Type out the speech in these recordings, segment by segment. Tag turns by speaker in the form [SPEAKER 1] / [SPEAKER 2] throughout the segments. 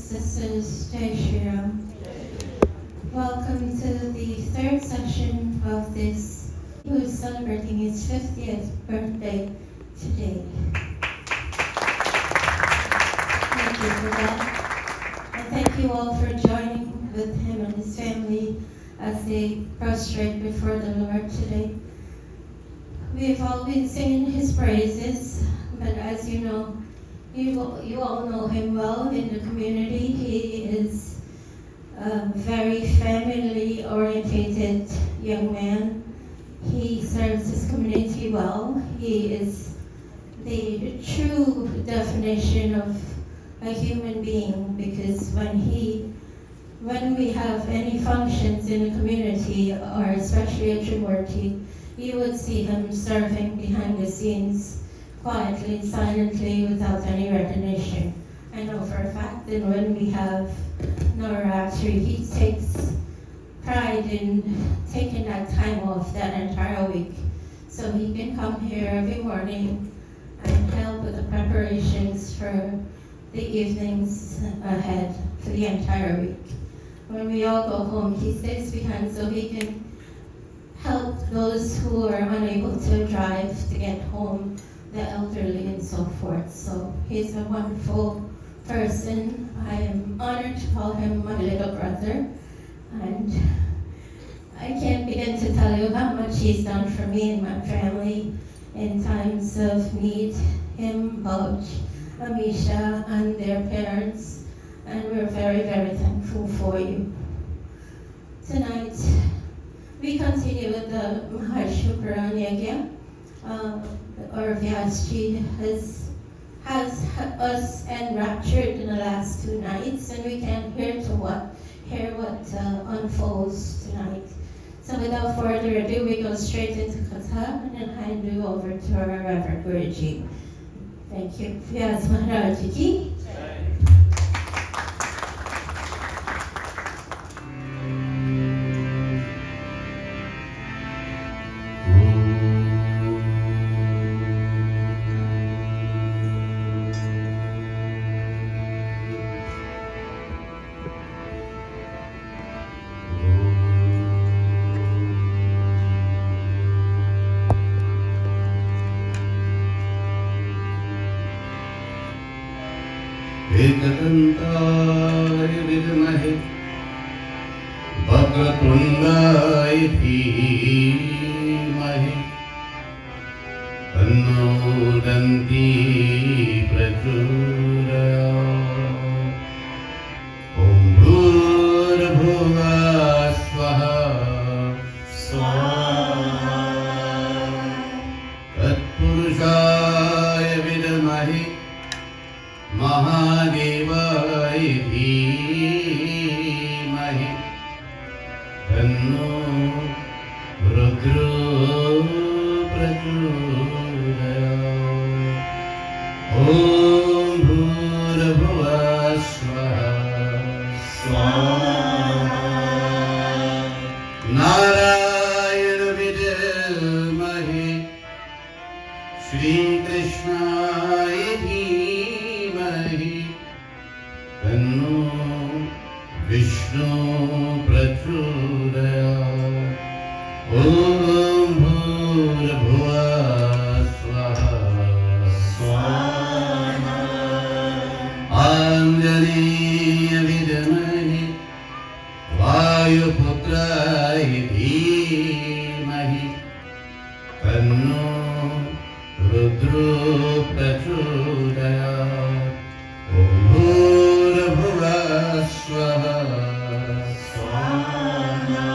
[SPEAKER 1] sisters, Jai Shri Ram. Welcome to the third session of this, who is celebrating his 50th birthday today. Thank you for that. And thank you all for joining with him and his family as they prostrate before the Lord today. We've all been singing his praises, but as you know, you all know him well in the community. He is a very family-oriented young man. He serves his community well. He is the true definition of a human being, because when we have any functions in the community, or especially a Trivurti, you would see him serving behind the scenes, quietly, silently, without any recognition. I know for a fact that when we have Navaratri, he takes pride in taking that time off that entire week, so he can come here every morning and help with the preparations for the evenings ahead for the entire week. When we all go home, he stays behind so he can help those who are unable to drive to get home, the elderly and so forth. So he's a wonderful person. I am honored to call him my little brother, and I can't begin to tell you how much he's done for me and my family in times of need. Him, Boj, Amisha, and their parents, and we're very, very thankful for you. Tonight, we continue with the Mahashukran Yagya. Our Vyasji has us enraptured in the last 2 nights, and we can't hear what unfolds tonight. So without further ado, we go straight into Katha and then hand you over to our Reverend Guruji. Thank you. Vyas Maharaj Ji.
[SPEAKER 2] एकदन्ताय विद्महे वक्रतुण्डाय धीमहि तन्नो दन्ती प्रचोदयात्। ॐ भूर्भुवः स्वः स्वाहा तत्पुरुषाय विद्महे महादेवाय धीमहि तन्नो रुद्रो प्रचोदयात्। ॐ भूर्भुवः स्वः स्वाहा नारायण विद्महे श्रीकृष्णाय तन्नो विष्णु प्रचोदयात्। ॐ भूर्भुवः स्वः स्वाहा आञ्जनेय विद्महे वायुपुत्राय धीमहि तन्नो रुद्रो प्रचोदयात्। ॐ भूर्भुवः स्वः स्वाहा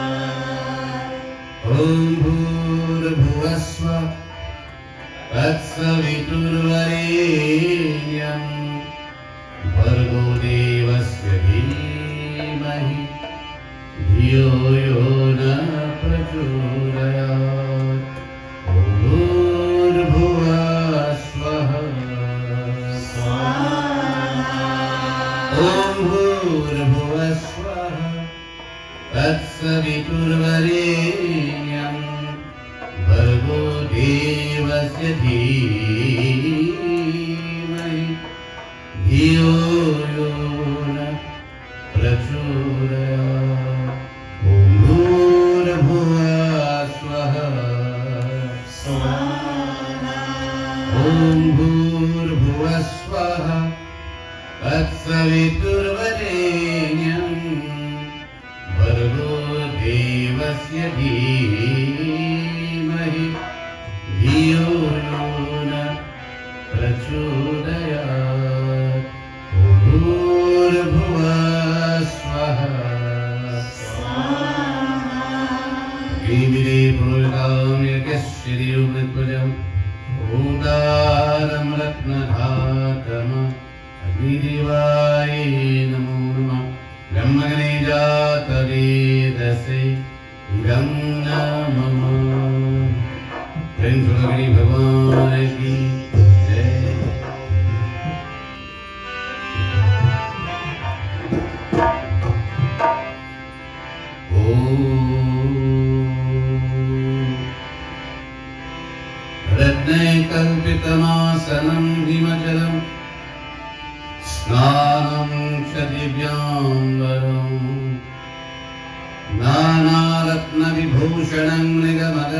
[SPEAKER 2] ॐ भूर्भुवः स्वः तत्सवितुर्वरेण्यं भर्गो देवस्य धीमहि धियो यो न प्रचोदयात्। ॐ भूर्भुवः स्वः स्वाहा ॐ भूर्भुवः स्वः तत्सवितुर्वरेण्यं देवस्य धीमहि धियो यो न प्रचोदयात् भूर्भुवः स्वः ह्रीमिरे पूर्वकाम्यकश्चिदियुमृत्वजम् भूतारं रत्नधातम अग्निदेवाय नमो नमः ब्रह्मणे जातवेदसे गं नमः प्रेमगणि भगवान की जय कल्पितमासनं हिमजलं स्नानं च दिव्याम्बरं नानारत्नविभूषणं निगमद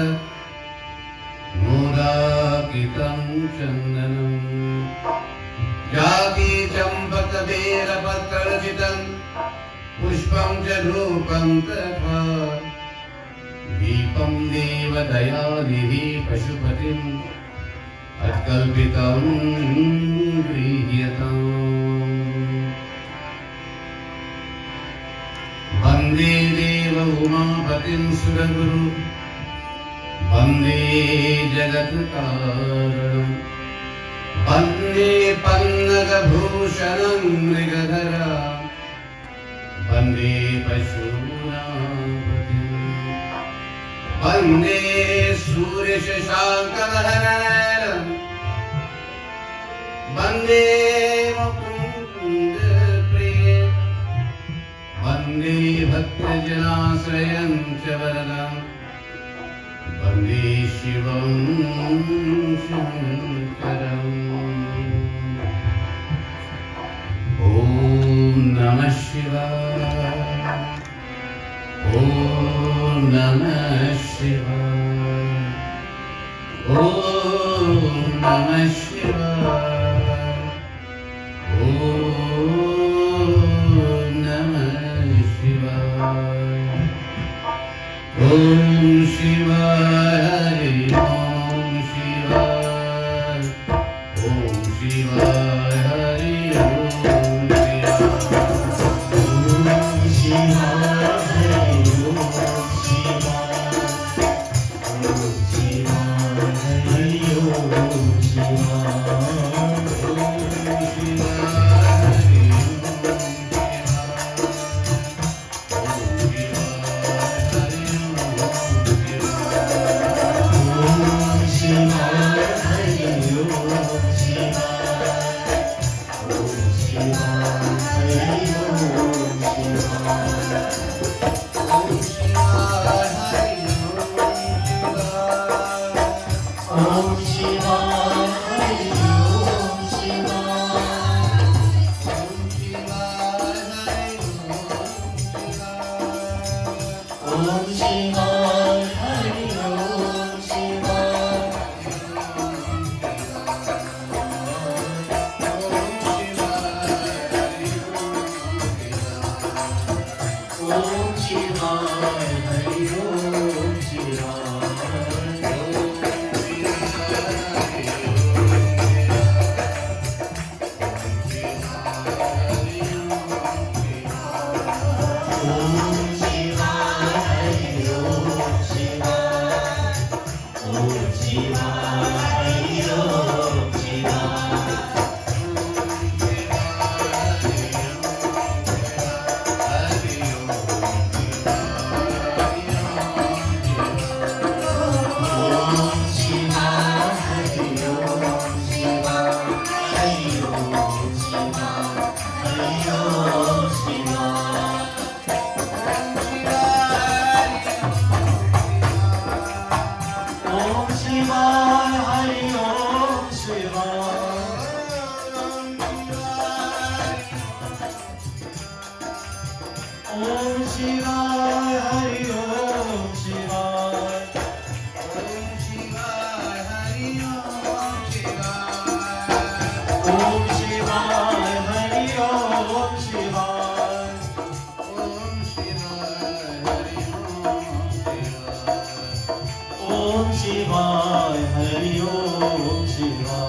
[SPEAKER 2] मोदाकितं चन्दनं जाति चम्पकबेरपत्ररचितं पुष्पं च धूपं तथा दीपं देवदयानिधिः पशुपतिम् अत्कल्पितं गृह्यताम् वन्दे देव उमापतिं सुरगुरु वन्दे जगत्कारणं वन्दे पन्नगभूषणं मृगधरा वन्दे पशूनां वन्दे सूर्यशशाङ्कवदनं वन्दे मुकुन्दप्रिये वन्दे भक्तजनाश्रयं च वरदं वन्दे शिवं शङ्करम् ॐ नमः शिवाय ॐ नमः शिवाय ॐ नमः शिवाय ॐ नमः शिवाय ॐ शिवाय हरि ॐ शिवाय हरि ॐ
[SPEAKER 3] शिवाय हरि ओम शिवाय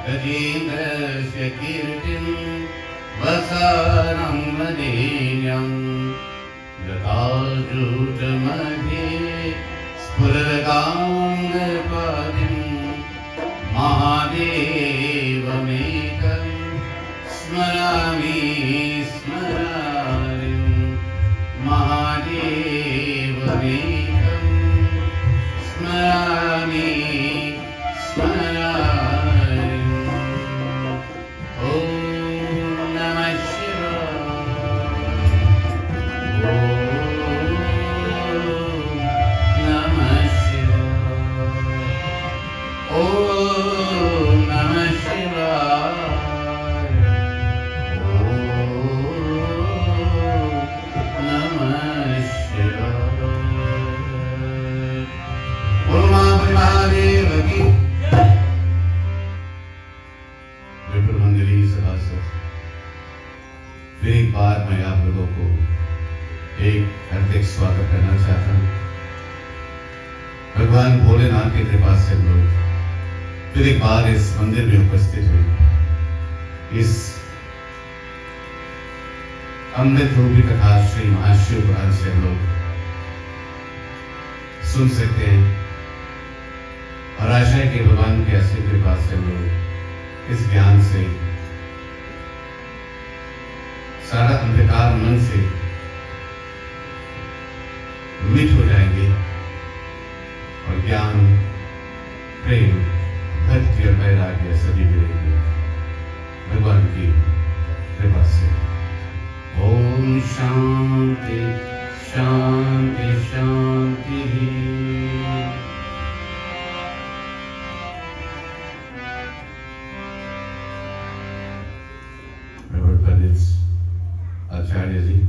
[SPEAKER 2] गजेन्द्रस्य कीर्तिं वसानं वदेयं जटाजूटमध्ये स्फुरगाङ्गपादिं महादेवमेकं स्मरामि स्मरामि महादेवमेकं स्मरामि स्मरामि ॐ नमः शिवाय ॐ नमः शिवाय ॐ नमः शिवाय ॐ नमः शिवाय बोलो महादेव की विपुल मंदिरी सभासद, फिर एक बार मैं आप लोगों को एक हार्दिक स्वागत करना चाहता हूँ। भगवान भोलेनाथ की कृपा से हम लोग फिर एक बार इस मंदिर में उपस्थित हुए। इस अमृत रूपी कथा श्री महाशिव पुराण से हम लोग सुन सकते हैं और आशा है कि भगवान की ऐसी कृपा से हम लोग इस ज्ञान से सारा अंधकार मन से मिट हो जाएंगे और ज्ञान, प्रेम, भक्ति और वैराग्य सभी मिलेंगे भगवान की कृपा से। ओम शांति शांति शांति। graduates, Acharyaji,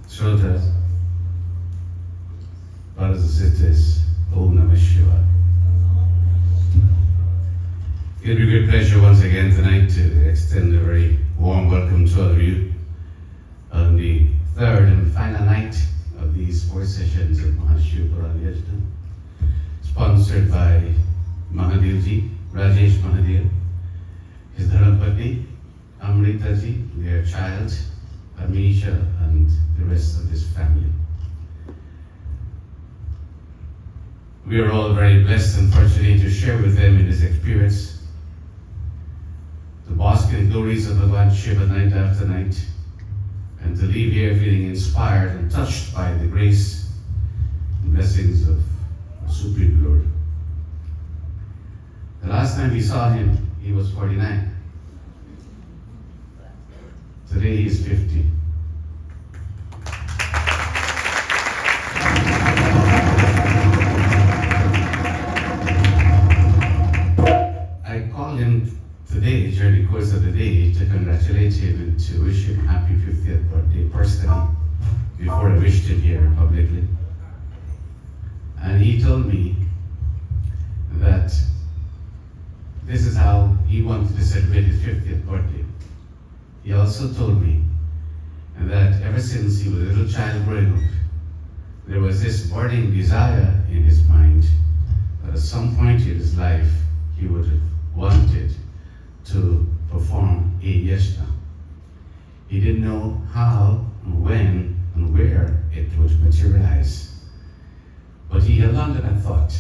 [SPEAKER 2] Shrotas, brothers and sisters, Om Namah Shiva. It'll be a great pleasure once again tonight to extend a very warm welcome to all of you on the third and final night of these 4 sessions of Mahashiva Yajna, sponsored by Mahadevji, Rajesh Mahadev, his Dharmapatni, Amritaji, their child, Amisha, and the rest of this family. We are all very blessed and fortunate to share with them in this experience the basking glories of Lord Shiva night after night, and to leave here feeling inspired and touched by the grace and blessings of our Supreme Lord. The last time we saw him, he was 49. Today he is 50. I called him today, during the course of the day, to congratulate him and to wish him happy 50th birthday personally, before I wished him here publicly. And he told me that this is how he wanted to celebrate his 50th birthday. He also told me that ever since he was a little child growing up, there was this burning desire in his mind that at some point in his life he would have wanted to perform a yajna. He didn't know how, when, and where it would materialize. But he held on to that thought,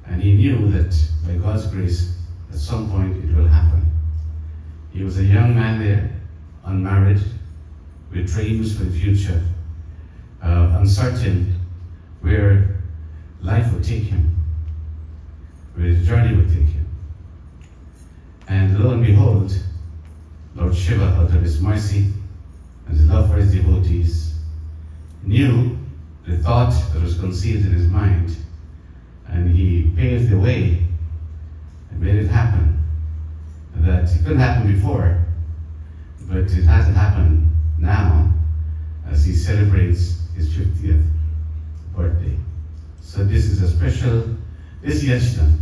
[SPEAKER 2] and he knew that by God's grace, at some point it will happen. He was a young man there, unmarried, with dreams for the future, uncertain where life would take him, where his journey would take him. And lo and behold, Lord Shiva, out of his mercy and his love for his devotees, knew the thought that was conceived in his mind, and he paved the way and made it happen. That it couldn't happen before, but it has to happen now as he celebrates his 50th birthday. So this is a special, this yajna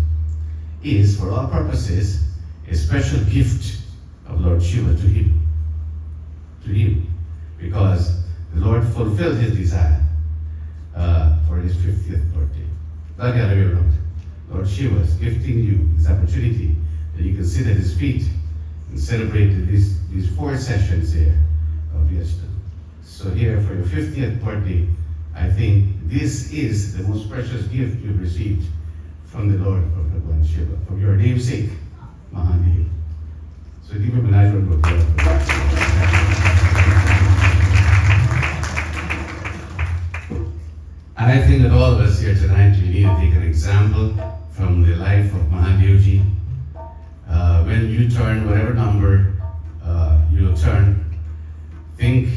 [SPEAKER 2] is, for all purposes, a special gift of Lord Shiva to him, because the Lord fulfilled his desire for his 50th birthday. Not the other way around. Lord Shiva is gifting you this opportunity that you can sit at his feet and celebrate these 4 sessions here of yajna. So here for your 50th birthday, I think this is the most precious gift you've received from the Lord of Bhagwan Shiva, from your namesake, Mahadev. So give him a nice round of applause. And I think that all of us here tonight, we need to take an example from the life of Mahadevji. When you turn whatever number you'll turn, when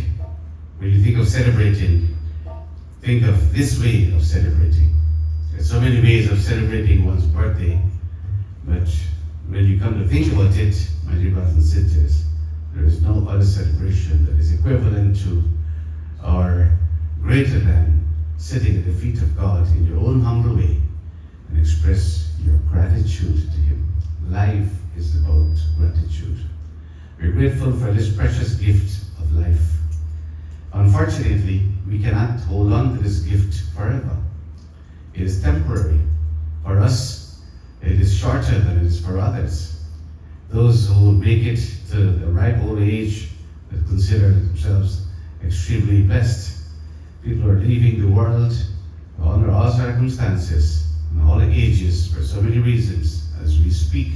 [SPEAKER 2] you think of celebrating, think of this way of celebrating. There's so many ways of celebrating one's birthday, but when you come to think about it, my dear brothers and sisters, there is no other celebration that is equivalent to or greater than sitting at the feet of God in your own humble way and express your gratitude to Him. Life is about gratitude. We're grateful for this precious gift of life. Unfortunately, we cannot hold on to this gift forever. It is temporary. For us, it is shorter than it is for others. Those who make it to the ripe old age that consider themselves extremely blessed. People are leaving the world under all circumstances, in all ages, for so many reasons as we speak.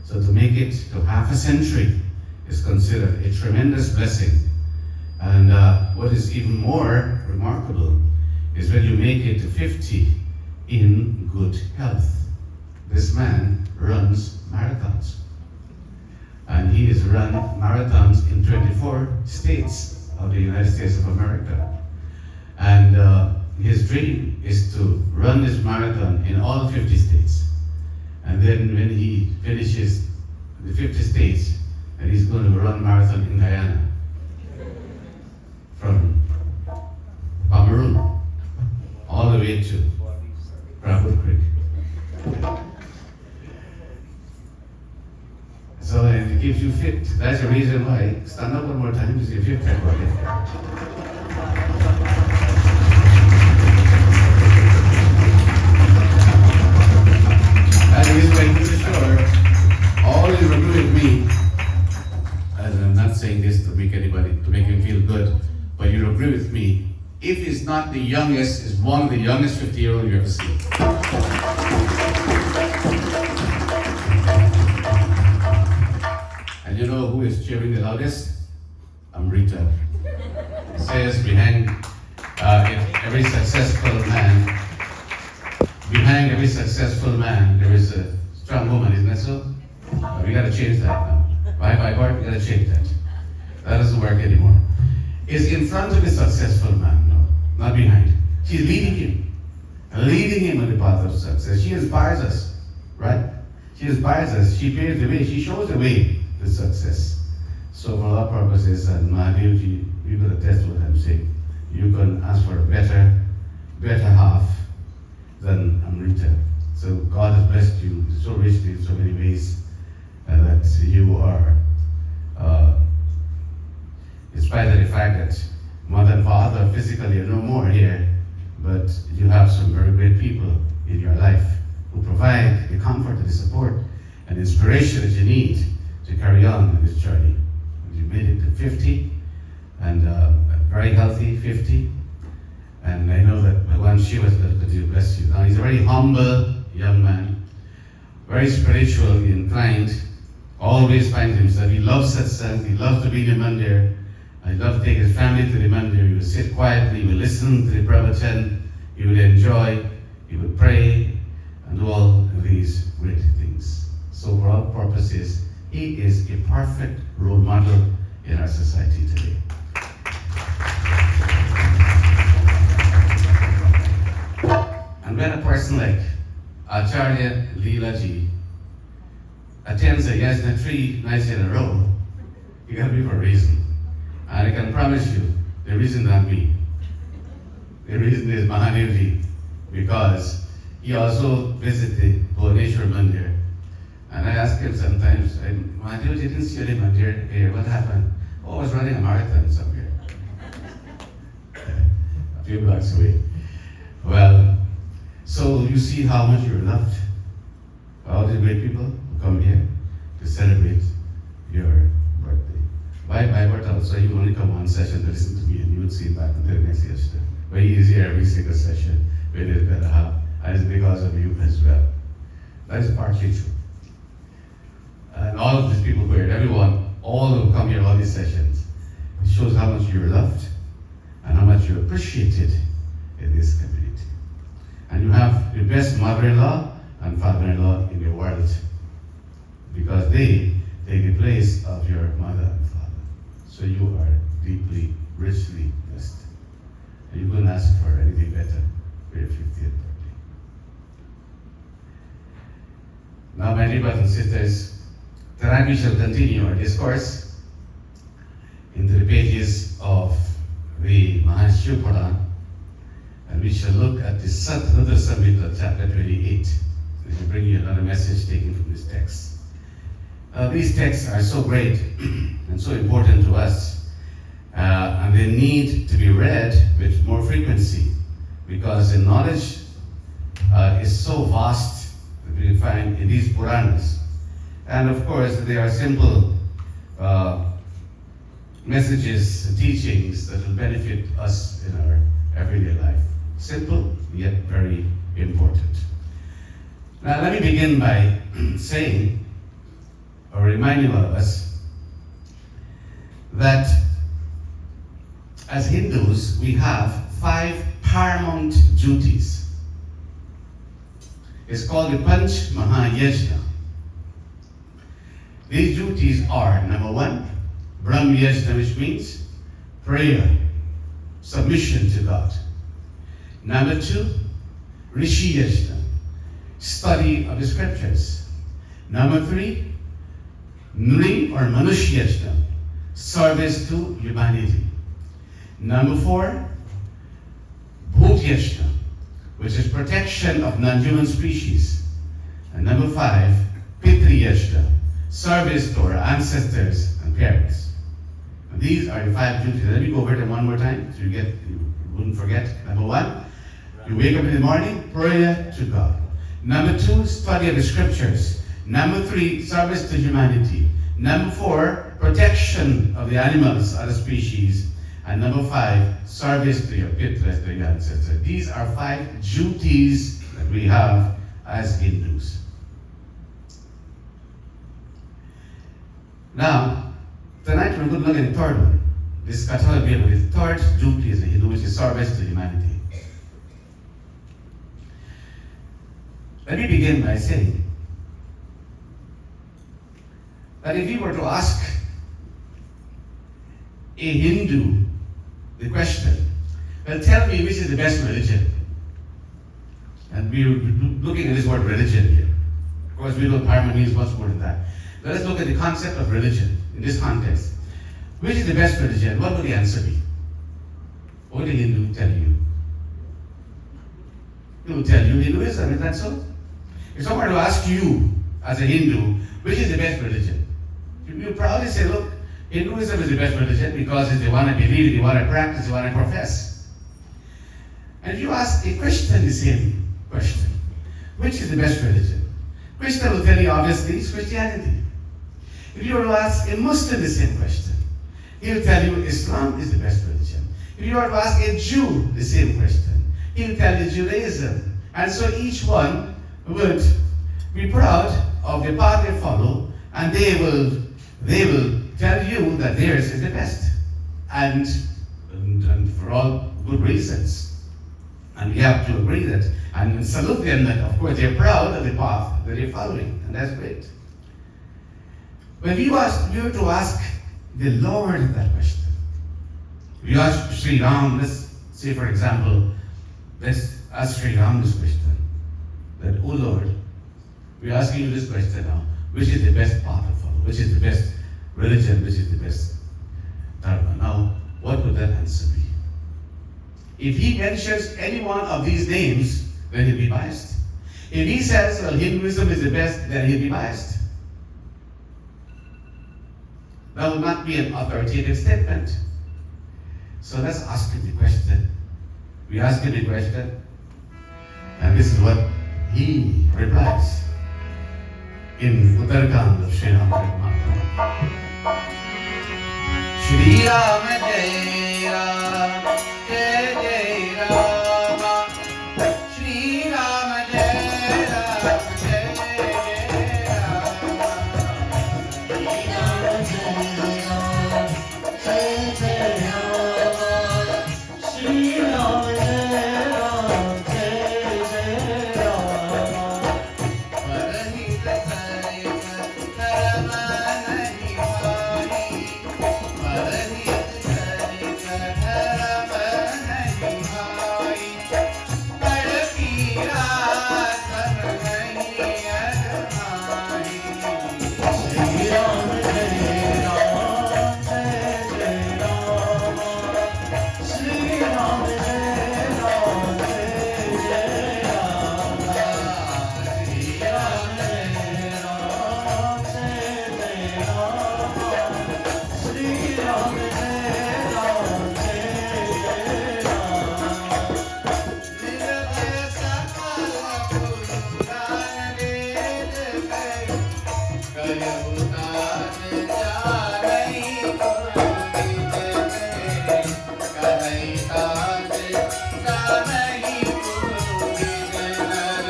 [SPEAKER 2] So to make it to half a century is considered a tremendous blessing. And what is even more remarkable is when you make it to 50 in good health. This man runs marathons. And he has run marathons in 24 states of the United States of America. And his dream is to run this marathon in all 50 states. And then when he finishes the 50 states, and he's going to run marathon in Guyana from Cameroon all the way to Brabant Creek. So it keeps you fit. That's the reason why. Stand up one more time to see if you're fit about it. That is why to sure, all you agree with me, and I'm not saying this to make anybody, to make him feel good, but you agree with me, if he's not the youngest, is one of the youngest 50-year-olds you ever seen. And you know who is cheering the loudest? Amrita. It says behind every successful man, there is a strong woman, isn't that so? We gotta change that now. By God, we gotta change that. That doesn't work anymore. It's in front of the successful man, no, not behind. She's leading him on the path of success. She inspires us, right? She inspires us. She paves the way. She shows the way to success. So for our purposes, and Mahadevji, you could attest to what I'm saying. You can ask for a better half than Amrita. So God has blessed you so richly in so many ways that you are, in spite of the fact that mother and father physically are no more here, but you have some very great people in your life who provide the comfort and the support and the inspiration that you need to carry on in this journey. You made it to 50, and a very healthy 50. And I know that Lord Shiva is going to bless you. Now he's a very humble young man, very spiritually inclined, always finds himself. He loves satsang, he loves to be in the mandir, and he loves to take his family to the mandir. He would sit quietly, he would listen to the pravachan, he would enjoy, he would pray, and do all of these great things. So for all purposes, he is a perfect role model in our society today. And when a person like Acharya Leelaji attends a Yagna 3 nights in a row, you gotta be for a reason. And I can promise you, the reason not me. The reason is Mahadevji, because he also visited Bhuvaneshwar Mandir. And I ask him sometimes, Mahadevji, didn't see any mandir here, what happened? Oh, I was running a marathon somewhere. A few blocks away. Well, so you see how much you're loved. All the great people who come here to celebrate your birthday. By my birthday also, you only come one session to listen to me, and you would see it back until the next year. Very easy every single session, very little better half, and it's because of you as well. That is partly true. And all of these people who are everyone, all who come here, all these sessions, it shows how much you're loved and how much you're appreciated in this community. And you have the best mother-in-law and father-in-law in the world, because they take the place of your mother and father. So you are deeply, richly blessed. And you couldn't ask for anything better for your 50th birthday. Now, my dear brothers and sisters, tonight we shall continue our discourse into the pages of the Mahashivpurana, and we shall look at the Satruda Samhita, chapter 28. We will bring you another message taken from this text. These texts are so great and so important to us, and they need to be read with more frequency, because the knowledge is so vast that we find in these Puranas. And of course, they are simple messages, teachings that will benefit us in our everyday life. Simple, yet very important. Now, let me begin by saying, or reminding all of us, that as Hindus, we have 5 paramount duties. It's called the Panch Mahayajna. These duties are, number 1, Brahm Yajna, which means prayer, submission to God. Number 2, Rishi Yajna, study of the scriptures. Number 3, Nri or Manushya Yajna, service to humanity. Number 4, Bhut Yajna, which is protection of non-human species. And number 5, Pitri Yajna, service to our ancestors and parents. And these are the 5 duties. Let me go over them one more time so you wouldn't forget. Number 1, you wake up in the morning, prayer to God. Number 2, study of the scriptures. Number 3, service to humanity. Number 4, protection of the animals, other species. And number 5, service to your pitras, to your ancestors. These are 5 duties that we have as Hindus. Now, tonight we're going to look at the third one. This is Kathala, the third duty as a Hindu, which is service to humanity. Let me begin by saying that if you were to ask a Hindu the question, well, tell me which is the best religion. And we're looking at this word religion here. Of course, we know paramount means much more than that. Let us look at the concept of religion in this context. Which is the best religion? What would the answer be? What would the Hindu tell you? He will tell you Hinduism, is that so? If someone were to ask you, as a Hindu, which is the best religion? You proudly say, look, Hinduism is the best religion because it's the one I believe, the one I practice, the one I profess. And if you ask a Christian the same question, which is the best religion? Christian will tell you, obviously, it's Christianity. If you were to ask a Muslim the same question, he'll tell you Islam is the best religion. If you were to ask a Jew the same question, he'll tell you Judaism. And so each one would be proud of the path they follow, and they will tell you that theirs is the best, and for all good reasons. And we have to agree that and salute them that, of course, they're proud of the path that they're following, and that's great. But if you were to ask the Lord that question, if you ask Sri Ram, let's say, for example, let's ask Sri Ram this question. That, oh Lord, we're asking you this question now. Which is the best path to follow? Which is the best religion? Which is the best dharma? Now, what would that answer be? If he mentions any one of these names, then he'll be biased. If he says, well, Hinduism is the best, then he'll be biased. That will not be an authoritative statement. So let's ask him the question. We ask him the question, and this is what he replies in Uttarakhand of Sri Ram. Shri Ram Jai Ram, Jai Jai Ram. Shri Ram Jai Ram, Jai Jai Ram. Shri Ram Jai Ram, Jai Jai Ram. Shri Ram Jai Ram, Jai Jai Ram. Paranit Sarit Dharma Nahi Hari. Paranit Sarit Dharma Nahi Hari. Parpira Dharma Nahi Adhari. Shri Ram Jai Ram, Jai Jai Ram. Shri Ram Jai Ram, Jai Jai Ram. Shri Ram Jai Ram, Jai Jai Ram. Shri Ram Jai Ram, Jai Jai Ram. Nirvaya Sakala Purana Ved Kai, Kaya Utan Janai Purvit Kai, Kanai Taan Janai Purvit Nar.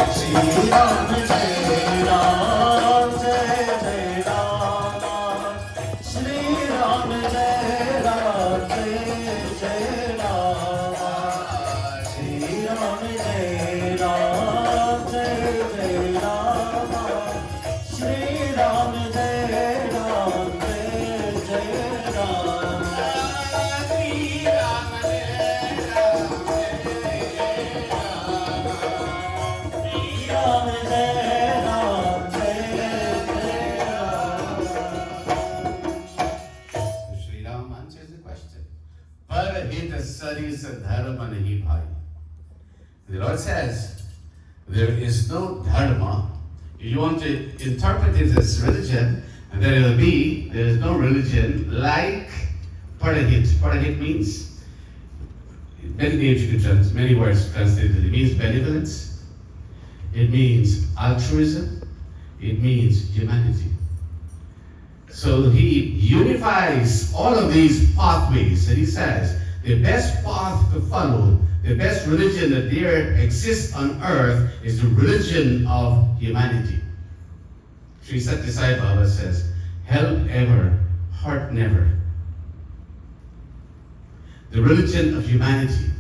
[SPEAKER 2] Shri Ram Jai Ram, Jai Jai Ram. Shri Ram Jai Ram, Jai Jai Ram. Shri Ram Jai Ram, Jai Jai Ram. Shri Ram Jai Ram, Jai Jai Ram. Shri Ram Jai Ram, Jai Jai Ram. Shri Ram Jai Ram, Jai Jai Ram. studies dharma nahi bhai. The Lord says, there is no dharma. If you want to interpret it as religion, and there is no religion like parahit. Parahit means, many names you can translate, many words translated. It means benevolence, it means altruism, it means humanity. So he unifies all of these pathways, and he says, the best path to follow, the best religion that there exists on earth is the religion of humanity. Sri Satya Sai Baba says, help ever, hurt never. The religion of humanity,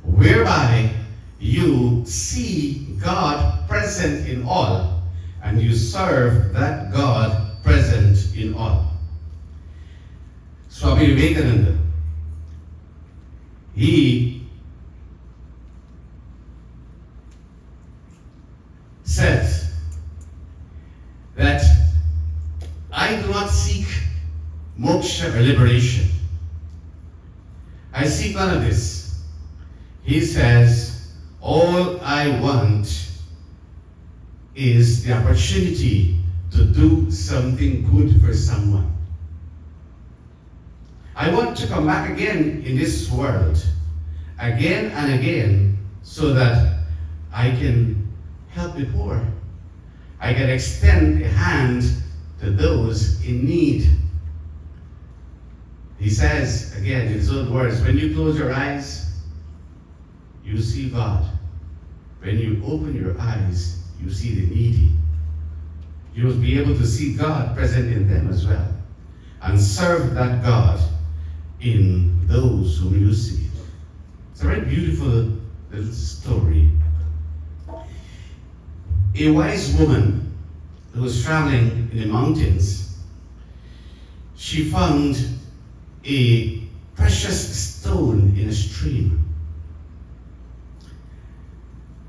[SPEAKER 2] whereby you see God present in all, and you serve that God present in all. Swami Vivekananda, he says that I do not seek moksha or liberation. I seek none of this. He says, all I want is the opportunity to do something good for someone. I want to come back again in this world, again and again, so that I can help the poor. I can extend a hand to those in need. He says, again, in his own words, when you close your eyes, you see God. When you open your eyes, you see the needy. You will be able to see God present in them as well, and serve that God in those whom you see. It's a very beautiful little story. A wise woman who was traveling in the mountains, she found a precious stone in a stream.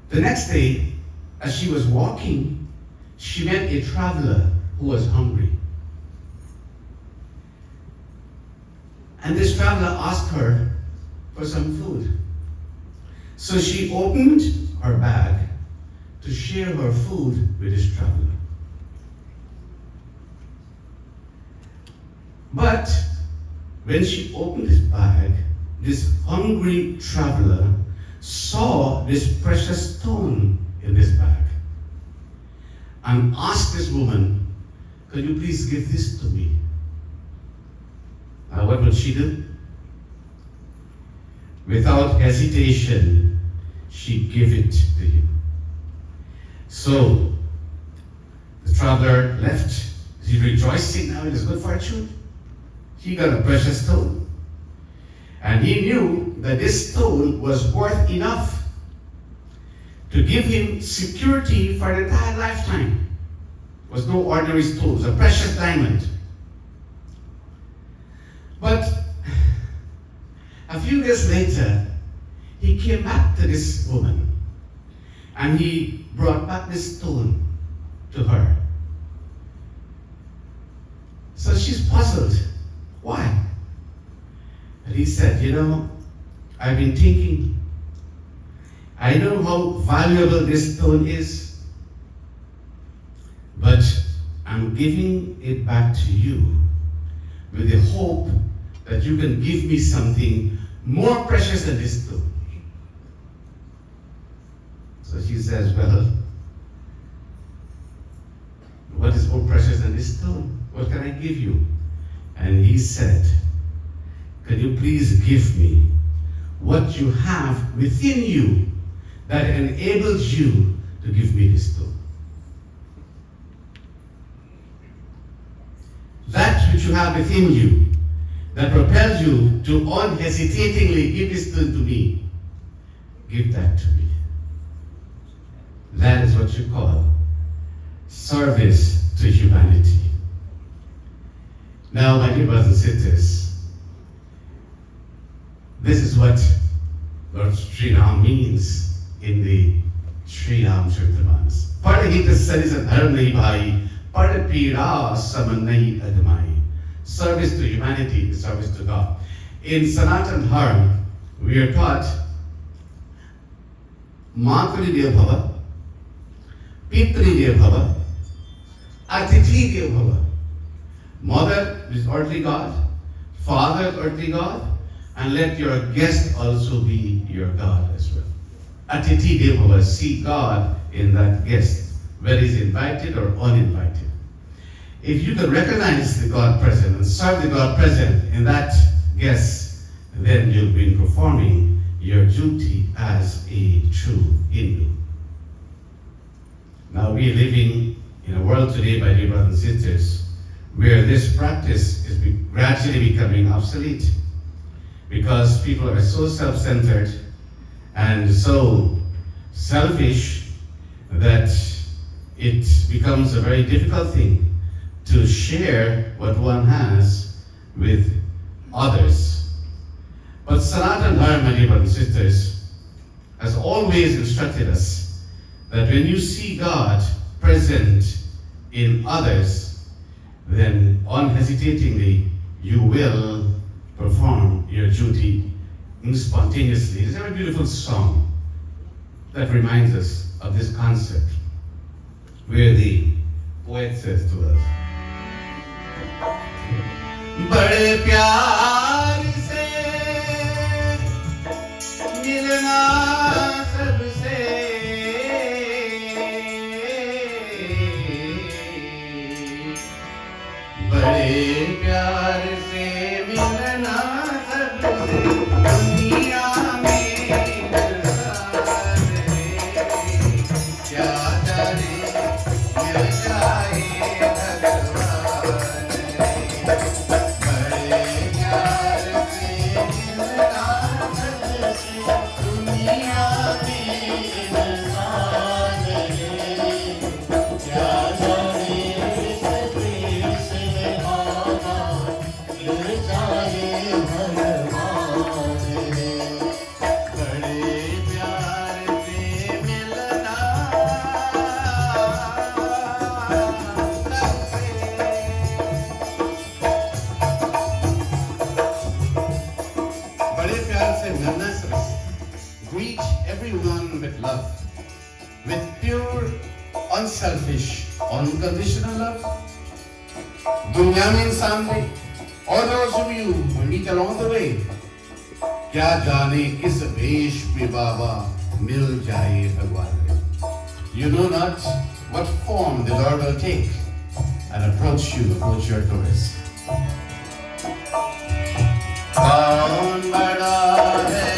[SPEAKER 2] The next day, as she was walking, she met a traveler who was hungry. And this traveler asked her for some food. So she opened her bag to share her food with this traveler. But when she opened his bag, this hungry traveler saw this precious stone in this bag and asked this woman, could you please give this to me? Now what would she do? Without hesitation, she gave it to him. So the traveler left. He rejoicing now in his good fortune. He got a precious stone. And he knew that this stone was worth enough to give him security for an entire lifetime. It was no ordinary stone, it was a precious diamond. But a few years later, he came back to this woman and he brought back this stone to her. So she's puzzled. Why? And he said, you know, I've been thinking, I know how valuable this stone is, but I'm giving it back to you with the hope that you can give me something more precious than this stone. So she says, well, what is more precious than this stone? What can I give you? And he said, can you please give me what you have within you that enables you to give me this stone? That which you have within you that propels you to unhesitatingly give this stone to me, give that to me. That is what you call service to humanity. Now, my dear brothers and sisters, this is what Lord Sri Ram means in the Sri Ram Charitamanas. Parahita saris dharma nahi bhai, parapira saman nahi admai. Service to humanity is service to God. In Sanatan Dharma, We are taught Matri Dev Bhava, Pitri Dev Bhava, Atithi Dev Bhava. Mother is earthly God, father is earthly God, and let your guest also be your God as well. Atithi Dev Bhava, see God in that guest, whether he's invited or uninvited. If you can recognize the God present and serve the God present in that guest, then you'll be performing your duty as a true Hindu. Now we are living in a world today, my dear brothers and sisters, where this practice is gradually becoming obsolete because people are so self-centered and so selfish that it becomes a very difficult thing to share what one has with others. But Sanatana Dharma, my dear brothers and sisters, has always instructed us that when you see God present in others, then unhesitatingly you will perform your duty spontaneously. It's a very beautiful song that reminds us of this concept, where the poet says to us, बड़े प्यार से मिलना सबसे बड़े प्यार से मिलना सबसे दुनिया में इंतजार है क्या करे मिल जाए Greet everyone with love, with pure, unselfish, unconditional love. दुनिया में इंसान थे और those of you who meet along the way, क्या जाने किस वेश में बाबा मिल जाए भगवान में. You know not what form the Lord will take and approach your doors. कौन बड़ा है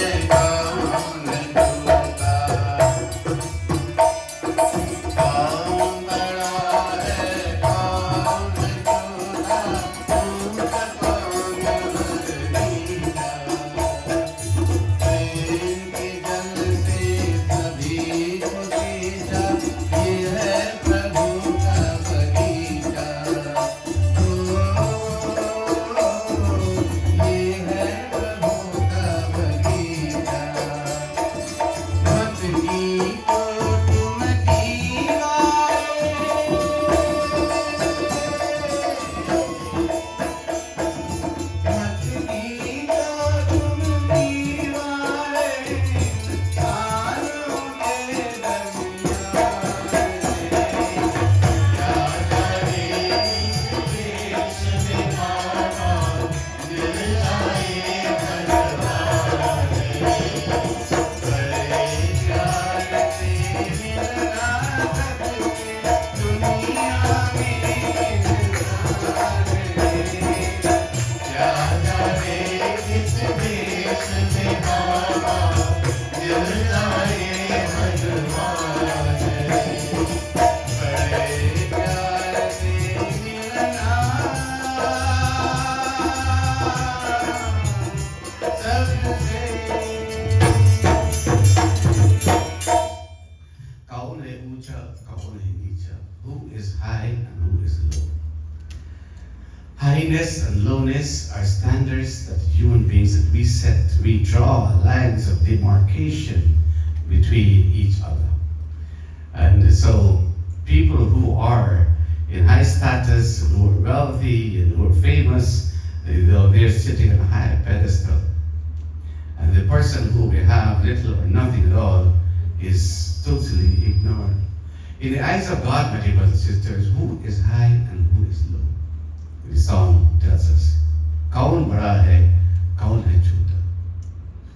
[SPEAKER 2] Who is high and who is low? Highness and lowness are standards that human beings that we set. We draw lines of demarcation between each other. And so people who are in high status, and who are wealthy and who are famous, they're sitting on a high pedestal. And the person who may have little or nothing at all is totally ignored. In the eyes of God, my dear brothers and sisters, who is high and who is low? The song tells us, Kaun bada hai, kaun hai chota.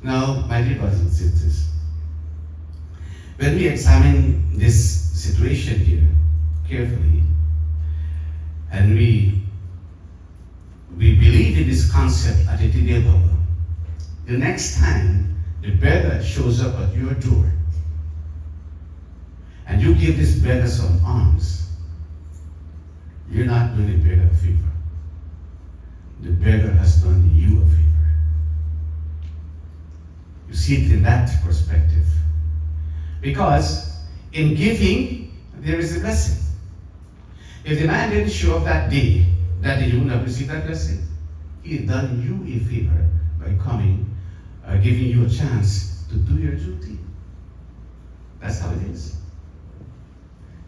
[SPEAKER 2] Now, my dear brothers and sisters, when we examine this situation here carefully, and we believe in this concept at the Baba, the next time the beggar shows up at your door, and you give this beggar some alms, you're not doing the beggar a favor. The beggar has done you a favor. You see it in that perspective. Because in giving, there is a blessing. If the man didn't show up that day, you wouldn't have received that blessing. He had done you a favor by coming, giving you a chance to do your duty. That's how it is.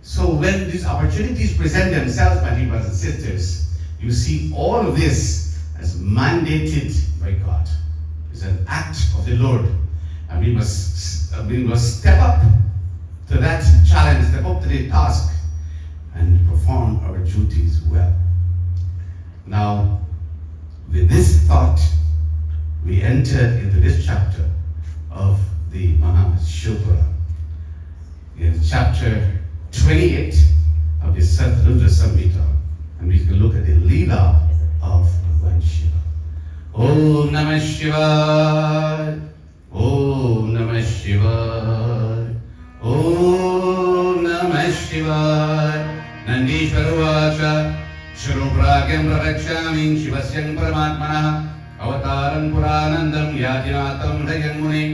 [SPEAKER 2] So when these opportunities present themselves, my dear brothers and sisters, you see all of this as mandated by God. It's an act of the Lord. And we must step up to that challenge, step up to the task, and perform our duties well. Now, with this thought, we enter into this chapter of the Mahashivra. In chapter 28 of the Satrudra Samhita, and we can look at the Leela of Lord Shiva. Om Namah Shivaya. Om Namah Shivaya. Om Namah Shivaya. Nandishwara Vacha. Shrupragam Rakshami Shivasyam Paramatmana. Avataram Puranandam Yajinatam Rajamuni.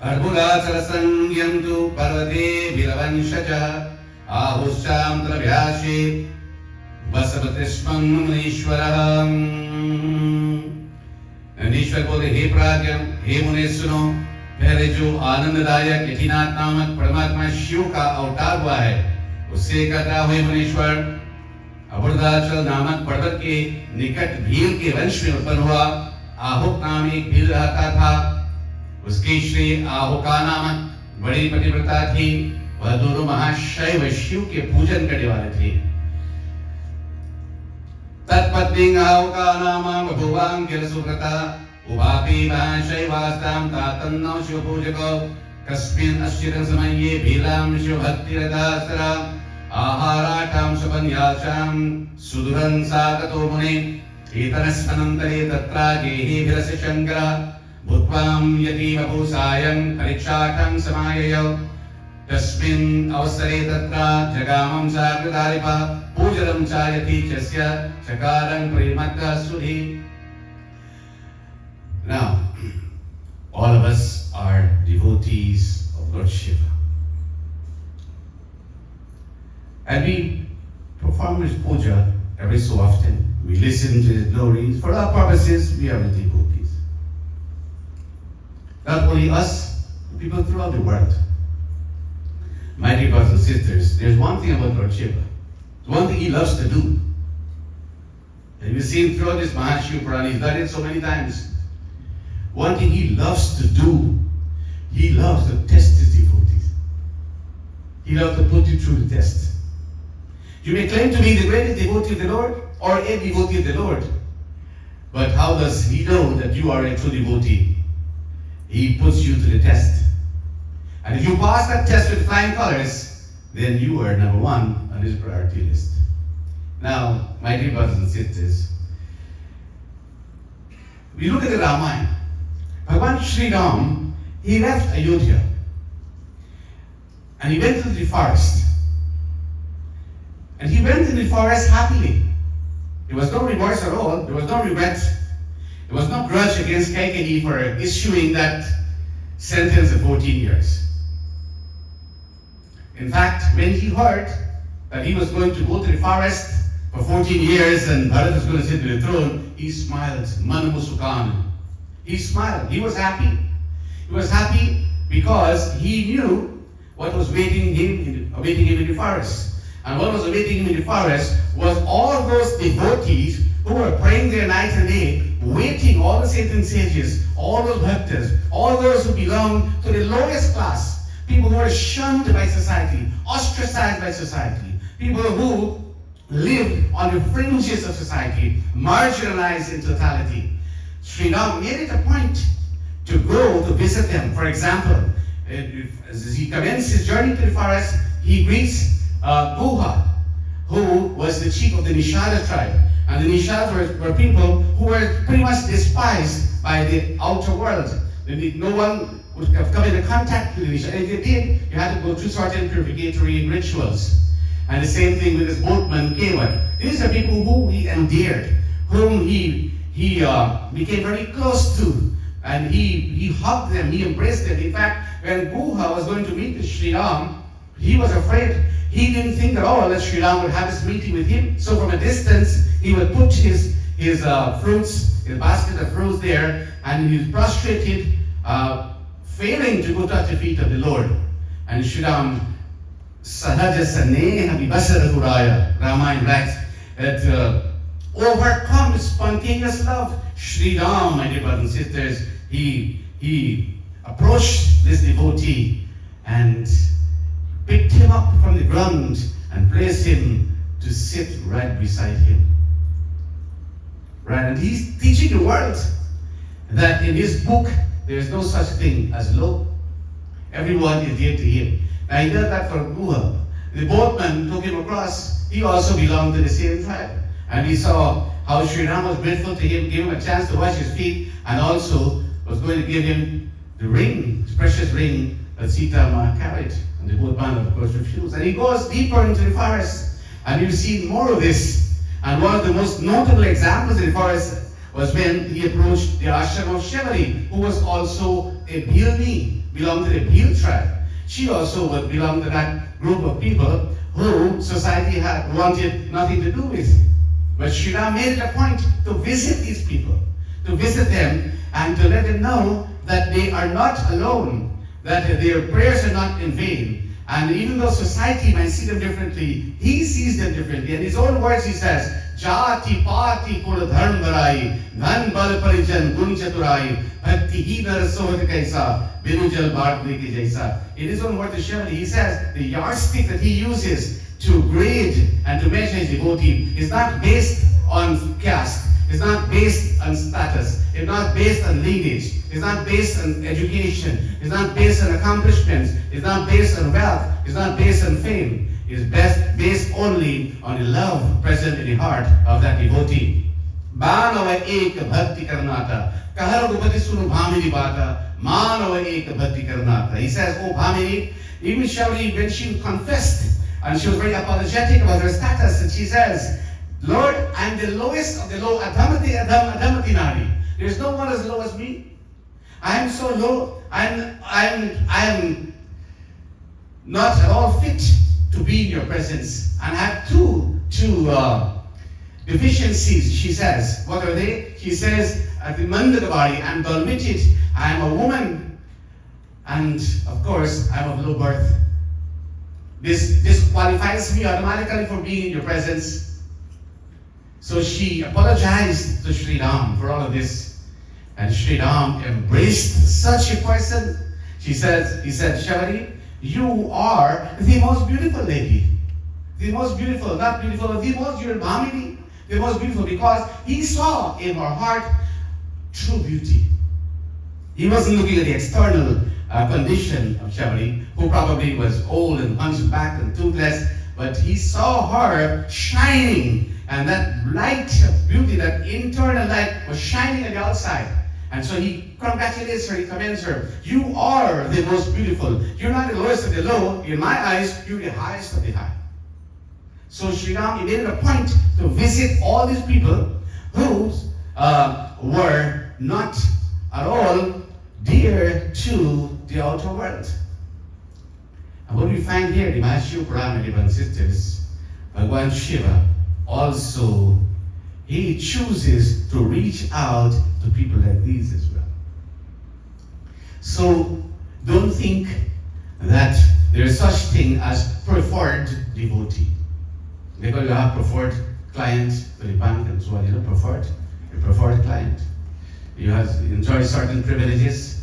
[SPEAKER 2] Arbulachalasam Yantu Parvate Vilavanshach. Ahusham Trabhyashi. Vasavatishmam Manishwaram. ईश्वर बोले हे प्राज्ञम हे मुने सुनो पहले जो आनंददायक यतिनाथ नामक परमात्मा शिव का अवतार हुआ है उससे कहता हुए मुनीश्वर अबुर्दाचल नामक पर्वत के निकट भील के वंश में उत्पन्न हुआ आहुक नाम एक भील रहता था उसकी श्री आहुका नामक बड़ी पतिव्रता थी वह दोनों महाशैव शिव के पूजन करने वाले थे तत्पत्नी आहुका नाम भगवान के सुव्रता उभापि महाशैवास्तां तातन्नौ शिव पूजको कस्मिन् अश्चिरं समये भीलां शिव भक्ति रदासरा आहाराटां सुपन्यासां सुदुरं सागतो मुने एतनस्मनन्तरे तत्रा गेहे विरस शङ्करः भूत्वां यतीमभूसायं परीक्षाटं समाययौ तस्मिन् अवसरे तत्रा जगामं साग्रदारिपः पूजनं चायति चस्य चकारं प्रेमतः सुधि. Now, all of us are devotees of Lord Shiva. And we perform his puja every so often. We listen to his glories. For our purposes, we are the devotees. Not only us, people throughout the world. My dear brothers and sisters, there's one thing about Lord Shiva. One thing he loves to do. And we've seen throughout this Mahashiva Purana, he's done it so many times. One thing he loves to do, he loves to test his devotees. He loves to put you through the test. You may claim to be the greatest devotee of the Lord or a devotee of the Lord. But how does he know that you are a true devotee? He puts you to the test. And if you pass that test with flying colors, then you are number one on his priority list. Now, my dear brothers and sisters, we look at the Ramayana. Bhagavan Sri Ram, he left Ayodhya and he went into the forest. And he went in the forest happily. There was no remorse at all. There was no regret. There was no grudge against Kaikeyi for issuing that sentence of 14 years. In fact, when he heard that he was going to go to the forest for 14 years and Bharat was going to sit on the throne, he smiled. Manamusukan. He smiled. He was happy. He was happy because he knew what was awaiting him in the forest. And what was awaiting him in the forest was all those devotees who were praying there night and day, waiting, all the Satan sages, all those bhaktas, all those who belong to the lowest class, people who are shunned by society, ostracized by society, people who live on the fringes of society, marginalized in totality. Sri Ram made it a point to go to visit them. For example, as he commenced his journey to the forest, he greets Guha, who was the chief of the Nishada tribe. And the Nishadas were people who were pretty much despised by the outer world. No one would have come into contact with the Nishadas. And if they did, you had to go through certain purificatory rituals. And the same thing with his boatman, Kevat. These are people who he endeared, whom he became very close to. And he hugged them, he embraced them. In fact, when Guha was going to meet with Sri Ram, he was afraid. He didn't think at all that Sri Ram would have this meeting with him. So from a distance, he would put his fruits, his basket of fruits there, and he was prostrated, failing to go touch the feet of the Lord. And Sri Ram, Sahaja Saneha Vibasara Huraya, Ramayana writes that overcome with spontaneous love, Sri Ram, my dear brothers and sisters, he approached this devotee and picked him up from the ground and placed him to sit right beside him. Right, and he's teaching the world that in his book there is no such thing as low. Everyone is dear to him. Now he does that for Guha. The boatman took him across. He also belonged to the same tribe. And he saw how Sri Ram was grateful to him, gave him a chance to wash his feet, and also was going to give him the ring, the precious ring that Sita Ma carried. And the boatman, of course, refused. And he goes deeper into the forest, and you see more of this. And one of the most notable examples in the forest was when he approached the ashram of Shivali, who was also a Bhilni, belonged to the Bhil tribe. She also would belong to that group of people who society had wanted nothing to do with. But Sri Ram made it a point to visit these people, to visit them and to let them know that they are not alone, that their prayers are not in vain. And even though society might see them differently, he sees them differently. In his own words, he says, Jati pati kul dharm barai, dhan bal parijan gun chaturai, bhakti hi nar sohat kaisa, binujal bhartne ki jaisa. In his own words to Shivali, he says the yardstick that he uses to grade and to measure his devotee is not based on caste, it's not based on status, it's not based on lineage, it's not based on education, it's not based on accomplishments, it's not based on wealth, it's not based on fame. It's based only on the love present in the heart of that devotee. Manava ek bhakti karnata. Kahar gopati sunu bhamini bata. Manava ek bhakti karnata. He says, oh Bhamini, even Shivali, when she confessed, and she was very apologetic about her status, and she says, Lord, I'm the lowest of the low. Adhamati nari. There's no one as low as me. I am so low. I'm not at all fit to be in your presence. And I have two deficiencies, she says. What are they? She says, at the Mandadabari, I'm dormited, I'm a woman, and of course, I'm of low birth. This disqualifies me automatically from being in your presence. So she apologized to Sri Ram for all of this. And Sri Ram embraced such a person. He said, Shivali, you are the most beautiful lady. The most beautiful, not beautiful, the most beautiful, Bhamini, the most beautiful, because he saw in her heart true beauty. He wasn't looking at the external condition of Shivali, who probably was old and hunchbacked and toothless, but he saw her shining, and that light of beauty, that internal light, was shining on the outside. And so he congratulates her, he commends her. You are the most beautiful. You're not the lowest of the low. In my eyes, you're the highest of the high. So Sri Ram, he made it a point to visit all these people who were not at all dear to the outer world. And what we find here, the Mahashiva Purana, brothers and sisters, Bhagwan Shiva also, he chooses to reach out to people like these as well. So don't think that there is such thing as preferred devotee. Because you have preferred clients to the bank and so on, preferred client. you have enjoyed certain privileges.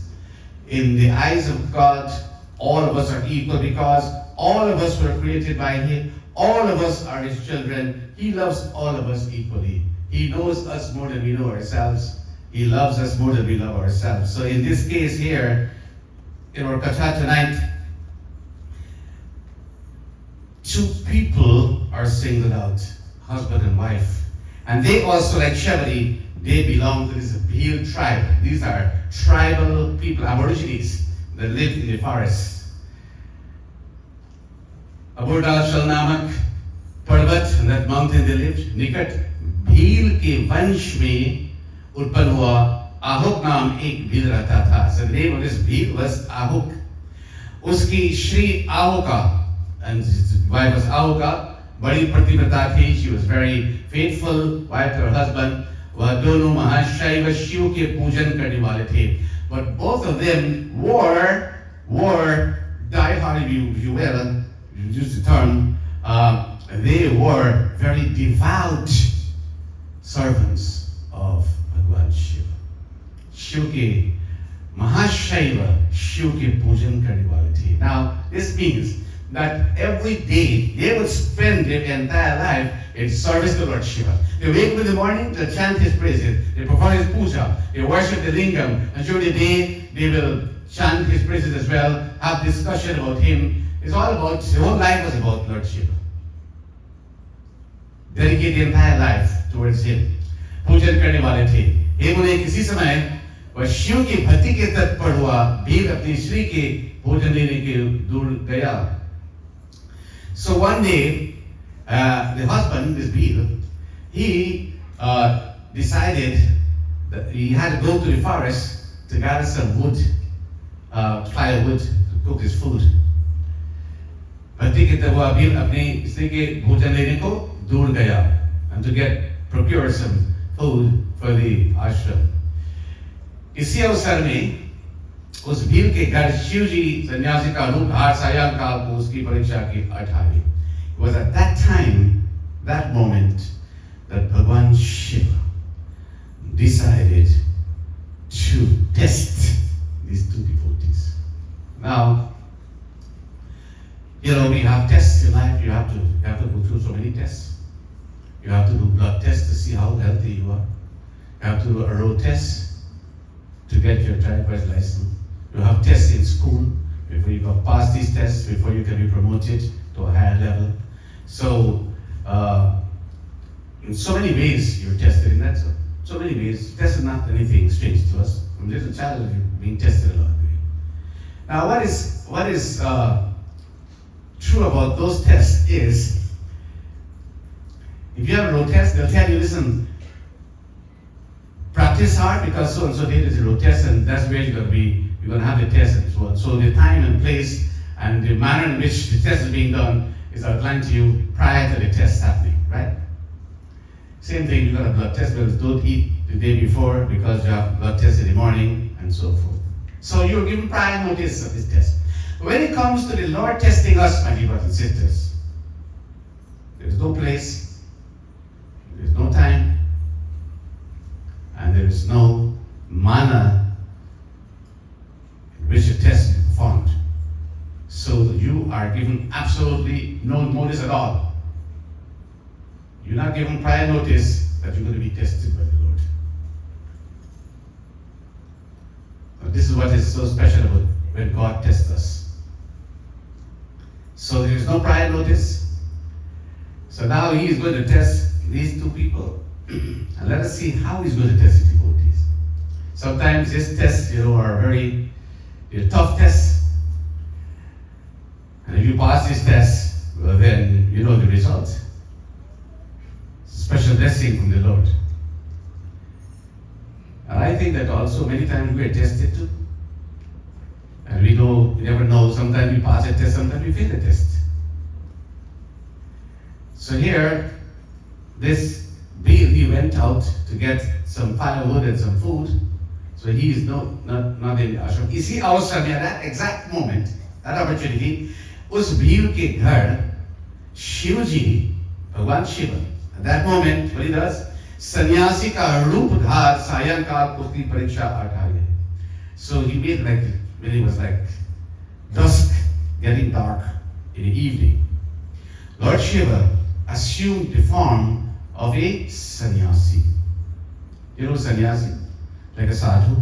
[SPEAKER 2] In the eyes of God, all of us are equal because all of us were created by Him. All of us are His children. He loves all of us equally. He knows us more than we know ourselves. He loves us more than we love ourselves. So in this case here, in our katha tonight, two people are singled out, husband and wife. And they also, like Shivali, they belong to this Bhil tribe. These are tribal people, aborigines, that live in the forest. Aburdal Shal Namak Parvat, and that mountain they lived, Nikat, Bhil ke vansh mein utpan hua, Ahuk naam ek Bhil rehta tha. So the name of this Bhil was Ahuk. Uski Shri Ahuka, and his wife was Ahuka, Badi Prativrata thi, she was very faithful wife to her husband. वह दोनों महाशैव शिव के पूजन करने वाले थे. But both of them were die-hard, if you will, use the term, they were very devout servants of Bhagwan Shiva. Shiv के महाशैव शिव के पूजन करने वाले थे. Now, this means that every day they would spend their entire life in service to Lord Shiva. They wake up in the morning to chant his praises, they perform his puja, they worship the lingam, and during the day they will chant his praises as well, have discussion about him. It's all about, the whole life was about Lord Shiva. Dedicate the entire life towards him. पूजन करने वाले थे. एक उन्हें किसी समय वह शिव की भक्ति के तत्पर हुआ, भील अपनी श्री के भोजन लेने के दूर गया. So one day, the husband, this Bhil, he decided that he had to go to the forest to gather some wood, firewood, to cook his food. भक्ति के तब हुआ भील अपनी स्त्री के भोजन लेने को दूर गया, and to procure some food for the ashram. इसी अवसर में उस भील के घर शिव जी सन्यासी का रूप धार सायंकाल को उसकी परीक्षा की 18वीं. It was at that time, that moment, that Bhagwan Shiva decided to test these two devotees. Now, we have tests in life. You have to go through so many tests. You have to do blood tests to see how healthy you are. You have to do a road test to get your driver's license. You have tests in school before you can pass these tests, before you can be promoted to a higher level. So, in so many ways you're tested in that. So many ways. Test is not anything strange to us. From little child, you're being tested a lot. Now, what is true about those tests is, if you have a road test, they'll tell you, listen, practice hard because so and so date is a road test, and that's where you're going to be. You're going to have the test and so on. So the time and place and the manner in which the test is being done is outlined to you prior to the test happening, right? Same thing, you got a blood test, but don't eat the day before because you have blood test in the morning and so forth. So you're given prior notice of this test. When it comes to the Lord testing us, my dear brothers and sisters, there is no place, there is no time, and there is no manner in which the test is performed. So you are given absolutely no notice at all. You're not given prior notice that you're going to be tested by the Lord. Now, this is what is so special about when God tests us. So there is no prior notice. So now He is going to test these two people. And let us see how He's going to test the devotees. Sometimes these tests, are they're tough tests. And if you pass this test, well then you know the result. Special blessing from the Lord. And I think that also many times we are tested too. And we never know, sometimes we pass a test, sometimes we fail the test. So here, this Bhil, he went out to get some firewood and some food. So he is not in the ashram. इसी अवसर में, that exact moment, that opportunity, उस भील के घर शिव जी, भगवान Shiv, at that moment, what he does, सन्यासी का रूप धार सायंकाल उसकी परीक्षा अठाई है. So he made like when it was like dusk, getting dark in the evening. Lord Shiva assumed the form of a sannyasi. You know sannyasi, like a sadhu.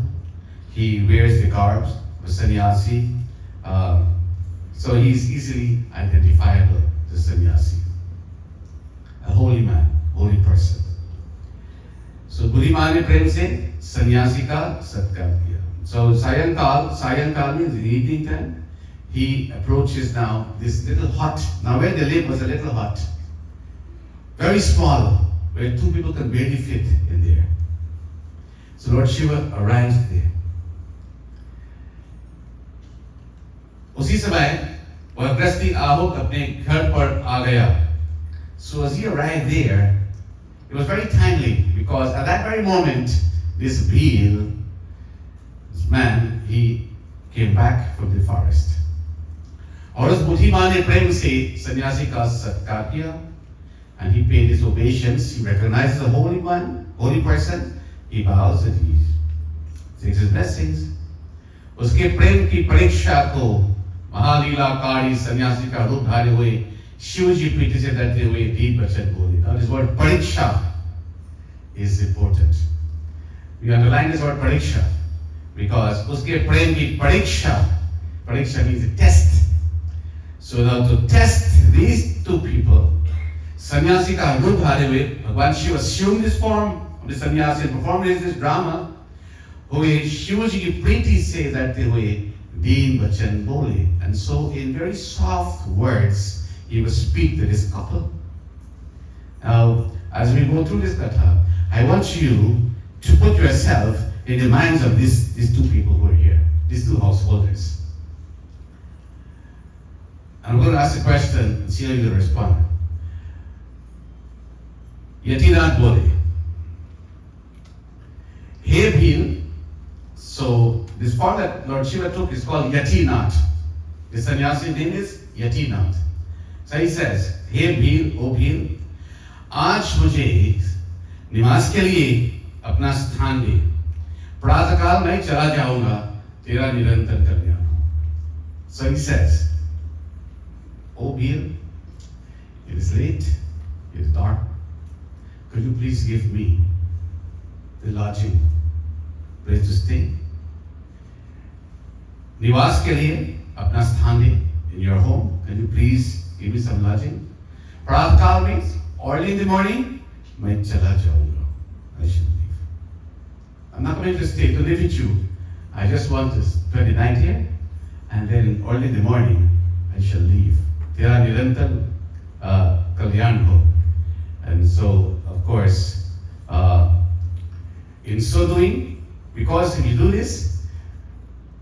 [SPEAKER 2] He wears the garbs of a sannyasi, so he's easily identifiable as a sannyasi, a holy man, holy person. So बुद्धिमान ने प्रेम से सन्यासी का सत्कार किया. So सायंकाल means in the evening time. He approaches now this little hut. Now where they lived was a little hut, very small, where two people can barely fit in there. So Lord Shiva arrives there. उसी समय वह गृहस्थी आहुक अपने घर पर आ गया. So as he arrived there, it was very timely because at that very moment, this Bhil, this man, he came back from the forest. और उस बुद्धिमान ने प्रेम से सन्यासी का सत्कार किया, and he paid his obeisance. He recognizes the holy one, holy person. He bows and he takes his blessings. उसके प्रेम की परीक्षा को महालीलाकारी सन्यासी का रूप धारे हुए शिव जी प्रीति से डरते हुए दीन वचन बोले. Now this word pariksha is important. We underline this word pariksha because उसके प्रेम की pariksha means a test. So now to test these two people, sannyasi का रूप धारे हुए भगवान Shiv assumed this form of the sannyasi and performed this drama. हुए शिव जी की प्रीति से डरते हुए दीन वचन बोले. And so in very soft words he will speak to this couple. Now as we go through this katha, I want you to put yourself in the minds of these two people who are here, these two householders. I'm going to ask a question and see how you respond. Yatinath bole, hey Bhil. So this form that Lord Shiva took is called Yatinath. The sannyasi name is Yatinath. So he says, hey Bhil, O Bhil, आज मुझे निवास के लिए अपना स्थान दे. प्रातःकाल मैं चला जाऊंगा, तेरा निरंतर कल्याण हो. So he says, O Bhil, it is late, it is dark. Could you please give me the lodging, place to stay? निवास के लिए अपना स्थान दे. In your home, can you please give me some lodging? प्रातःकाल means early in the morning, मैं चला जाऊंगा. I shall leave. I'm not going to stay to live with you. I just want to spend the night here, and then early in the morning, I shall leave. तेरा निरंतर कल्याण हो. And so, of course, in so doing, because if you do this,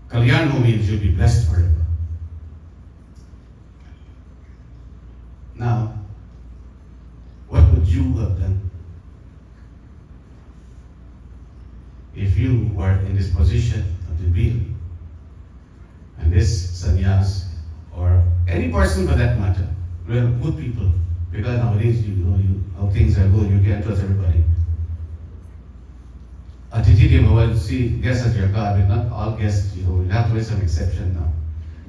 [SPEAKER 2] kalyan ho means you'll be blessed forever. Now, what would you have done if you were in this position of the Bhil and this sannyas, or any person for that matter? Well, good people, because nowadays you know how things are going, you can't trust everybody. Atiti Bhavan, see, guests at your God, but not all guests, you have to make some exception now.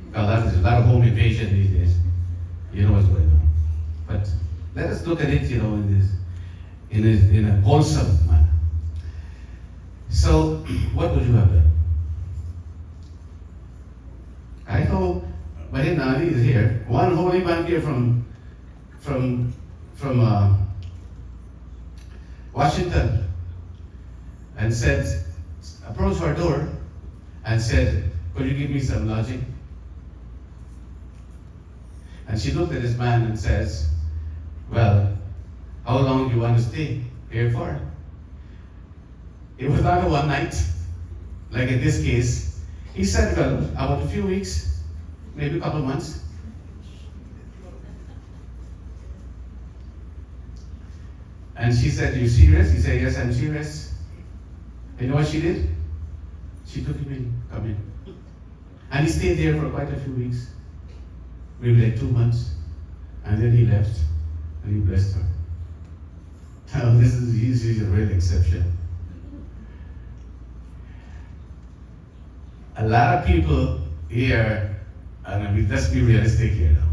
[SPEAKER 2] Because there's a lot of home invasion these days. You know what's going on. But let us look at it, in a wholesome manner. So, what would you have done? I know Bhajan Nadi is here. One holy man here from Washington, and said, approached her door and said, could you give me some lodging? And she looked at this man and says, well, how long do you want to stay here for? It was not a one night, like in this case. He said, well, about a few weeks, maybe a couple of months. And she said, are you serious? He said, yes, I'm serious. You know what she did? She took him in, come in. And he stayed there for quite a few weeks, maybe like 2 months. And then he left, and he blessed her. Now, he's This is a real exception. A lot of people here, and I mean, let's be realistic here now.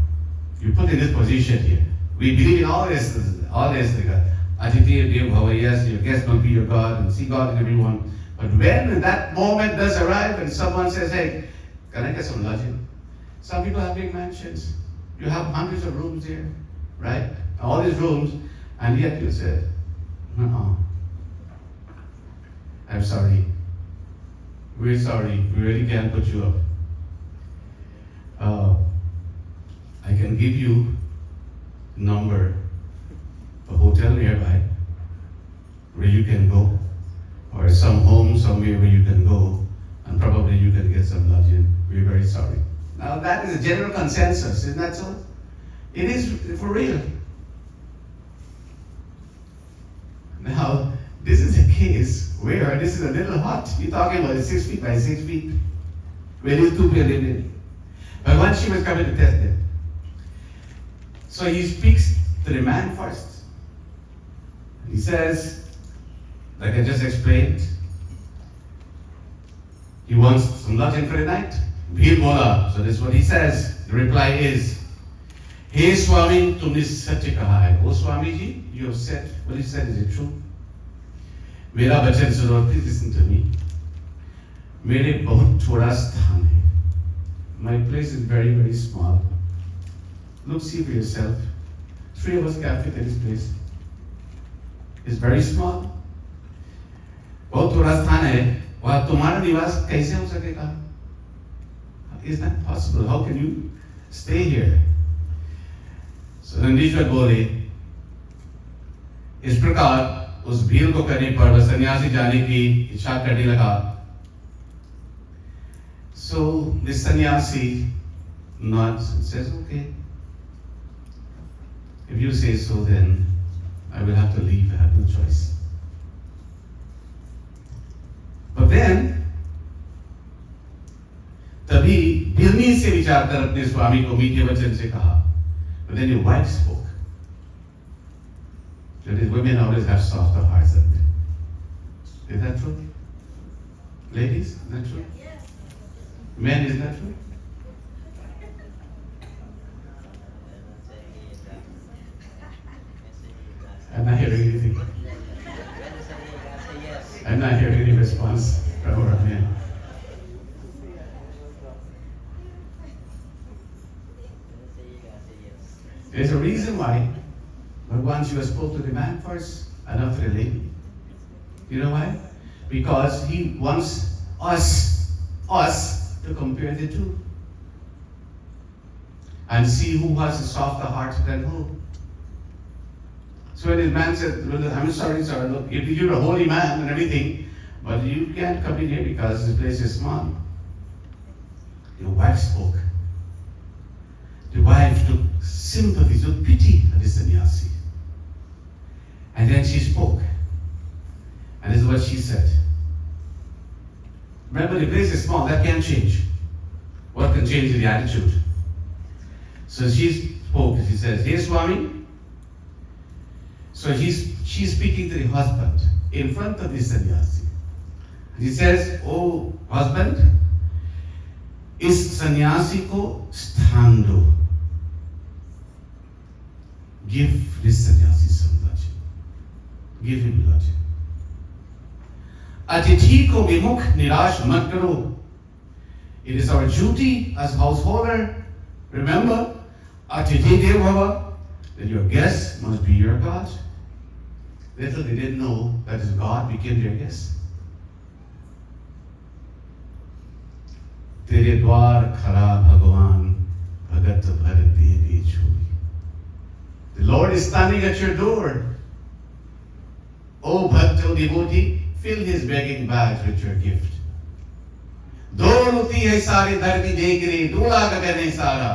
[SPEAKER 2] You put in this position here. We believe in all this, Aditya, Dev Bhava, yes, your guest will be your God, and see God in everyone. But when that moment does arrive and someone says, hey, can I get some lodging? Some people have big mansions. You have hundreds of rooms here, right? All these rooms, and yet you said, no, I'm sorry. We're sorry. We really can't put you up. I can give you a number, a hotel nearby where you can go, or some home somewhere where you can go, and probably you can get some lodging. We're very sorry. Now that is a general consensus, isn't that so? It is for real. Now, this is a case where this is a little hot. You're talking about 6 feet by 6 feet, where these two people lived in. But once she was coming to test it, so he speaks to the man first. He says, like I just explained, he wants some lodging for the night. Bhir bola. So this is what he says. The reply is, Hey Swami, tumne satya kaha hai. Oh Swami ji, you have said, what he said, is it true? Mera bachan suno, please listen to me. Mere bahut thoda sthan hai. My place is very, very small. Look, see for yourself. 3 of us can't fit in this place. It's very small. बहुत थोड़ा स्थान है. वहाँ तुम्हारा निवास कैसे हो सकेगा? Is that possible? How can you stay here? So Nandishwar बोले, इस प्रकार उस भील को करने पर वह सन्यासी जाने की इच्छा करने लगा. So the sannyasi nods and says, okay, if you say so, then I will have to leave. I have no choice. But then, तभी दिलनी से विचार कर अपने स्वामी को मीठे वचन से कहा. But then your wife spoke. That is, women always have softer hearts than men. Is that true? Ladies, is that true? Men, is that true? I'm not hearing anything. I'm not hearing any response from our men. There's a reason why Bhagwan Shiva spoke to the man first and not to the lady. You know why? Because he wants us to compare the two and see who has a softer heart than who. So when his man said, well, I'm sorry, sir, look, you're a holy man and everything, but you can't come in here because this place is small. Your wife spoke. The wife took sympathy, took pity at the sannyasi. And then she spoke. And this is what she said. Remember, the place is small, that can't change. What can change is the attitude. So she spoke, she says, Hey Swami. So she's speaking to the husband in front of the sannyasi. He says, Oh husband, इस सन्यासी को स्थान दो. Give this sannyasi some lodging. Give him lodging. अतिथि को विमुख निराश मत करो. It is our duty as householder. Remember, अतिथि देव भव, that your guest must be your God. Little they didn't know that his God became their guest. तेरे द्वार खड़ा भगवान भगत भर दे छुई. The Lord is standing at your door. O bhakto devotee, fill his begging bags with your gift. दौड़ती है सारी धरती देख रही, डोला गगन सारा,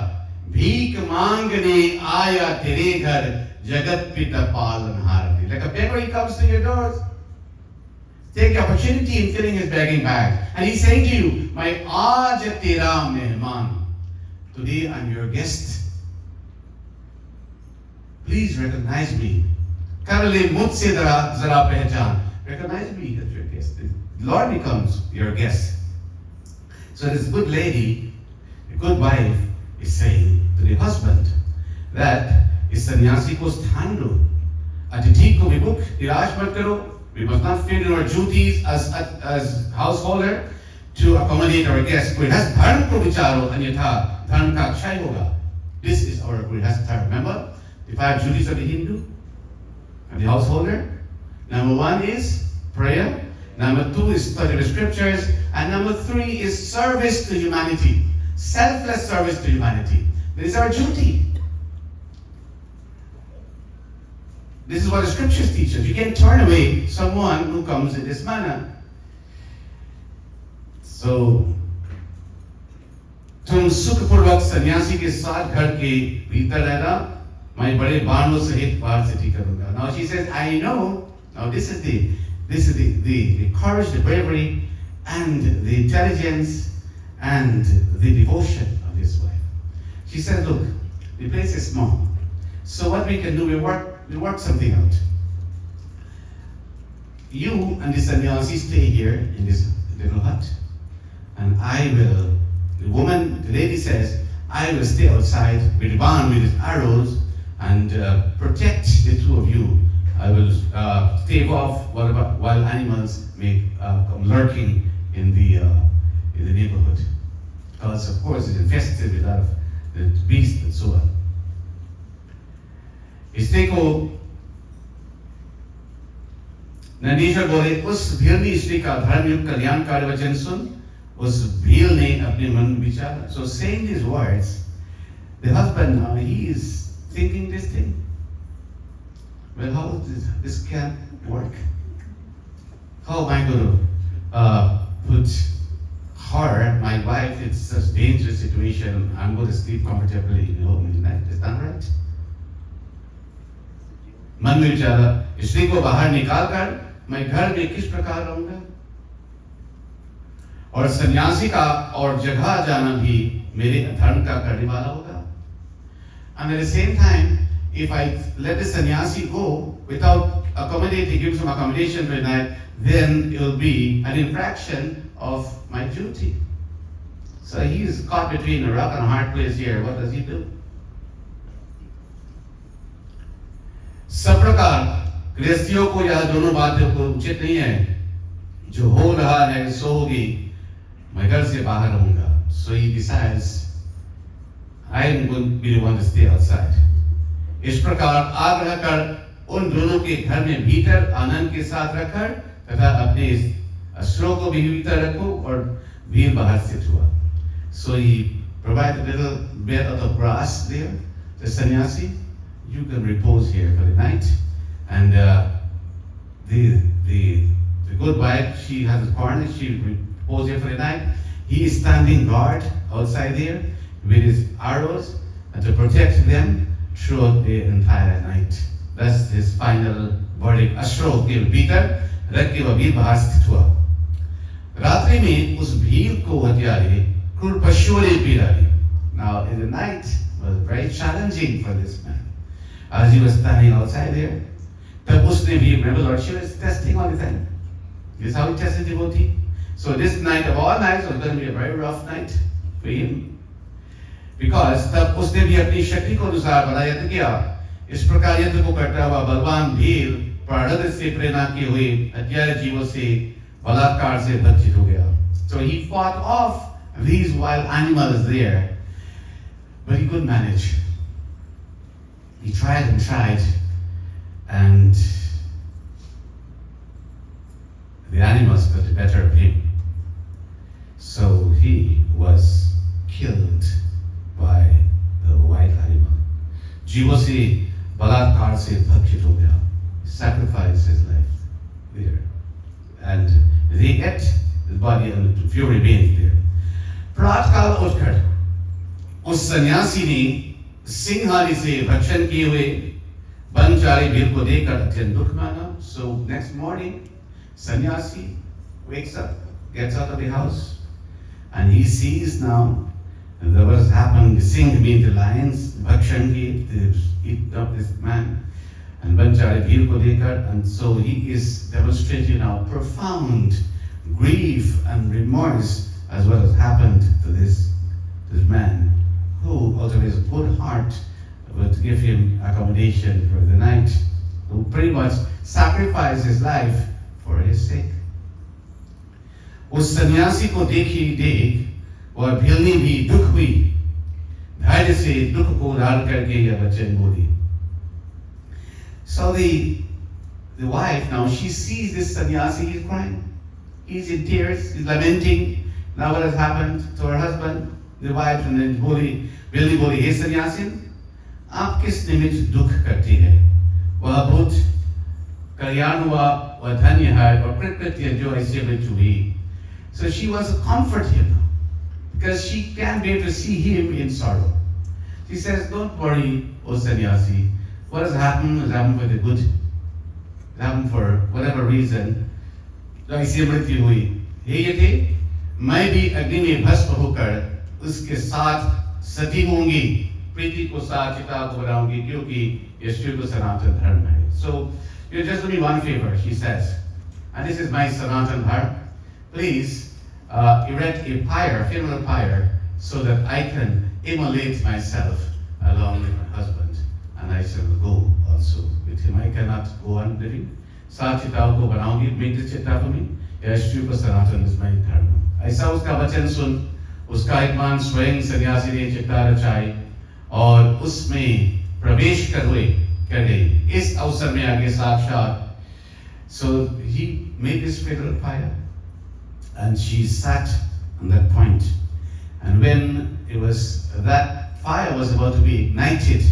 [SPEAKER 2] भीख मांगने आया तेरे घर, जगत पिता पालनहार. Like a beggar, he comes to your doors. Take the opportunity in filling his begging bag. And he's saying to you, My aaj tera mehman. Today I'm your guest. Please recognize me. Currently, मुझसे जरा पहचान. Recognize me as your guest. The Lord becomes your guest. So this good lady, a good wife, is saying to the husband that इस सन्यासी को स्थान दो, अतिथि को विमुख निराश मत करो. We must not fail in our duties as householder to accommodate our guests. गृहस्थ धर्म को विचारो, अन्यथा धर्म का क्षय होगा. This is our गृहस्थ धर्म. Remember the 5 duties of the Hindu and the householder. Number 1 is prayer. Number 2 is study the scriptures. And number 3 is service to humanity. Selfless service to humanity. This is our duty. This is what the scriptures teach us. You can't turn away someone who comes in this manner. So, तुम सुखपूर्वक सन्यासी के साथ घर के भीतर रहना, मैं बड़े बाणों सहित बाहर से ठीक करूंगा. Now she says, I know. Now this is the courage, the bravery, and the intelligence, and the devotion of this wife. She said, look, the place is small. So what we can do, we work something out. You and the sannyasi stay here in this little hut, and I will, the lady says, I will stay outside with Van with his arrows and protect the two of you. I will stave off wild animals may come lurking in the neighborhood. Because of course it's infested with a lot of beasts and so on. स्त्री को नंदीश्वर बोले, उस भीलनी स्त्री का धर्मयुक्त कल्याणकारी वचन सुन. उस भील ने अपने मन में विचारा. So saying these words, the husband now he is thinking this thing. Well, how this can work? How am I going to put her, my wife, in such dangerous situation? I'm going to sleep comfortably in home in the night. Is that right? मन में विचारा, स्त्री को बाहर निकालकर मैं घर में किस प्रकार रहूंगा, और सन्यासी का और जगह जाना भी मेरे धर्म का करने वाला होगा. And at the same time, if I let the sannyasi go without accommodating, give some accommodation for the night, then it will be an infraction of my duty. So he is caught between a rock and a hard place here. What does he do? सब प्रकार गृहस्थियों को यह दोनों बातें को उचित नहीं है. जो हो रहा है सो होगी, मैं घर से बाहर रहूंगा. So he decides, I am going to be the one to stay outside. इस प्रकार आग्रह कर उन दोनों के घर में भीतर आनंद के साथ रखकर तथा अपने अश्रों को भी भीतर रखो और भीड़ बाहर से हुआ. So he provided a little bed of grass there. The sannyasi, you can repose here for the night. And the good wife, she has a corner, she reposes here for the night. He is standing guard outside there with his arrows and to protect them throughout the entire night. That's his final verdict. अश्रो के भीतर रख के वह भीड़ बाहर स्थित हुआ. रात्रि में उस भीड़ को हत्यारे क्रूर पशुओं ने पीड़ा दी. Now in the night was very challenging for this man. As he was standing outside there, तब उसने भी, remember Lord Shiva is testing all the time. This is how he tested the devotee. So this night of all nights was going to be a very rough night for him. Because तब उसने भी अपनी शक्ति को अनुसार बड़ा यत्न किया. इस प्रकार यत्न को करता हुआ बलवान भील प्रारब्ध से प्रेरणा की हुई हत्यारे जीवों से बलात्कार से भक्षित हो गया. So he fought off these wild animals there, but he couldn't manage. He tried and tried, and the animals got the better of him. So he was killed by the wild animal. जीवों से बलात्कार से भक्षित हो गया. Sacrificed his life there, and they ate his body and a few remains there. प्रातःकाल उठकर उस सन्यासी ने सिंहारी से भक्षण किए हुए बनचारी भीड़ को देखकर अत्यंत दुख माना. So next morning, sannyasi wakes up, gets out of the house, and he sees now that what has happened. The sing means the lions, bhakshan ki, they eat up this man, and Banchari Bhir ko dekar, and so he is demonstrating now profound grief and remorse as what has happened to this man, who out of his good heart would give him accommodation for the night, who pretty much sacrificed his life for his sake. उस सन्यासी को देखी देख वह भिलनी भी दुख हुई, धैर्य से दुख को धारण करके यह वचन बोली. So the wife now, she sees this sannyasi, he's crying, he's in tears, he's lamenting now what has happened to her husband. The wife and then भिलनी बोली, हे सन्यासी, आप किस निमित्त दुख करती है? वह भूत कल्याण हुआ, वह धन्य है, और प्रकृति जो ऐसे मृत्यु हुई. So she wants to comfort him because she can't bear to see him in sorrow. She says, don't worry, O sannyasi. What has happened for the good. It happened for whatever reason. जो ऐसी मृत्यु हुई. हे यति, मैं भी अग्नि में भस्म होकर उसके साथ सती होंगी, प्रीति को साथ चिता को बनाऊंगी, क्योंकि ये शिव को सनातन धर्म है. So you just do me one favor, she says, and this is my Sanatan Dharma. Please erect a pyre, a funeral pyre, so that I can immolate myself along with my husband, and I shall go also with him. I cannot go on living. सात चिताओं को बनाऊंगी, मृत चिता को भी. शिव को सनातन is my dharma. ऐसा उसका वचन सुन, उसका यजमान स्वयं सन्यासी ने चिता रचाई और उसमें प्रवेश कर गई. इस अवसर में आगे साक्षात. So he made this funeral pyre, and she sat on that point. And when that fire was about to be ignited,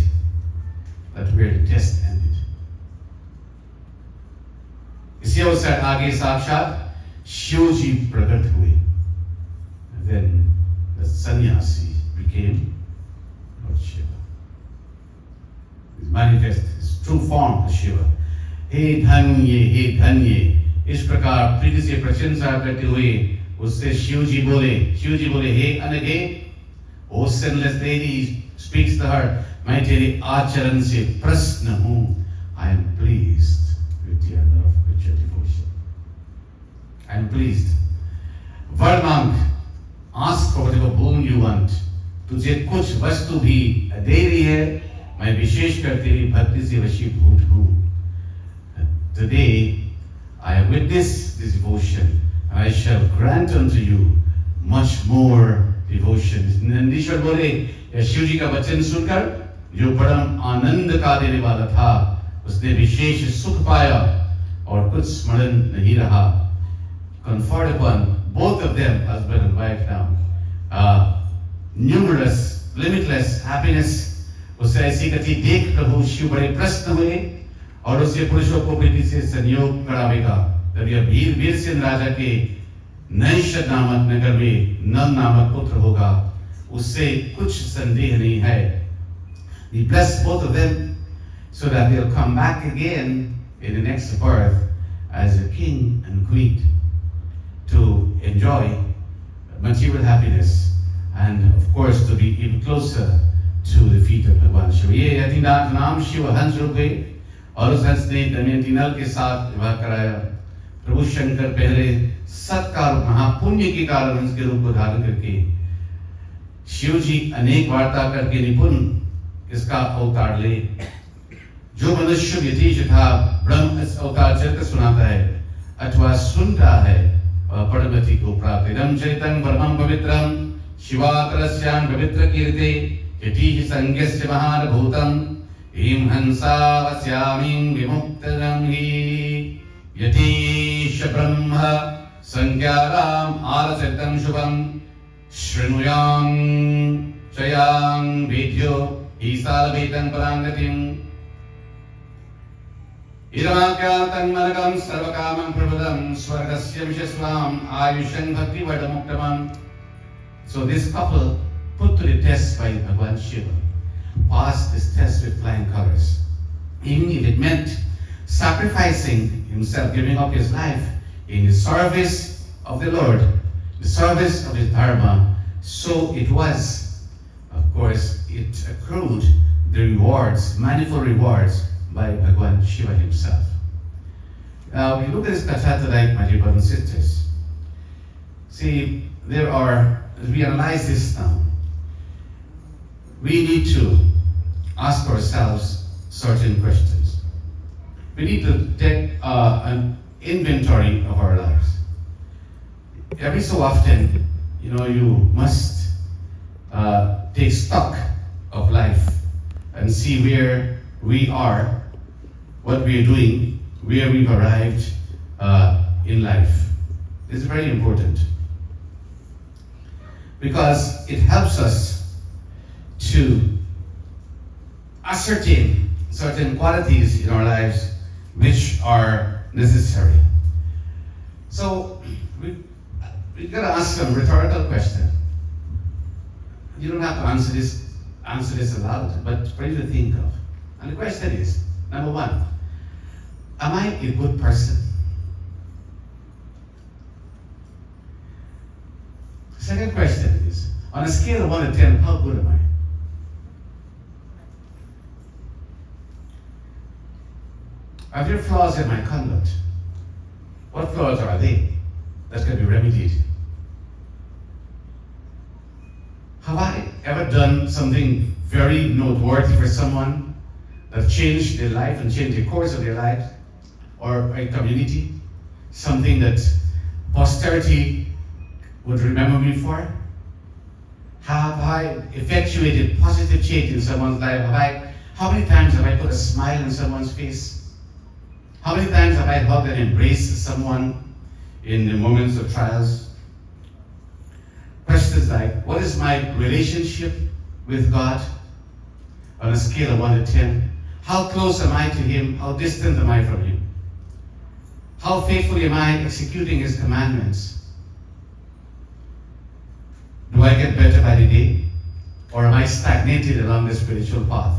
[SPEAKER 2] that's where the test ended. इसी अवसर आगे साक्षात शिव जी प्रकट हुए. And then the sannyasi became Lord Shiva. He manifest his true form as Shiva. हे धन्य, इस प्रकार प्रीति से प्रशंसा करते हुए उससे शिव जी बोले, हे अनघे, ओ sinless lady, speaks to her, मैं तेरे आचरण से प्रसन्न हूँ. I am pleased with your love, with your devotion. I am pleased. वर मांग, ask for whatever boon you want. तुझे कुछ वस्तु भी दे रही है, मैं विशेष कर तेरी भक्ति से वशीभूत हूँ. Today I have witnessed this devotion, and I shall grant unto you much more devotion. Nandishwar बोले, या शिव जी का वचन सुनकर जो परम आनंद का देने वाला था, उसने विशेष सुख पाया और कुछ स्मरण नहीं रहा. Conferred upon both of them, husband and wife now, numerous, limitless happiness. उसे ऐसी गति देख प्रभु शिव बड़े प्रसन्न हुए और उसे पुरुषों को प्रीति से संयोग करावेगा. तब यह वीर सिंह राजा के नैशद नामक नगर में नल नामक पुत्र होगा, उससे कुछ संदेह नहीं है. He blessed both of them so that they'll come back again in the next birth as a king and queen to enjoy material happiness and of course to be even closer to the feet of Bhagwan Shiva. ये यतिनाथ नाम शिव हंस रूप गए और उस हंस ने दमयंती नल के साथ विवाह कराया. प्रभु शंकर पहले सत्कार महापुण्य के कारण हंस के रूप को धारण करके शिव जी अनेक वार्ता करके निपुण इसका अवतार ले. जो मनुष्य यतीश था ब्रह्म इस अवतार चरित्र सुनाता है अथवा सुनता है परमगति को प्राप्त. इदं चरितं परमं पवित्रं शिवातरस्यां पवित्र कीर्ते यतीश संज्ञस्य महान भूतं ीं हंसावस्यामीं विमुक्तं हि यतीश ब्रह्म संज्ञानाम् आलचरितं शुभं शृणुयां चयां वेद्यो ईसालभेदं पराङ्गतिम्. इदमाख्यातं मनकं सर्वकामं प्रभुदं स्वर्गस्य विशस्वाम् आयुषं भक्तिवडमुक्तमम्. So this couple put to the test by Bhagwan Shiva passed this test with flying colors. Even if it meant sacrificing himself, giving up his life in the service of the Lord, the service of his dharma, so it was. Of course, it accrued the rewards, manifold rewards, by Bhagwan Shiva himself. Now, we look at this katha tonight, my dear brothers and sisters. See, as we analyze this now, we need to ask ourselves certain questions. We need to take an inventory of our lives. Every so often, you must take stock of life and see where we are, what we are doing, where we've arrived in life. This is very important because it helps us to ascertain certain qualities in our lives which are necessary. So we've got to ask some rhetorical question. You don't have to answer this aloud, but for you to think of. And the question is, number one, am I a good person? The second question is, on a scale of 1 to 10, how good am I? Are there flaws in my conduct? What flaws are they that can be remedied? Have I ever done something very noteworthy for someone that changed their life and changed the course of their life or a community? Something that posterity would remember me for? Have I effectuated positive change in someone's life? How many times have I put a smile on someone's face? How many times have I hugged and embraced someone in the moments of trials? Questions like, what is my relationship with God on a scale of 1 to 10? How close am I to Him? How distant am I from Him? How faithfully am I executing His commandments? Do I get better by the day? Or am I stagnated along the spiritual path?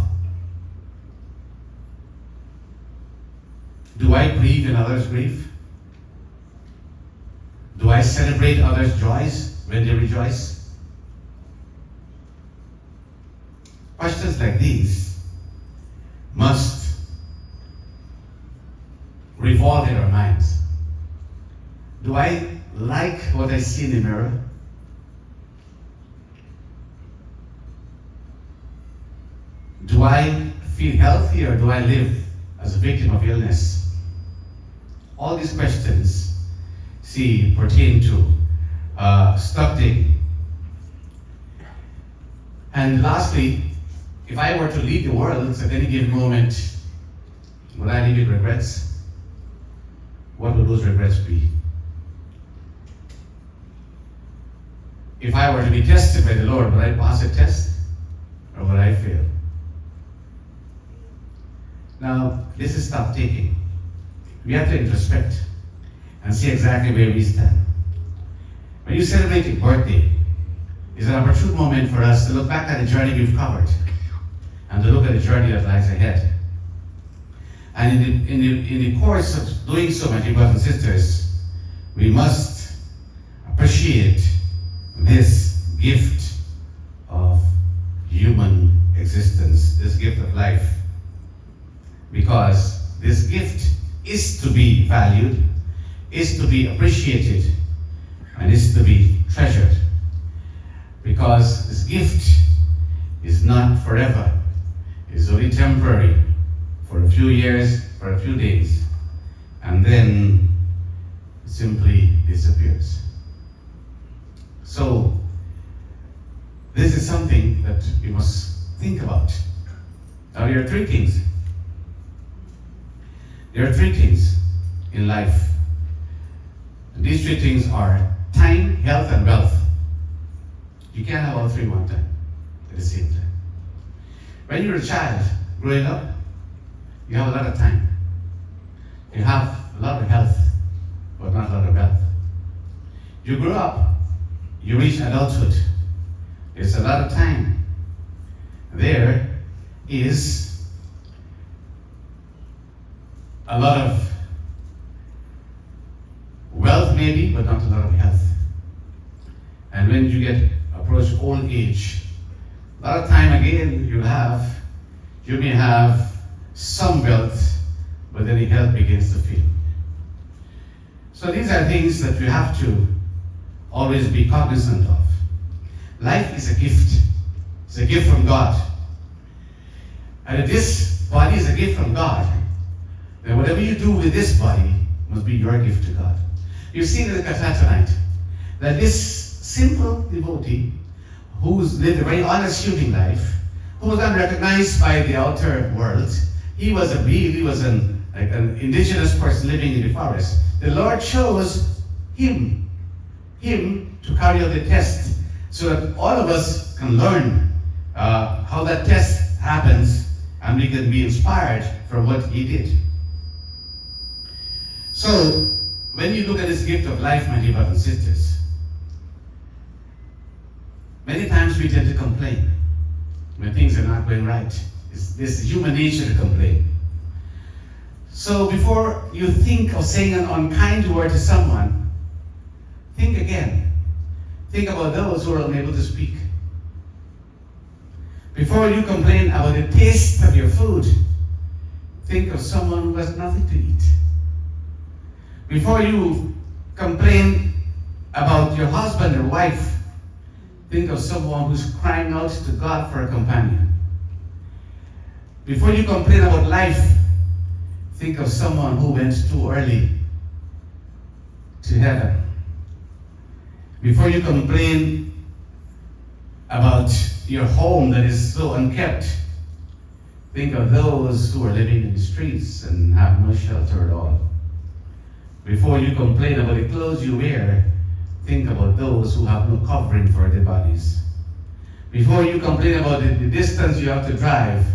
[SPEAKER 2] Do I grieve in others' grief? Do I celebrate others' joys when they rejoice? Questions like these must revolve in our minds. Do I like what I see in the mirror? Do I feel healthy or do I live as a victim of illness? All these questions, pertain to stock taking. And lastly, if I were to leave the world at any given moment, would I leave with regrets? What would those regrets be? If I were to be tested by the Lord, would I pass a test or would I fail? Now, this is stock taking. We have to introspect and see exactly where we stand. When you celebrate a birthday, it's an opportune moment for us to look back at the journey we've covered and to look at the journey that lies ahead. And in the course of doing so, my dear brothers and sisters, we must appreciate this gift of human existence, this gift of life, because this gift is to be valued, is to be appreciated, and is to be treasured. Because this gift is not forever. It's only temporary, for a few years, for a few days, and then it simply disappears. So, this is something that we must think about. Now, there are three things. There are three things in life. And these three things are time, health, and wealth. You can't have all three at one time, at the same time. When you're a child growing up, you have a lot of time. You have a lot of health, but not a lot of wealth. You grow up, you reach adulthood. There's a lot of time. There is a lot of wealth maybe, but not a lot of health. And when you approach old age, a lot of time again you may have some wealth, but then your health begins to fail. So these are things that we have to always be cognizant of. Life is a gift. It's a gift from God. And if this body is a gift from God, then whatever you do with this body must be your gift to God. You've seen in the Katha tonight that this simple devotee who's lived a very unassuming life, who was unrecognized by the outer world, he was an indigenous person living in the forest. The Lord chose him to carry out the test so that all of us can learn how that test happens and we can be inspired from what he did. So, when you look at this gift of life, my dear brothers and sisters, many times we tend to complain when things are not going right. It's human nature to complain. So before you think of saying an unkind word to someone, think again. Think about those who are unable to speak. Before you complain about the taste of your food, think of someone who has nothing to eat. Before you complain about your husband or wife, think of someone who's crying out to God for a companion. Before you complain about life, think of someone who went too early to heaven. Before you complain about your home that is so unkept, think of those who are living in the streets and have no shelter at all. Before you complain about the clothes you wear, think about those who have no covering for their bodies. Before you complain about the distance you have to drive,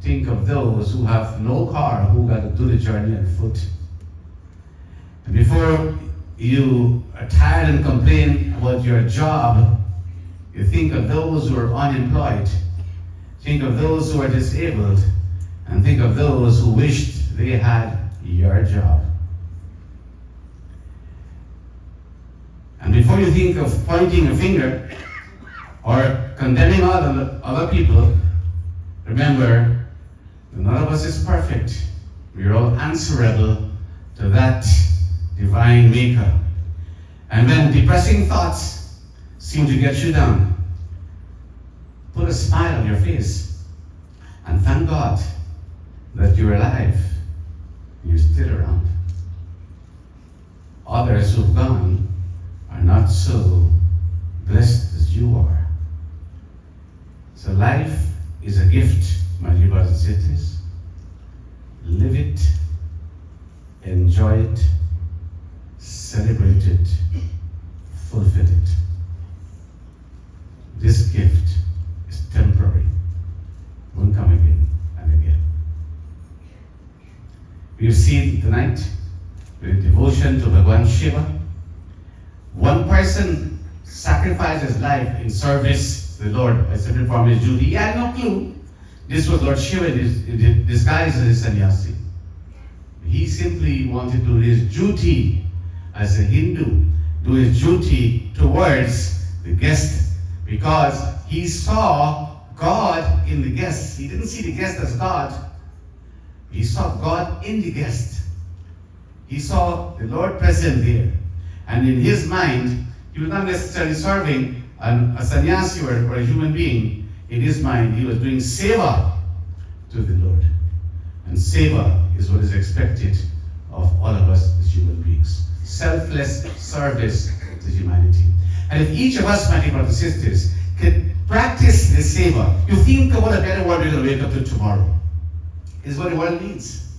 [SPEAKER 2] think of those who have no car, who got to do the journey on foot. And before you are tired and complain about your job, you think of those who are unemployed. Think of those who are disabled. And think of those who wished they had your job. And before you think of pointing a finger or condemning other people, remember that none of us is perfect. We are all answerable to that divine maker. And when depressing thoughts seem to get you down, put a smile on your face and thank God that you're alive, you're still around. Others who've gone are not so blessed as you are. So life is a gift, my dear brothers and sisters. Live it, enjoy it, celebrate it, fulfill it. This gift is temporary, won't come again and again. We've seen tonight with devotion to Lord Shiva. One person sacrificed his life in service to the Lord by simply performing his duty. He had no clue this was Lord Shiva disguised as a sannyasi. He simply wanted to do his duty as a Hindu, do his duty towards the guest, because he saw God in the guest. He didn't see the guest as God. He saw God in the guest. He saw the Lord present there. And in his mind, he was not necessarily serving a sannyasi or a human being. In his mind, he was doing seva to the Lord. And seva is what is expected of all of us as human beings. Selfless service to humanity. And if each of us, my dear brothers and sisters, could practice this seva, you think of what a better world we're going to wake up to tomorrow. Is what the world needs.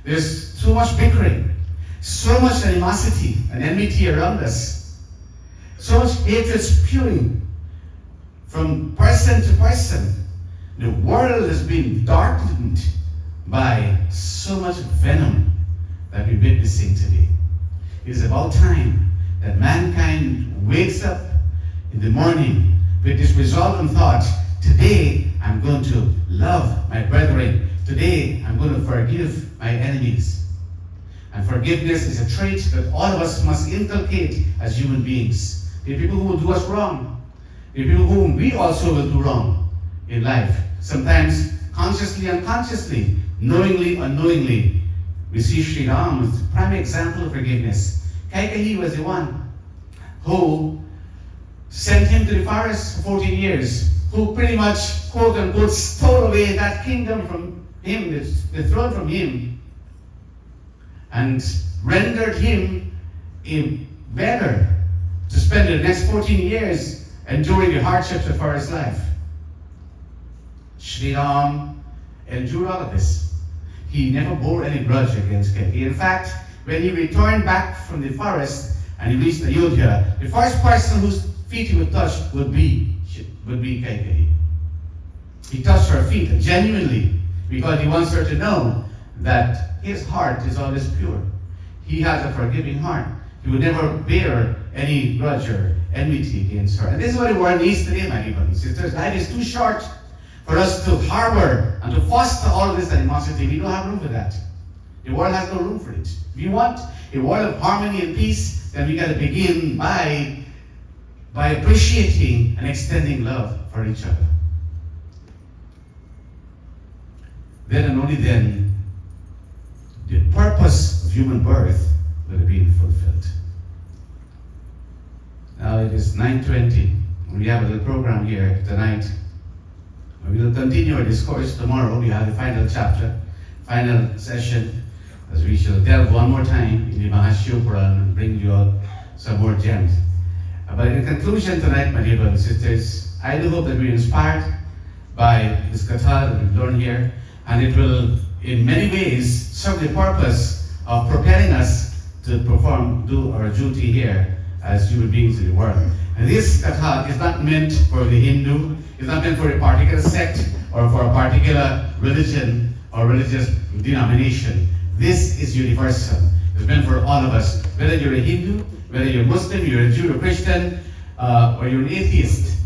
[SPEAKER 2] There's so much bickering, so much animosity and enmity around us, so much hatred spewing from person to person. The world has been darkened by so much venom that we're witnessing today. It is about time that mankind wakes up in the morning with this resolve and thought, today I'm going to love my brethren. Today I'm going to forgive my enemies. And forgiveness is a trait that all of us must inculcate as human beings. There are people who will do us wrong. There are people whom we also will do wrong in life. Sometimes consciously, unconsciously, knowingly, unknowingly. We see Sri Ram as the prime example of forgiveness. Kaikeyi was the one who sent him to the forest for 14 years, who pretty much, quote unquote, stole away that kingdom from him, the throne from him, and rendered him a beggar to spend the next 14 years enduring the hardships of forest life. Sri Ram endured all of this. He never bore any grudge against Kaikeyi. In fact, when he returned back from the forest and he reached Ayodhya, the first person whose feet he would touch would be Kaikeyi. He touched her feet genuinely because he wants her to know that his heart is always pure. He has a forgiving heart. He would never bear any grudge or enmity against her. And this is what the world needs today, my brothers and sisters. Life is too short for us to harbor and to foster all of this animosity. We don't have room for that. The world has no room for it. If you want a world of harmony and peace, then we got to begin by appreciating and extending love for each other. Then and only then, the purpose of human birth will have been fulfilled. Now it is 9:20. We have a little program here tonight. We will continue our discourse tomorrow. We have the final chapter, final session, as we shall delve one more time in the Mahashivpuran and bring you all some more gems. But in conclusion tonight, my dear brothers and sisters, I do hope that we're inspired by this katha that we've learned here, and it will, in many ways, serve the purpose of preparing us to do our duty here as human beings in the world. And this katha is not meant for the Hindu, it's not meant for a particular sect or for a particular religion or religious denomination. This is universal. It's meant for all of us. Whether you're a Hindu, whether you're Muslim, you're a Jew or Christian, or you're an atheist,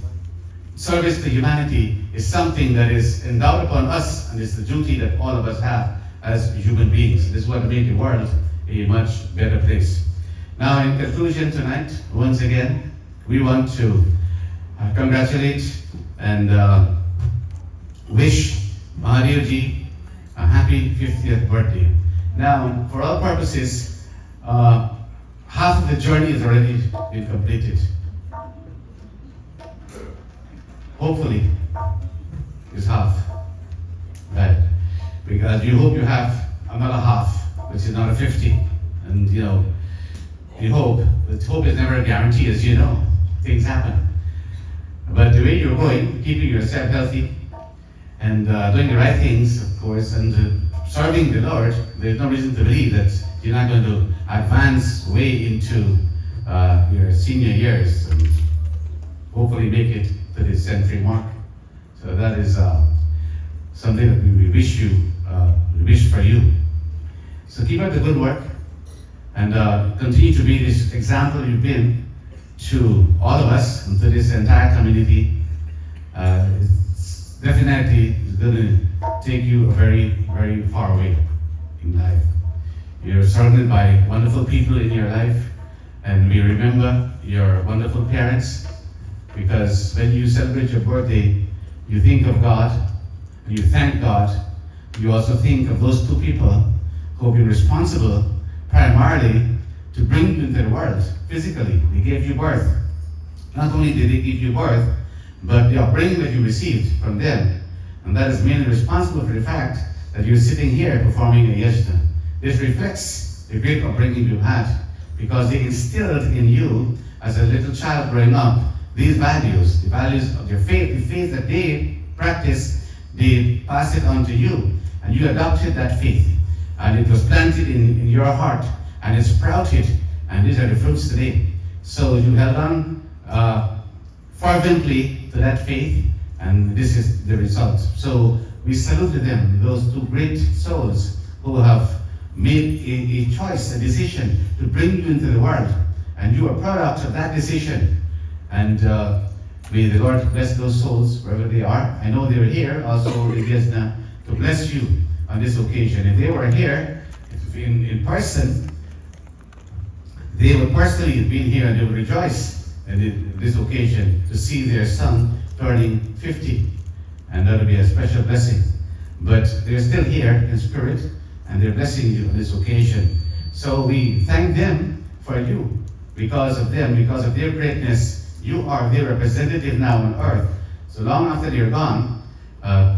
[SPEAKER 2] service to humanity is something that is endowed upon us, and it's the duty that all of us have as human beings. This is what made the world a much better place. Now, in conclusion tonight, once again, we want to congratulate and wish Mahadev Ji a happy 50th birthday. Now, for all purposes, half of the journey has already been completed. Hopefully, it's half. Right? Because you hope you have another half, which is another 50. And you know, you hope, but hope is never a guarantee, as you know. Things happen. But the way you're going, keeping yourself healthy, and doing the right things, of course, and serving the Lord, there's no reason to believe that you're not going to advance way into your senior years and hopefully make it to the century mark. So that is something that we wish for you. So keep up the good work and continue to be this example you've been to all of us and to this entire community. It's definitely going to take you a very, very far away in life. You're surrounded by wonderful people in your life, and we remember your wonderful parents, because when you celebrate your birthday, you think of God, and you thank God. You also think of those two people who have been responsible primarily to bring you into the world physically. They gave you birth. Not only did they give you birth, but the upbringing that you received from them. And that is mainly responsible for the fact that you're sitting here performing a yajna. This reflects the great upbringing you had, because they instilled in you as a little child growing up these values, the values of your faith, the faith that they practice, they pass it on to you, and you adopted that faith, and it was planted in your heart, and it sprouted, and these are the fruits today. So you held on fervently to that faith, and this is the result. So we salute them, those two great souls who have made a choice, a decision to bring you into the world, and you are product of that decision. And may the Lord bless those souls wherever they are. I know they're here also in Yagna to bless you on this occasion. If they were here in person, they would personally have been here and they would rejoice in this occasion to see their son turning 50. And that would be a special blessing. but they're still here in spirit, and they're blessing you on this occasion. So we thank them for you. Because of them, because of their greatness, you are their representative now on earth. So long after they're gone,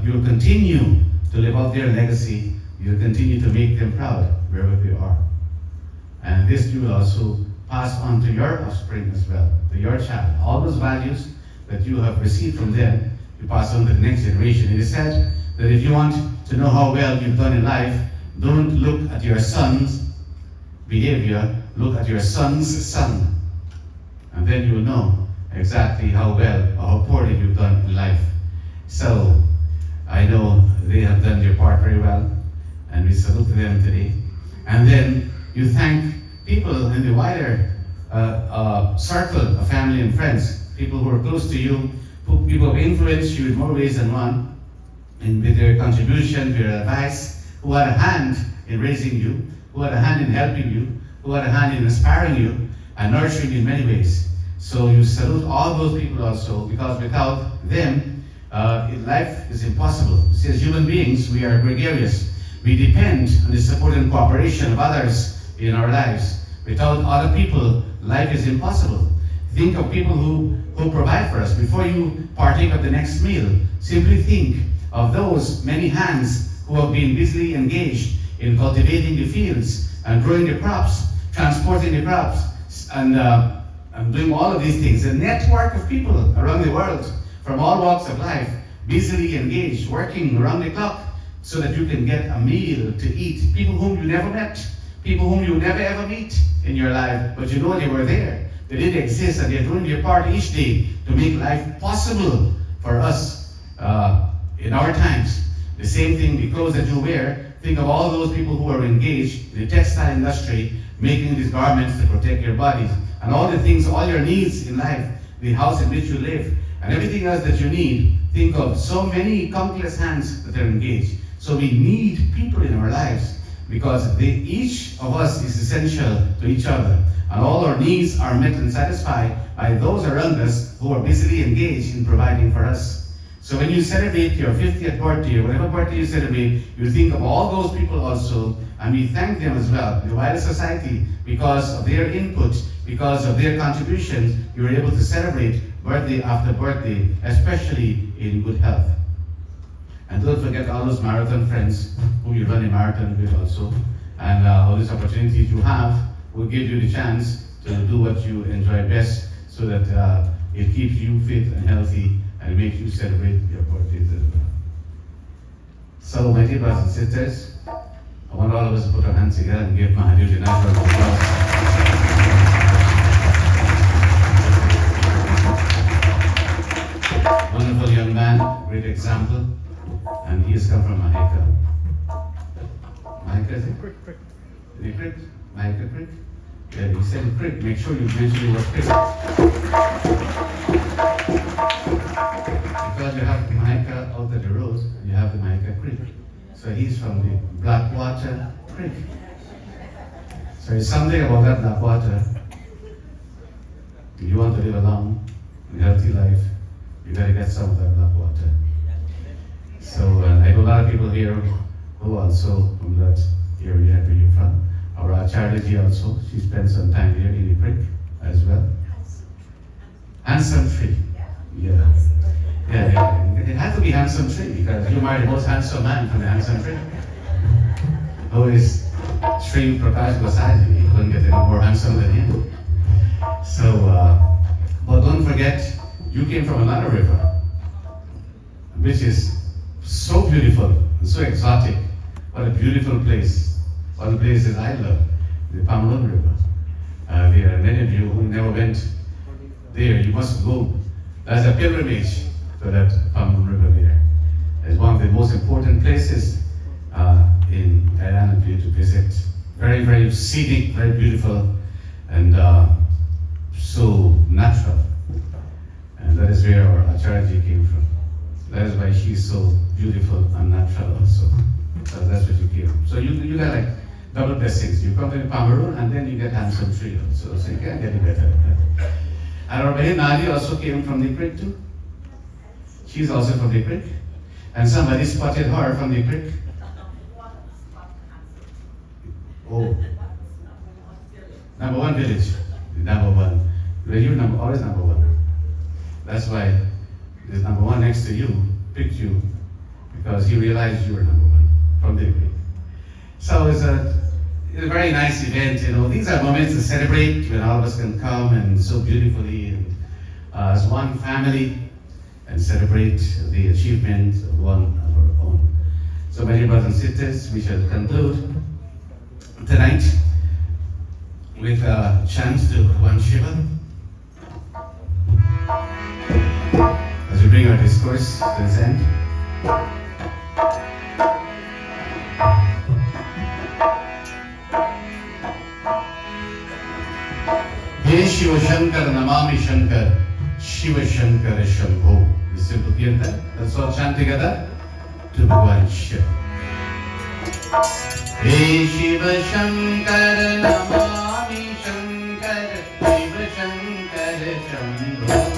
[SPEAKER 2] you'll continue to live out their legacy. You'll continue to make them proud wherever they are. And this you will also pass on to your offspring as well, to your child. All those values that you have received from them, you pass on to the next generation. It is said that if you want to know how well you've done in life, don't look at your son's behavior, look at your son's son. And then you will know exactly how well or how poorly you've done in life. So, I know they have done their part very well, and we salute them today. And then you thank people in the wider circle of family and friends, people who are close to you, people who influence you in more ways than one, and with their contribution, their advice, who had a hand in raising you, who had a hand in helping you, who had a hand in inspiring you and nurturing you in many ways. So you salute all those people also, because without them, life is impossible. See, as human beings, we are gregarious. We depend on the support and cooperation of others in our lives. Without other people, life is impossible. Think of people who provide for us. Before you partake of the next meal, simply think of those many hands who have been busily engaged in cultivating the fields and growing the crops, transporting the crops, and doing all of these things. A network of people around the world from all walks of life, busily engaged, working around the clock so that you can get a meal to eat. People whom you never met, people whom you never ever meet in your life, but you know they were there. They did exist, and they're doing their part each day to make life possible for us in our times. The same thing, the clothes that you wear, think of all those people who are engaged in the textile industry, making these garments to protect your bodies, and all the things, all your needs in life, the house in which you live, and everything else that you need. Think of so many countless hands that are engaged. So we need people in our lives, because each of us is essential to each other, and all our needs are met and satisfied by those around us who are busily engaged in providing for us. So when you celebrate your 50th birthday, or whatever birthday you celebrate, you think of all those people also, and we thank them as well, the wider society, because of their input, because of their contributions, you were able to celebrate birthday after birthday, especially in good health. And don't forget all those marathon friends who you run a marathon with also, and all these opportunities you have will give you the chance to do what you enjoy best, so that it keeps you fit and healthy, and makes you celebrate your birthdays as well. So, my dear brothers and sisters, I want all of us to put our hands together and give Mahadev a nice round of applause. Wonderful young man, great example, and he has come from Maheka. Maheka, is it? Crick. Is it Crick? Maheka Crick? Yeah, he said Crick. Make sure you mention the word Crick. Because you have Maheka out at the road, you have the Maheka Creek. So he's from the Blackwater Creek. So it's something about that Blackwater. If you want to live a long and healthy life, you got to get some of that Blackwater. So I know a lot of people here who also from that area where you're from. Our Charity also, she spent some time here in the creek as well. Handsome tree. Yeah. Yeah, it had to be handsome tree, because you married the most handsome man from the handsome tree. Who is Sri Prakash Gosai? You couldn't get any more handsome than him. So, but don't forget, you came from another river, which is so beautiful and so exotic. What a beautiful place. One of the places I love, the Paramount River. There are many of you who never went there. You must go. There's a pilgrimage to that Paramount River there. It's one of the most important places in Thailand for you to visit. Very, very scenic, very beautiful, and so natural. And that is where our Acharya came from. That is why she's so beautiful and natural also. So that's what you give. So you got like double blessings. You come to the Pamarun and then you get handsome tree also. So you can't get it better. And our Bahin Nadi also came from the creek too. She's also from the creek. And somebody spotted her from the creek. Oh, number one village, number one. Well, you're always number one. That's why the number one next to you picked you because he realized you were number one from the creek. So it's a very nice event. These are moments to celebrate when all of us can come and so beautifully and as one family and celebrate the achievement of one of our own. So, my dear brothers and sisters, we shall conclude tonight with a chant to Lord Shiva as we bring our discourse to its end. Hey Shiva Shankar Namami Shankar Shiva Shankar Shambho. The simple kirtan. Let's all chant together to Bhagwan Shiva. Hey Shiva Shankar Namami Shankar Shiva Shankar Shambho.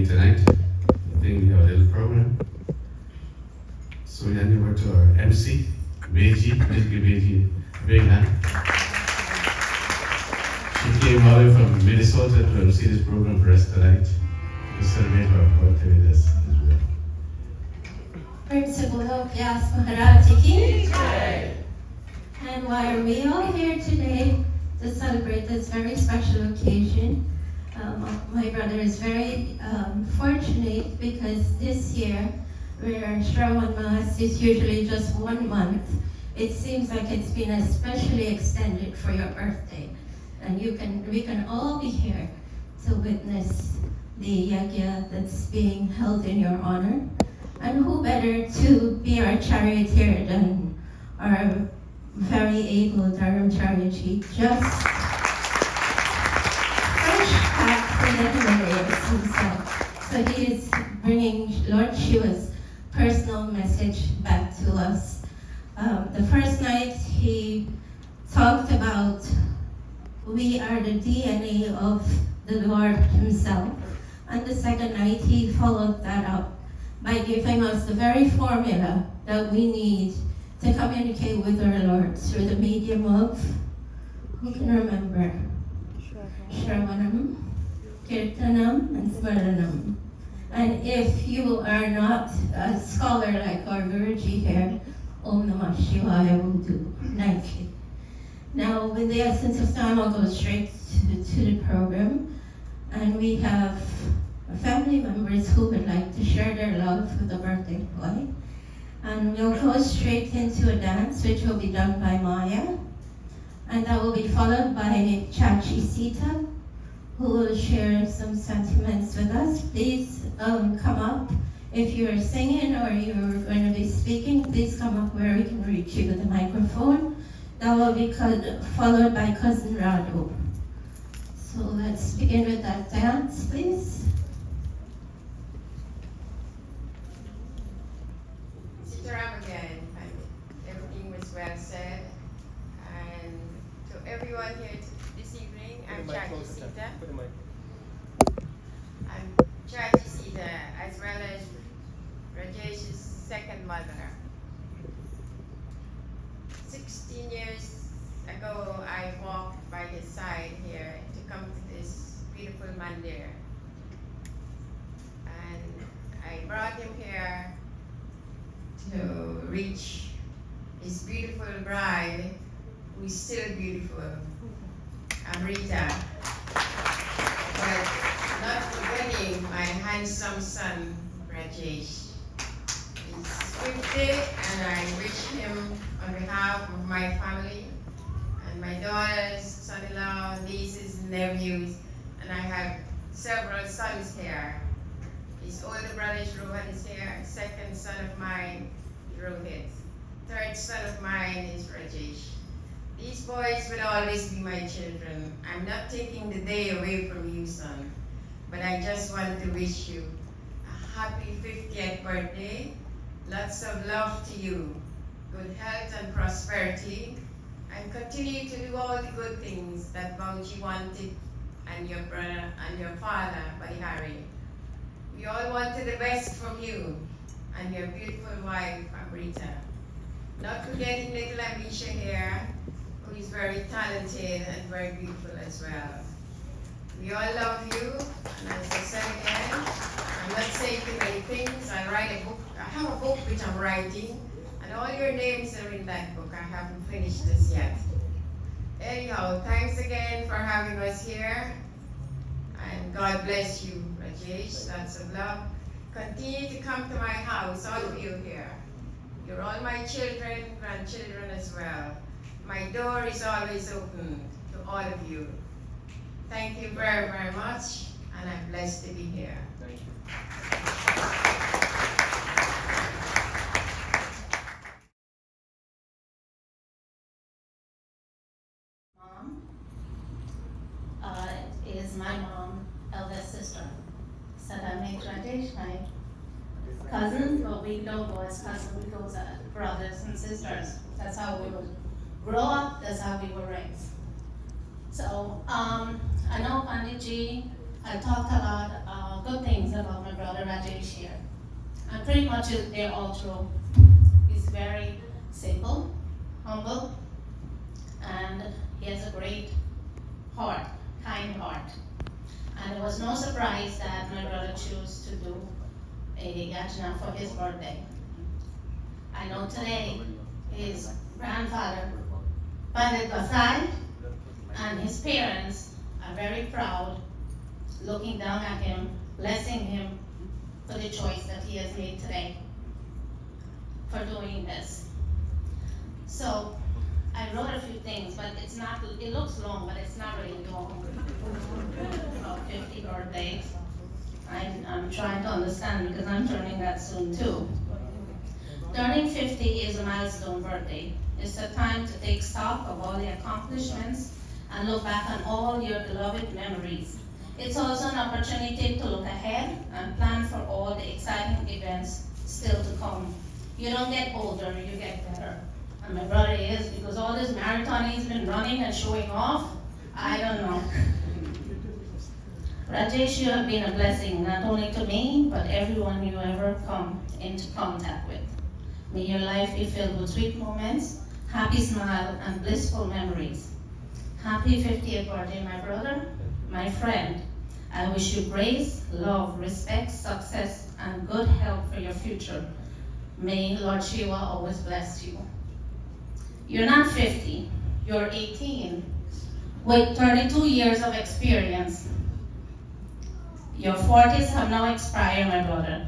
[SPEAKER 2] coming tonight. I think we have a little program. So we hand over to our MC, Beji. Please give Beji a big hand. She came all the way from Minnesota to MC this program for us tonight to celebrate our birthday with us as well.
[SPEAKER 1] Principal Vyas Maharaj ki Jai. And why are we all here today to celebrate this very special occasion? My brother is very fortunate because this year, where Shravan Mass is usually just 1 month, it seems like it's been especially extended for your birthday. And we can all be here to witness the yagya that's being held in your honor. And who better to be our charioteer than our very able Dharamcharyaji, just fresh back from the Himalayas himself. So he is bringing Lord Shiva's personal message back to us. The first night he talked about we are the DNA of the Lord himself. And the second night he followed that up by giving us the very formula that we need to communicate with our Lord through the medium of, who can remember? Shravanam, Kirtanam, and Smaranam. And if you are not a scholar like our Guruji here, Om Namah Shivaya will do nightly. Now, with the essence of time, I'll go straight to the program. And we have family members who would like to share their love with the birthday boy. And we'll go straight into a dance, which will be done by Maya. And that will be followed by Chachi Sita, who will share some sentiments with us. Please come up. If you're singing or you're going to be speaking, please come up where we can reach you with the microphone. That will be followed by Cousin Rado. So let's begin with that dance, please.
[SPEAKER 4] Sitaram again, and everything was well said. And to everyone here this evening, I'm Chachi Sita. I'm Chachi Sita, as well as Rajesh's second mother. 16 years ago, I walked by his side here to come to this beautiful mandir. And I brought him here to reach his beautiful bride, who is still beautiful, Amrita. But not forgetting my handsome son, Rajesh. He's 50, and I wish him on behalf of my family and my daughters, son-in-law, nieces, nephews, and I have several sons here. His older brother Rohan is here. Second son of mine, Rohit. Third son of mine is Rajesh. These boys will always be my children. I'm not taking the day away from you, son, but I just want to wish you a happy 50th birthday. Lots of love to you, good health and prosperity, and continue to do all the good things that Bauchi wanted and your brother and your father, Badihari. We all wanted the best from you and your beautiful wife, Amrita. Not forgetting little Amisha here, who is very talented and very beautiful as well. We all love you, and as I said again, I'm not saying too many things. I write a book. I have a book which I'm writing, and all your names are in that book. I haven't finished this yet. Anyhow, thanks again for having us here, and God bless you, Rajesh. Lots of love. Continue to come to my house, all of you here. You're all my children, grandchildren as well. My door is always open to all of you. Thank you very, very much, and I'm blessed to be here.
[SPEAKER 3] Thank you.
[SPEAKER 5] Mom is my mom, eldest sister. So that makes Rajesh my cousins, but we don't go as cousins, we go as brothers and sisters. That's how we would grow up, that's how we were raised. So, I know Panditji, I talked a lot good things about my brother Rajesh here. And pretty much they're all true. He's very simple, humble, and he has a great heart, kind heart. And it was no surprise that my brother chose to do a yajna for his birthday. I know today his grandfather, Pandit Basai, and his parents are very proud, looking down at him, blessing him for the choice that he has made today for doing this. So I wrote a few things, but it's not, it looks long, but it's not really long. About 50 birthdays. I'm trying to understand because I'm turning that soon too. Turning 50 is a milestone birthday. It's a time to take stock of all the accomplishments and look back on all your beloved memories. It's also an opportunity to look ahead and plan for all the exciting events still to come. You don't get older, you get better. And my brother is, because all this marathon he's been running and showing off, I don't know. Rajesh, you have been a blessing, not only to me, but everyone you ever come into contact with. May your life be filled with sweet moments, happy smile, and blissful memories. Happy 50th birthday, my brother, my friend. I wish you grace, love, respect, success, and good health for your future. May Lord Shiva always bless you. You're not 50, you're 18, with 32 years of experience. Your 40s have now expired, my brother.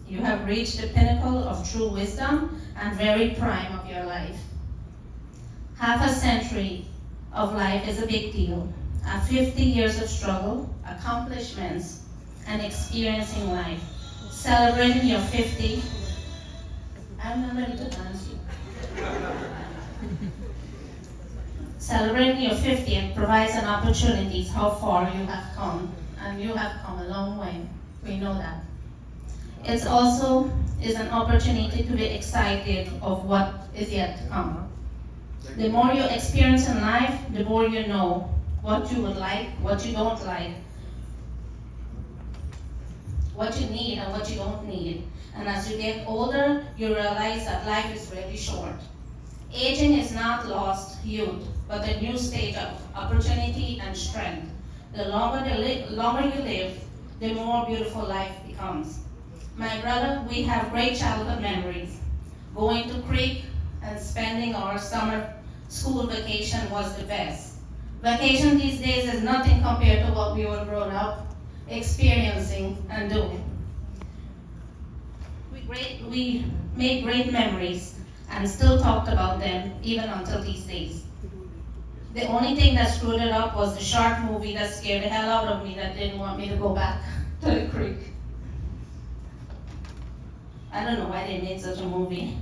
[SPEAKER 5] You have reached the pinnacle of true wisdom and very prime of your life. Half a century of life is a big deal. At 50 years of struggle, accomplishments, and experiencing life. Celebrating your 50, I'm not ready to dance you. Celebrating your 50th provides an opportunity how far you have come, and you have come a long way. We know that. It also is an opportunity to be excited of what is yet to come. The more you experience in life, the more you know what you would like, what you don't like, what you need and what you don't need. And as you get older, you realize that life is really short. Aging is not lost youth, but a new stage of opportunity and strength. The longer you live, the more beautiful life becomes. My brother, we have great childhood memories. Going to creek and spending our summer school vacation was the best. Vacation these days is nothing compared to what we were growing up experiencing and doing. We made great memories and still talked about them even until these days. The only thing that screwed it up was the shark movie that scared the hell out of me, that didn't want me to go back to the creek. I don't know why they made such a movie.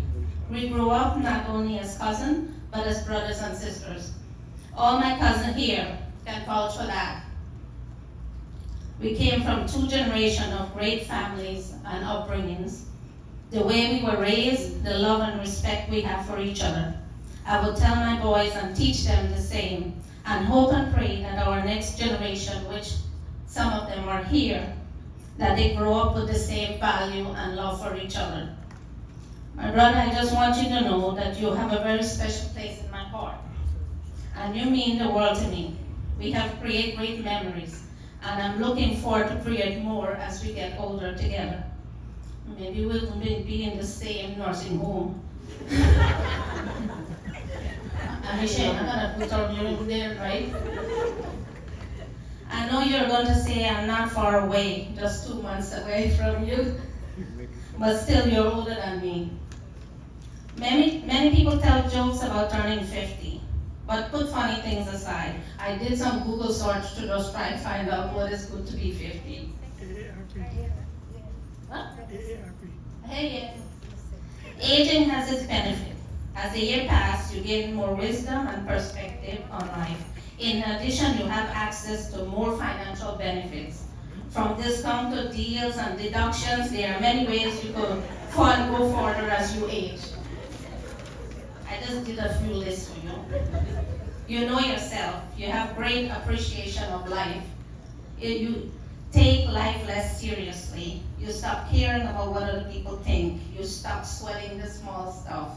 [SPEAKER 5] We grew up not only as cousins, but as brothers and sisters. All my cousins here can vouch for that. We came from 2 generations of great families and upbringings. The way we were raised, the love and respect we have for each other. I will tell my boys and teach them the same, and hope and pray that our next generation, which some of them are here, that they grow up with the same value and love for each other. My brother, I just want you to know that you have a very special place in my heart, and you mean the world to me. We have created great memories, and I'm looking forward to create more as we get older together. Maybe we'll be in the same nursing home. I'm gonna put our name there, right? I know you're going to say I'm not far away, just 2 months away from you, but still you're older than me. Many people tell jokes about turning 50, but put funny things aside. I did some Google search to just try and find out what is good to be 50. What? Hey, aging has its benefit. As the year passes, you gain more wisdom and perspective on life. In addition, you have access to more financial benefits. From discounted deals and deductions, there are many ways you could go further as you age. I just did a few lists for you. You know yourself. You have great appreciation of life. take life less seriously. You stop caring about what other people think. You stop sweating the small stuff.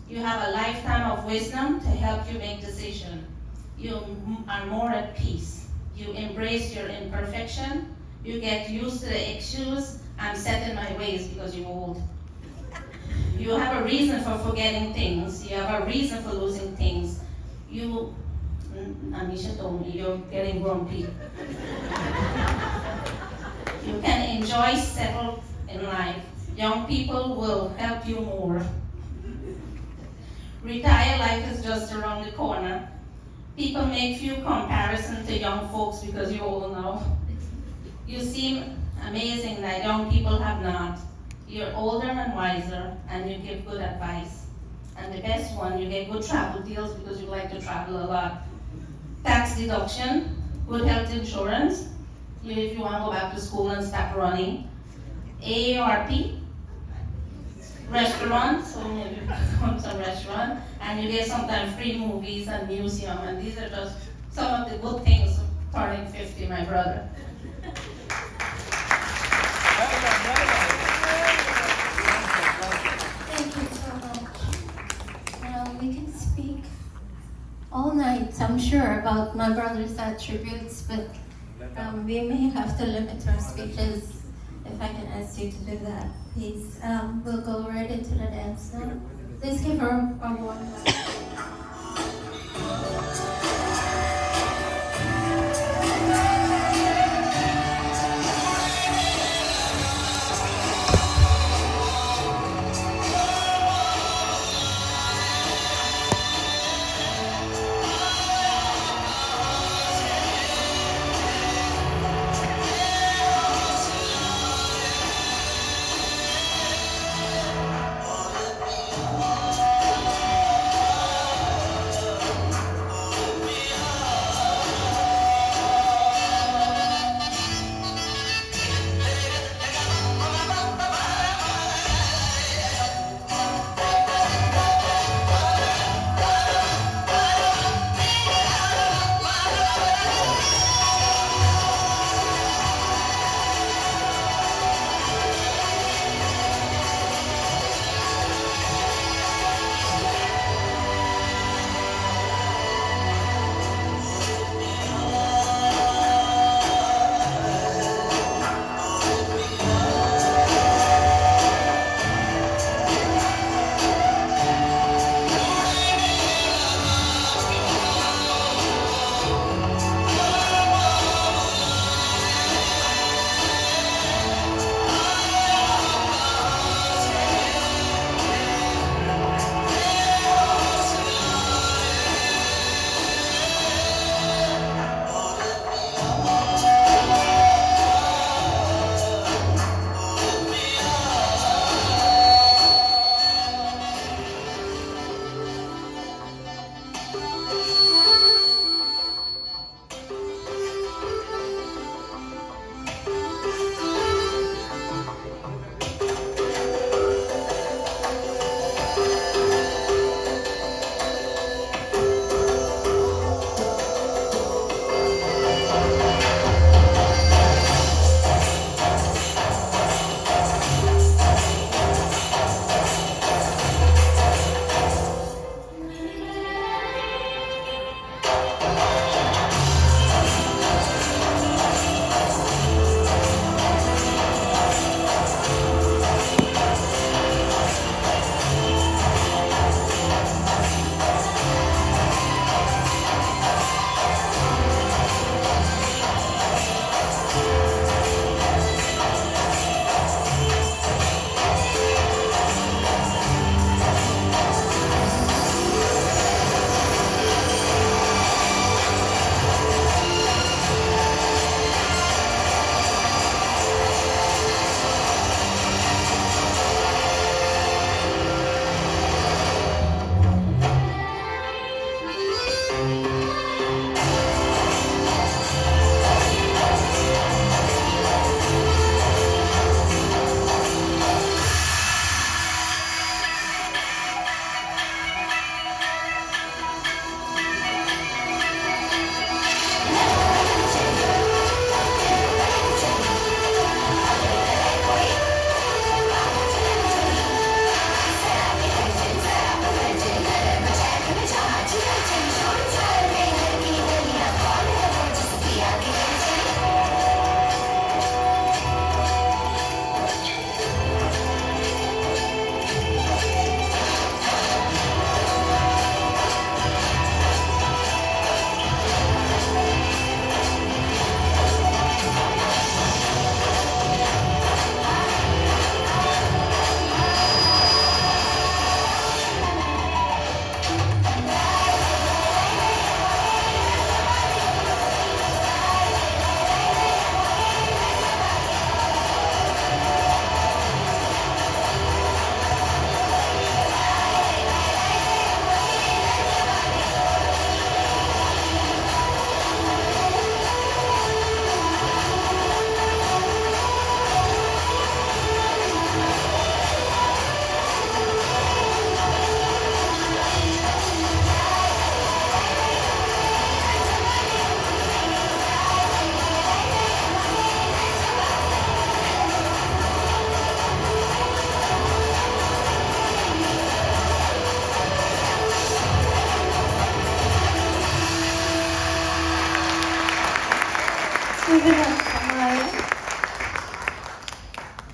[SPEAKER 5] You have a lifetime of wisdom to help you make decisions. You are more at peace. You embrace your imperfection. You get used to the excuse, I'm set in my ways because you're old. You have a reason for forgetting things. You have a reason for losing things. Amisha told me, you're getting grumpy. You can enjoy settle in life. Young people will help you more. Retire life is just around the corner. People make few comparisons to young folks because you're old now. You seem amazing that young people have not. You're older and wiser, and you give good advice. And the best one, you get good travel deals because you like to travel a lot. Tax deduction, good health insurance, if you want to go back to school and stop running. AARP, restaurants, so maybe you can go to some restaurant, and you get sometimes free movies and museum, and these are just some of the good things of turning 50, my brother.
[SPEAKER 1] Thank you so much. We can speak all night, I'm sure, about my brother's attributes, but we may have to limit our speeches. If I can ask you to do that, please. We'll go right into the dance now. Please give her a warm welcome.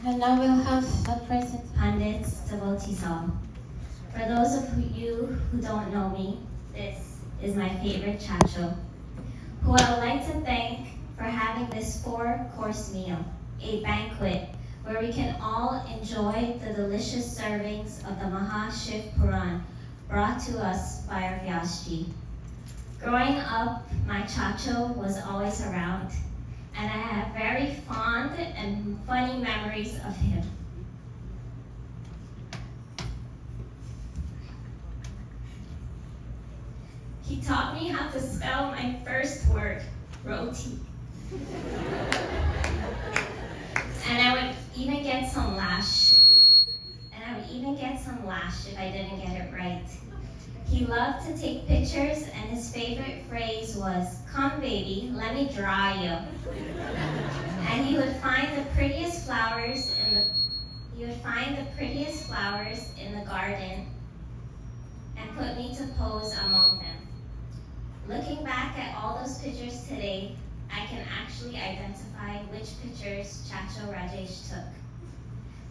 [SPEAKER 1] And now we'll have a present.
[SPEAKER 6] Pundits, devotees all. For those of you who don't know me, this is my favorite chacho, who I would like to thank for having this 4-course meal, a banquet where we can all enjoy the delicious servings of the Maha Shiv Puran brought to us by our Vyasji. Growing up, my chacho was always around, and I have very fond and funny memories of him. He taught me how to spell my first word, roti. And I would even get some lash. If I didn't get it right. He loved to take pictures, and his favorite phrase was, "Come baby, let me draw you." And he would find the prettiest flowers in the garden and put me to pose among them. Looking back at all those pictures today, I can actually identify which pictures Chacho Rajesh took.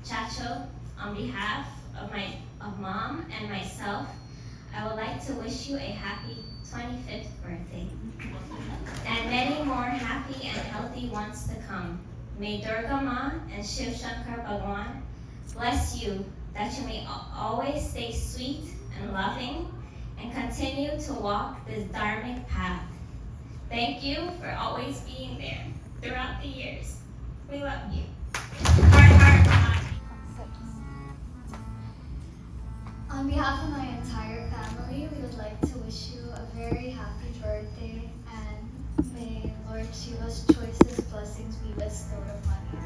[SPEAKER 6] Chacho, on behalf of Mom and myself, I would like to wish you a happy 25th birthday and many more happy and healthy ones to come. May Durga Ma and Shiv Shankar Bhagwan bless you, that you may always stay sweet and loving and continue to walk this dharmic path. Thank you for always being there throughout the years. We love you. Heart, heart, heart.
[SPEAKER 7] On behalf of my entire family, we would like to wish you a very happy birthday, and may Lord Shiva's choicest blessings be bestowed upon you.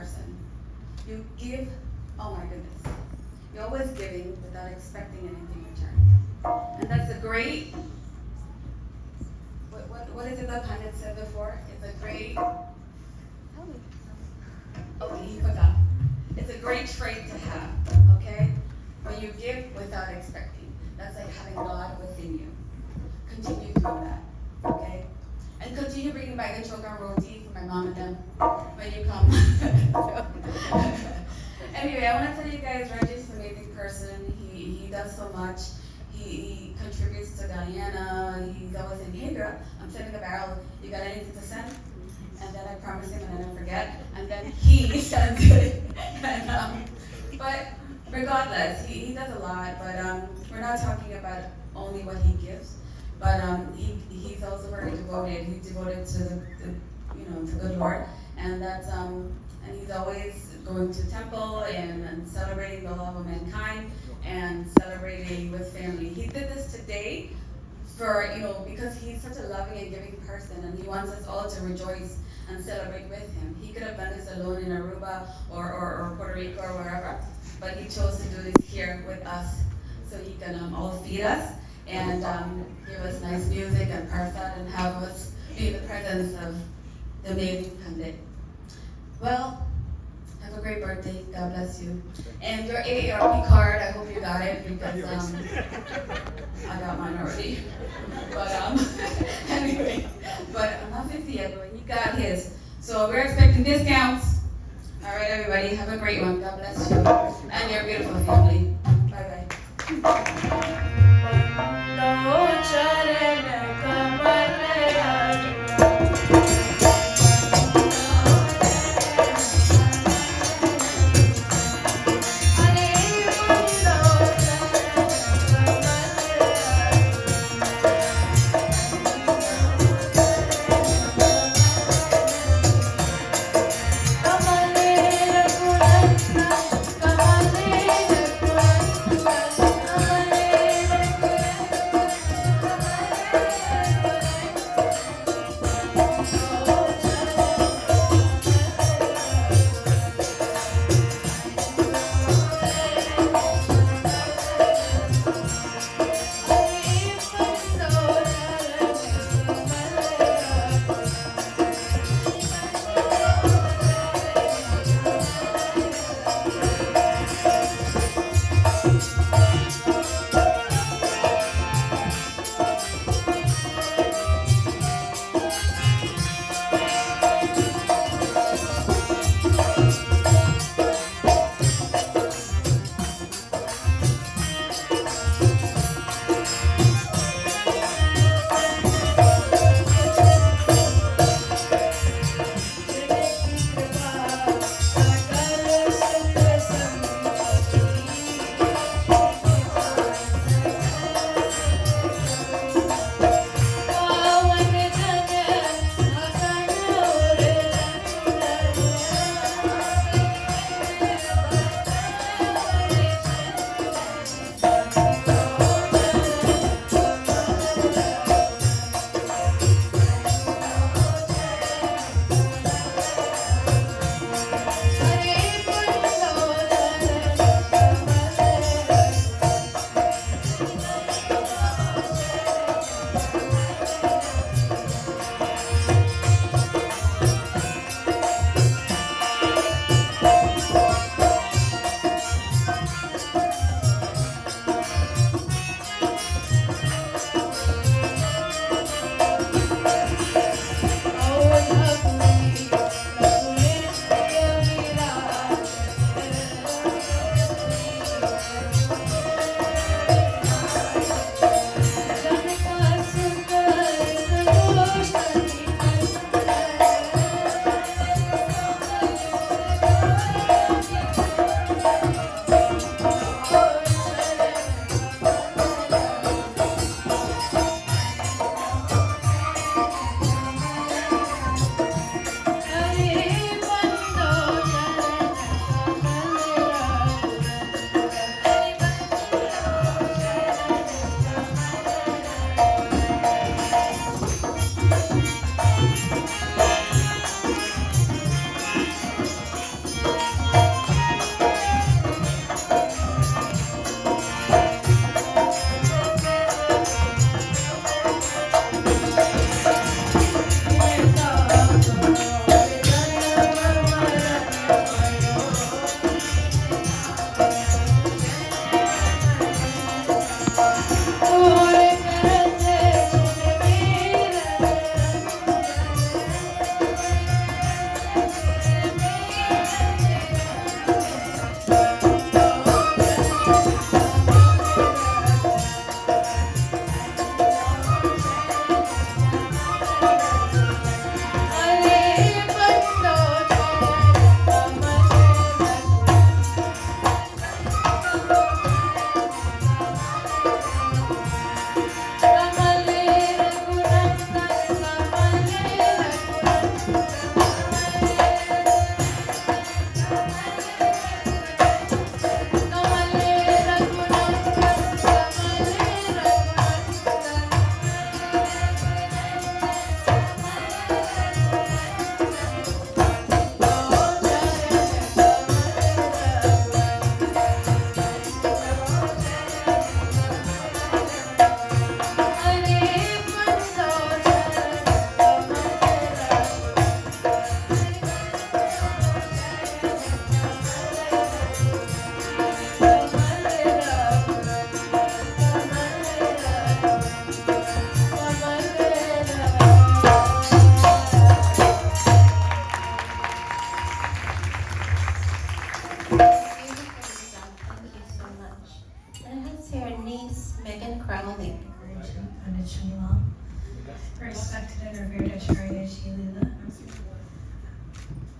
[SPEAKER 8] person. You give, oh my goodness. You're always giving without expecting anything in return. And that's a great, what is it that Pandit said before? It's a great, okay, he forgot. It's a great trait to have, okay? When you give without expecting. That's like having God within you. Continue doing that, okay? And continue bringing back the choka roti for my mom and them when you come. Anyway, I want to tell you guys, Rajesh is an amazing person. He does so much. He contributes to Guyana. He's always saying, hey girl, I'm sending the barrel. You got anything to send? And then I promise him and then I forget. And then he sends it. But regardless, he does a lot. But we're not talking about only what he gives. But he's also very devoted. He's devoted to the good Lord. And that's and he's always going to temple and celebrating the love of mankind and celebrating with family. He did this today for, because he's such a loving and giving person and he wants us all to rejoice and celebrate with him. He could have done this alone in Aruba or Puerto Rico or wherever, but he chose to do this here with us so he can all feed us and give us nice music and prasad and have us be in the presence of the amazing Pandit. Well, have a great birthday. God bless you. And your AARP card, I hope you got it because I got mine already. But anyway, but I'm not 50 yet, but he got his. So we're expecting discounts. All right, everybody, have a great one. God bless you and your beautiful family. Bye bye.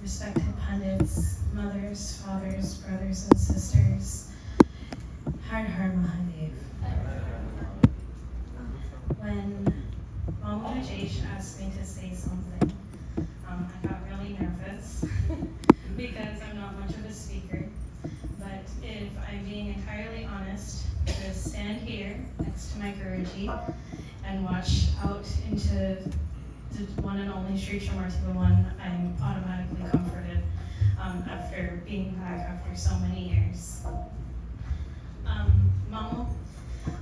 [SPEAKER 9] respected pundits, mothers, fathers, brothers, and sisters, Har Har Mahadev. When Mama Rajesh asked me to say something, I got really nervous because I'm not much of a speaker. But if I'm being entirely honest, to stand here next to my Guruji and watch out into the one and only Sri Chamartha One, I'm automatically comforted after being back after so many years. Mama,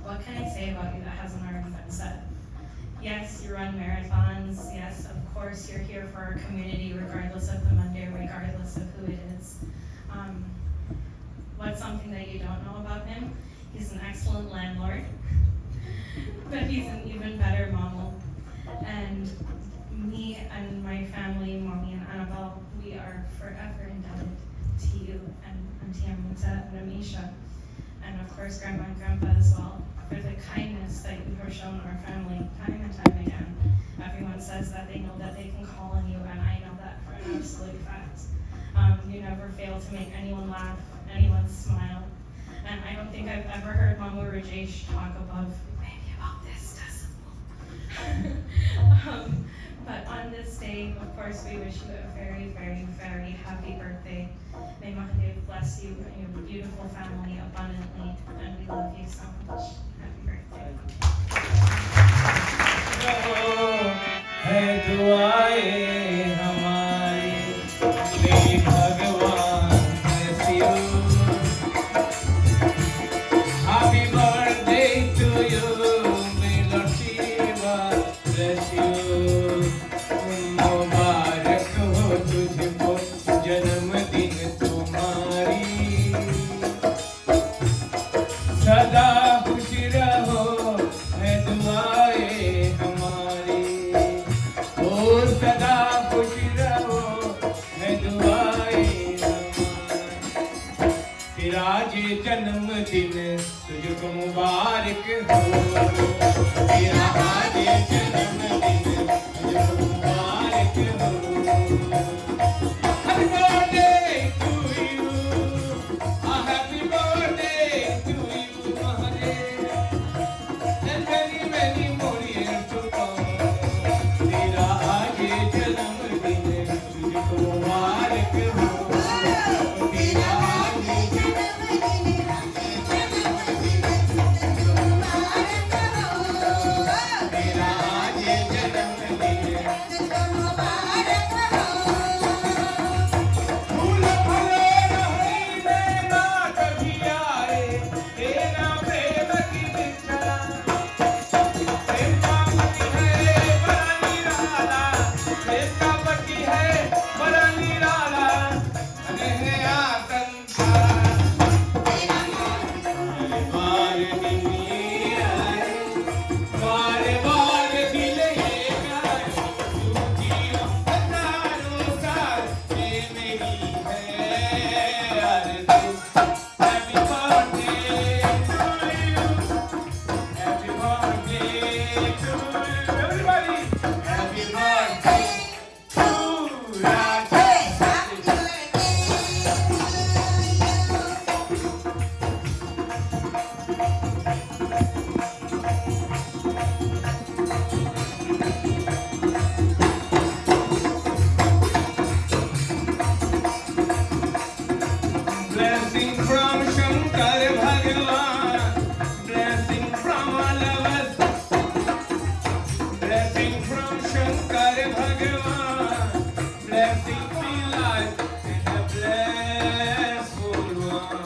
[SPEAKER 9] what can I say about you that hasn't already been said? Yes, you run marathons. Yes, of course, you're here for our community, regardless of the Monday, regardless of who it is. What's something that you don't know about him? He's an excellent landlord, but he's an even better mama. And me and my family, Mommy and Annabelle, we are forever indebted to you and Auntie Amita and Amisha, and of course Grandma and Grandpa as well, for the kindness that you have shown our family time and time again. Everyone says that they know that they can call on you, and I know that for an absolute fact. You never fail to make anyone laugh, anyone smile, and I don't think I've ever heard Mama Rajesh talk above maybe about this decimal. But on this day, of course, we wish you a very, very, very happy birthday. May Mahadev bless you and your beautiful family abundantly, and we love you so much. Happy birthday.
[SPEAKER 3] है दुआएं हमारी मेरी भगवान bless you. Happy birthday to you, may Lord Shiva bless you. मुबारक हो तुझको जन्मदिन तुम्हारी, सदा खुश रहो है दुआएं हमारी, ओ सदा खुश रहो है दुआएं हमारी। तेरा ये जन्मदिन तुझको मुबारक हो, तेरा ये जन्मदिन तुझको मुबारक हो। Happy birthday to you, a happy birthday to you, Mahadev, and many, many more years to come. तेरा आज ये जन्मदिन तुझको मुबारक हो, तेरा आज ये जन्मदिन तुझको मुबारक हो, तेरा आज ये जन्मदिन तुझको मुबारक हो। फूल फले रही मेरा कभी आए, तेरा प्रेम की बिछड़ा, प्रेम का पति है बड़ा निराला, प्रेम का पति है बड़ा निराला, अने है संसार। बार दिल आए, बार दिल ये गाए, तू जियो हजारों साल, ये मेरी है आरज़ू। Happy birthday to you, happy birthday to you, everybody. Happy birthday to Rajesh. Happy blessing from Shankar Bhagavan, blessing from all of us, blessing from Shankar Bhagavan, blessing me life and a blessful one.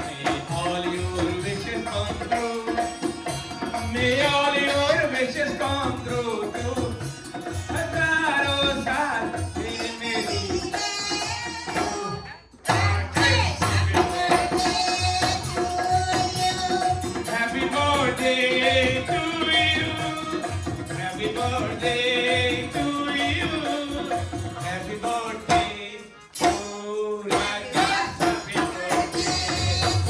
[SPEAKER 3] May all your wishes come true, may all your wishes come true too. हजारों साल ये मेरी Happy birthday to you, happy birthday to you, happy birthday to Rajesh. Happy birthday to you,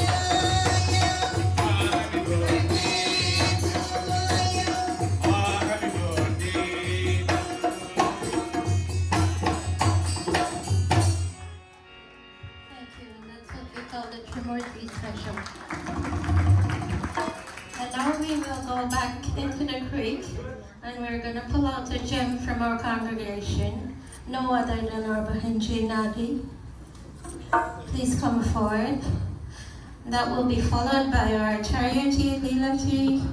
[SPEAKER 3] happy birthday to you, happy birthday to you.
[SPEAKER 1] go back into the creek and we're going to pull out a gem from our congregation, no other than our Bahinji Nadi. Please come forward. That will be followed by our Charity Lilati.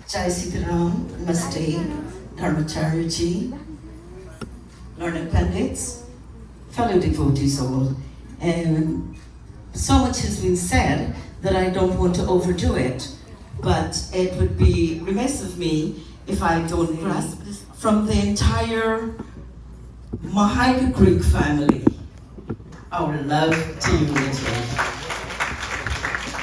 [SPEAKER 10] Jai Sitaram, Namaste, Dharmacharya, learned Pandits, fellow devotees all. So much has been said that I don't want to overdo it, but it would be remiss of me if I don't grasp from the entire Mahaika Greek family our love to you, Rajesh.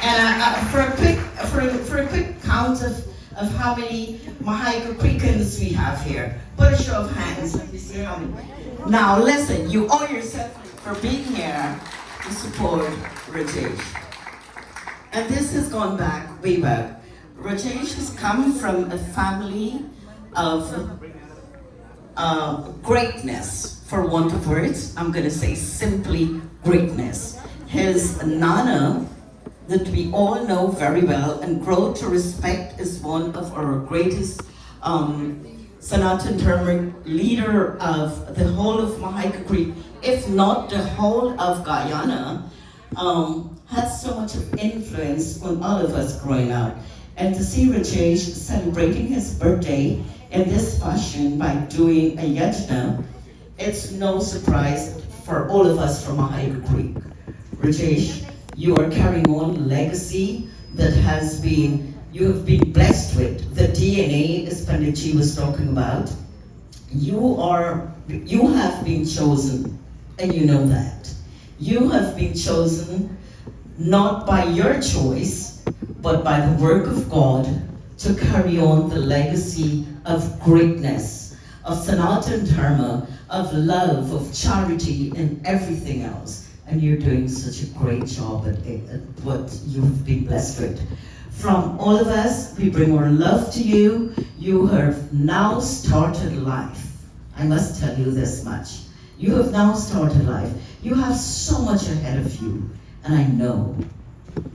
[SPEAKER 10] And for a quick count of how many Mahaika Creekans we have here. Put a show of hands, let me see how many. Now listen, you owe yourself for being here to support Rajesh. And this has gone back, way back. Rajesh has come from a family of greatness, for want of words. I'm gonna say simply greatness. His Nana, that we all know very well and grow to respect, is one of our greatest Sanatan Dharma leader of the whole of Mahaika Creek, if not the whole of Guyana, has so much of influence on all of us growing up. And to see Rajesh celebrating his birthday in this fashion by doing a yajna, it's no surprise for all of us from Mahaika Creek. Rajesh, you are carrying on a legacy that you have been blessed with. The DNA, as Panditji was talking about, you have been chosen, and you know that. You have been chosen not by your choice, but by the work of God to carry on the legacy of greatness, of Sanatan Dharma, of love, of charity, and everything else. And you're doing such a great job at what you've been blessed with. From all of us, we bring our love to you. You have now started life. I must tell you this much. You have now started life. You have so much ahead of you. And I know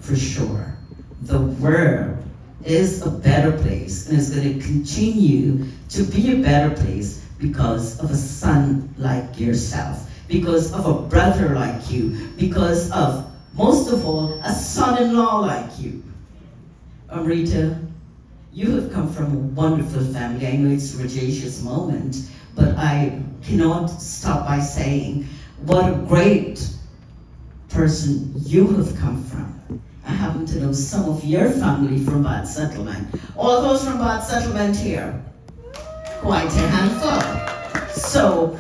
[SPEAKER 10] for sure the world is a better place and is going to continue to be a better place because of a son like yourself, because of a brother like you, because of, most of all, a son-in-law like you. Amrita, you have come from a wonderful family. I know it's Rajesh's moment, but I cannot stop by saying what a great person you have come from. I happen to know some of your family from Bad Settlement. All those from Bad Settlement here, quite a handful. So,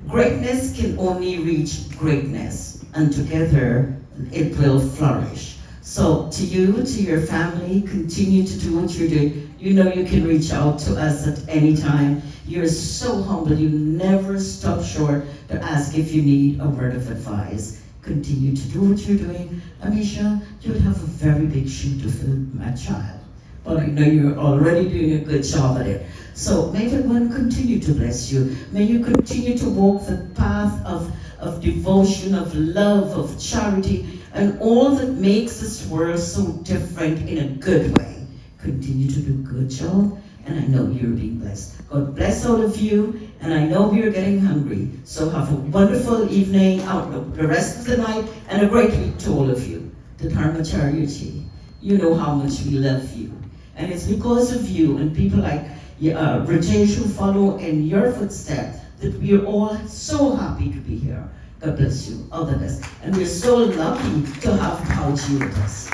[SPEAKER 10] greatness can only reach greatness, and together it will flourish. So to you, to your family, continue to do what you're doing. You know you can reach out to us at any time. You're so humble, you never stop short to ask if you need a word of advice. Continue to do what you're doing. Amisha, you would have a very big shoe to fill, my child. But I know you're already doing a good job at it. So may the one continue to bless you. May you continue to walk the path of devotion, of love, of charity, and all that makes this world so different in a good way. Continue to do a good job, and I know you're being blessed. God bless all of you, and I know we're getting hungry. So have a wonderful evening, out the rest of the night, and a great week to all of you. The Dharmacharya, you know how much we love you. And it's because of you and people like Rajesh who follow in your footsteps that we are all so happy to be here. God bless you, all the best. And we're so lucky to have Pauji with us.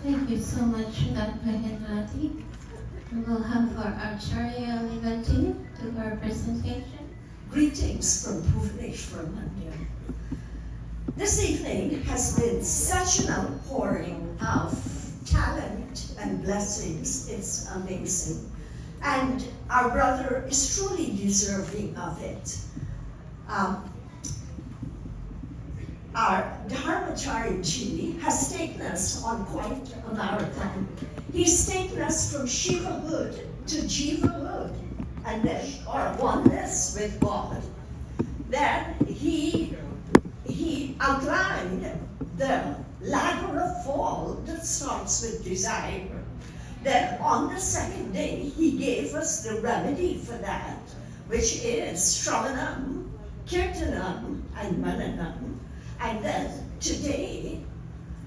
[SPEAKER 1] Thank you so much, Dr. Henrati. We'll have our Acharya Levanti do our presentation.
[SPEAKER 11] Greetings from Bhubaneswar, India. This evening has been such an outpouring of talent and blessings. It's amazing. And our brother is truly deserving of it. our Dharmacharya has taken us on quite a marathon. He's taken us from Shivahood to Jivahood, and then, or oneness with God. Then he outlined the ladder of fall that starts with desire. Then on the second day, he gave us the remedy for that, which is Shravanam, Kirtanam, and Mananam. And then today,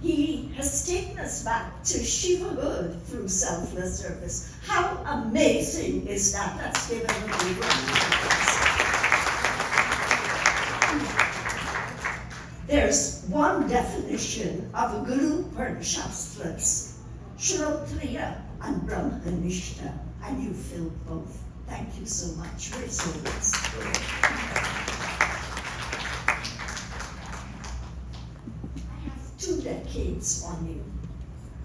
[SPEAKER 11] he has taken us back to Shivahood through selfless service. How amazing is that? Let's give him a big round of applause. There's one definition of a guru per shastras, Shrotriya and Brahmanishta, and you filled both. Thank you so much. We're so blessed. I have 2 decades on you.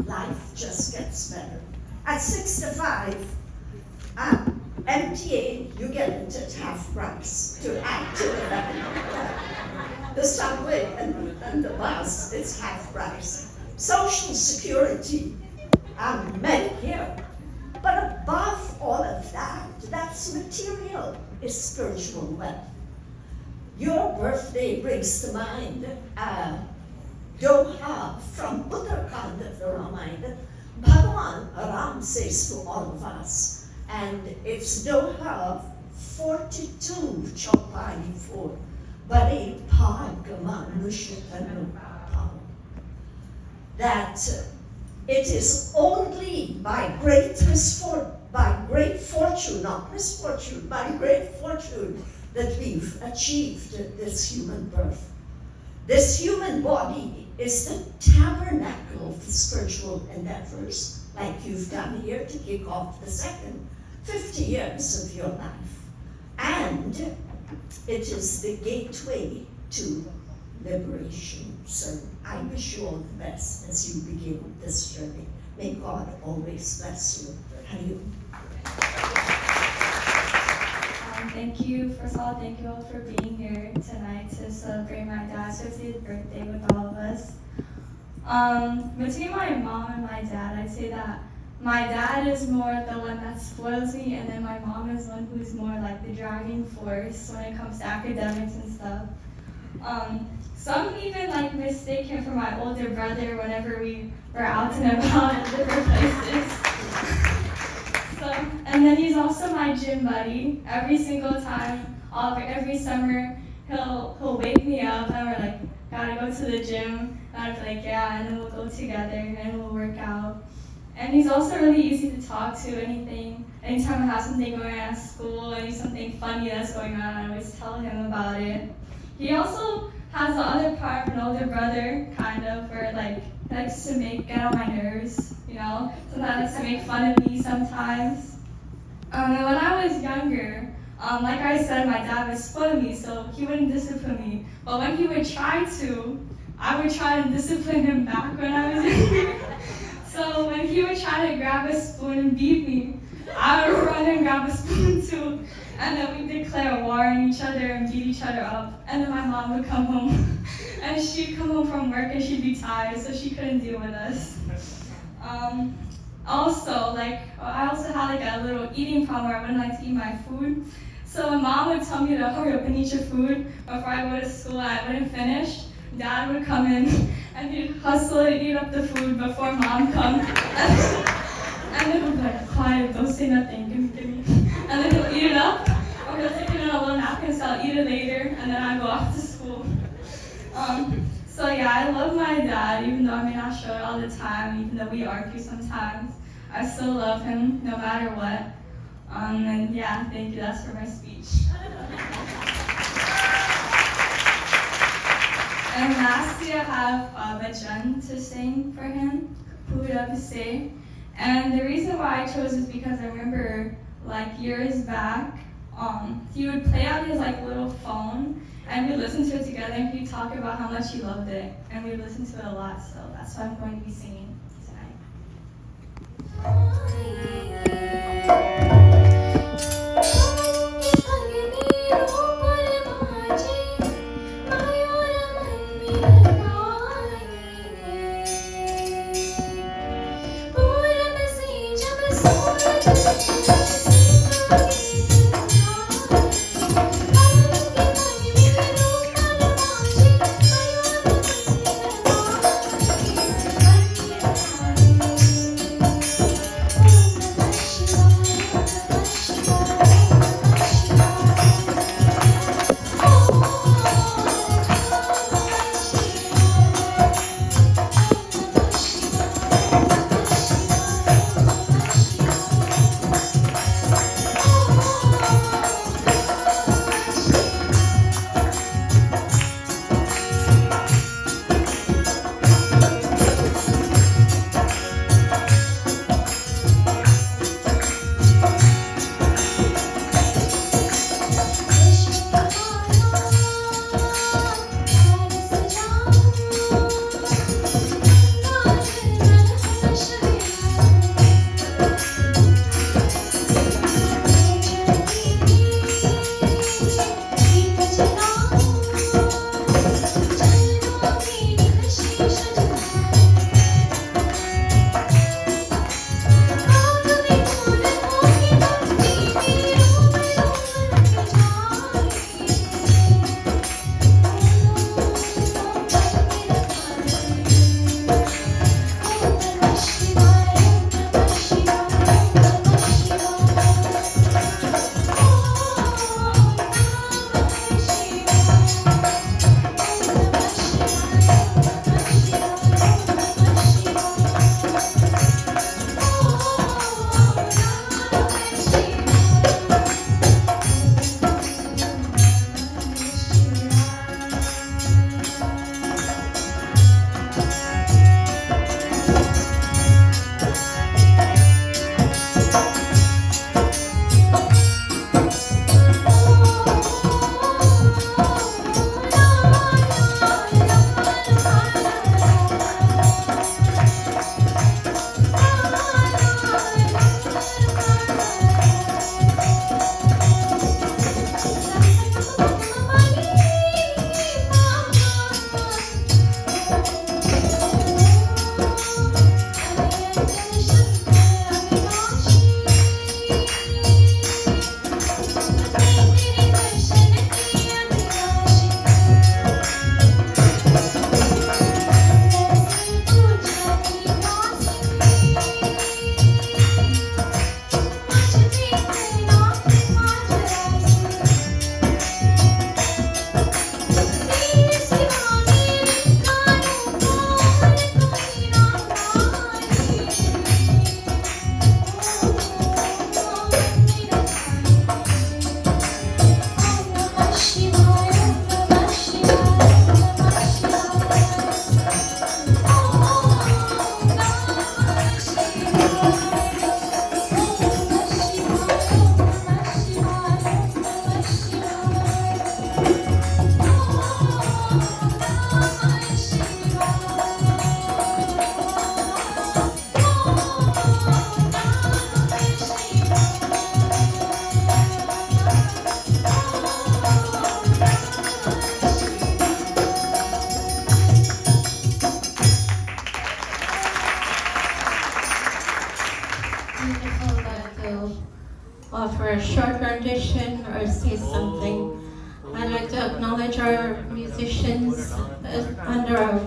[SPEAKER 11] Life just gets better. At 65, MTA, you get it at half price to add to the subway and the bus, it's half price. Social Security, Medicare. But above all of that, that's material, is spiritual wealth. Your birthday brings to mind Doha from Uttarakhand of the Ramayana. Bhagavan Ram says to all of us, and it's Doha 42 Chopani 4. Bari that it is only by great fortune, not misfortune, by great fortune that we've achieved this human birth. This human body is the tabernacle for spiritual endeavors, like you've done here to kick off the second 50 years of your life. And it is the gateway to liberation. So I wish you all the best as you begin this journey. May God always bless you.
[SPEAKER 12] Thank you, first of all, thank you all for being here tonight to celebrate my dad's 50th birthday with all of us. Between my mom and my dad, I'd say that my dad is more the one that spoils me, and then my mom is one who's more like the driving force when it comes to academics and stuff. Some even like mistake him for my older brother whenever we were out and about at different places. And then he's also my gym buddy. Every single time, every summer, he'll wake me up and we're like, gotta go to the gym. And I'd be like, yeah, and then we'll go together and we'll work out. And he's also really easy to talk to. Anytime I have something going on at school, something funny that's going on, I always tell him about it. He also has the other part of an older brother, kind of, where like he likes to get on my nerves, Sometimes he likes to make fun of me sometimes. And when I was younger, like I said, my dad would spoil me, so he wouldn't discipline me. But when he would try to, I would try to discipline him back when I was younger. So when he would try to grab a spoon and beat me, I would run and grab a spoon too. And then we'd declare war on each other and beat each other up. And then my mom would come home. And she'd come home from work and she'd be tired, so she couldn't deal with us. I also had a little eating problem where I wouldn't like to eat my food. So when mom would tell me to hurry up and eat your food before I go to school and I wouldn't finish, dad would come in and he'd hustle and eat up the food before mom comes. And then he'll be like, quiet, don't say nothing, give me. And then he'll eat it up, or he'll take it in a little napkin, so I'll eat it later, and then I'll go off to school. So yeah, I love my dad, even though I may not show it all the time, even though we argue sometimes. I still love him, no matter what. And yeah, thank you, that's for my speech. And lastly, I have Bhajan to sing for him, Puda Pise. And the reason why I chose is because I remember, years back, he would play out his little phone, and we'd listen to it together, and he'd talk about how much he loved it, and we'd listen to it a lot, so that's why I'm going to be singing tonight.
[SPEAKER 1] Beautiful, I'd like to offer a short rendition or say something. I'd like to acknowledge our musicians under our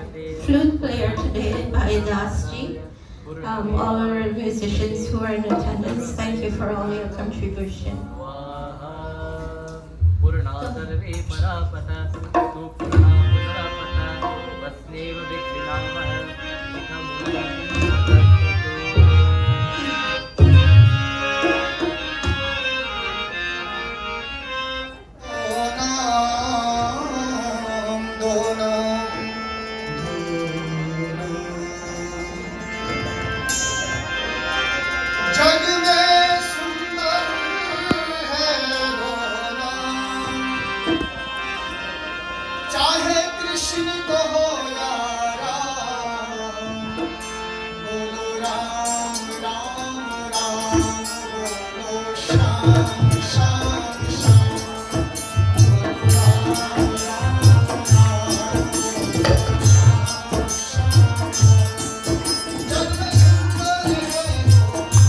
[SPEAKER 1] flute player today by Dasji. All our musicians who are in attendance, thank you for all your contribution.
[SPEAKER 13] जग में सुंदर है रोना, चाहे कृष्ण को हो या राम, बोलो राम राम राम, बोलो श्याम श्याम श्याम, बोलो राम राम राम, बोलो श्याम श्याम श्याम। जग में सुंदर है रोना,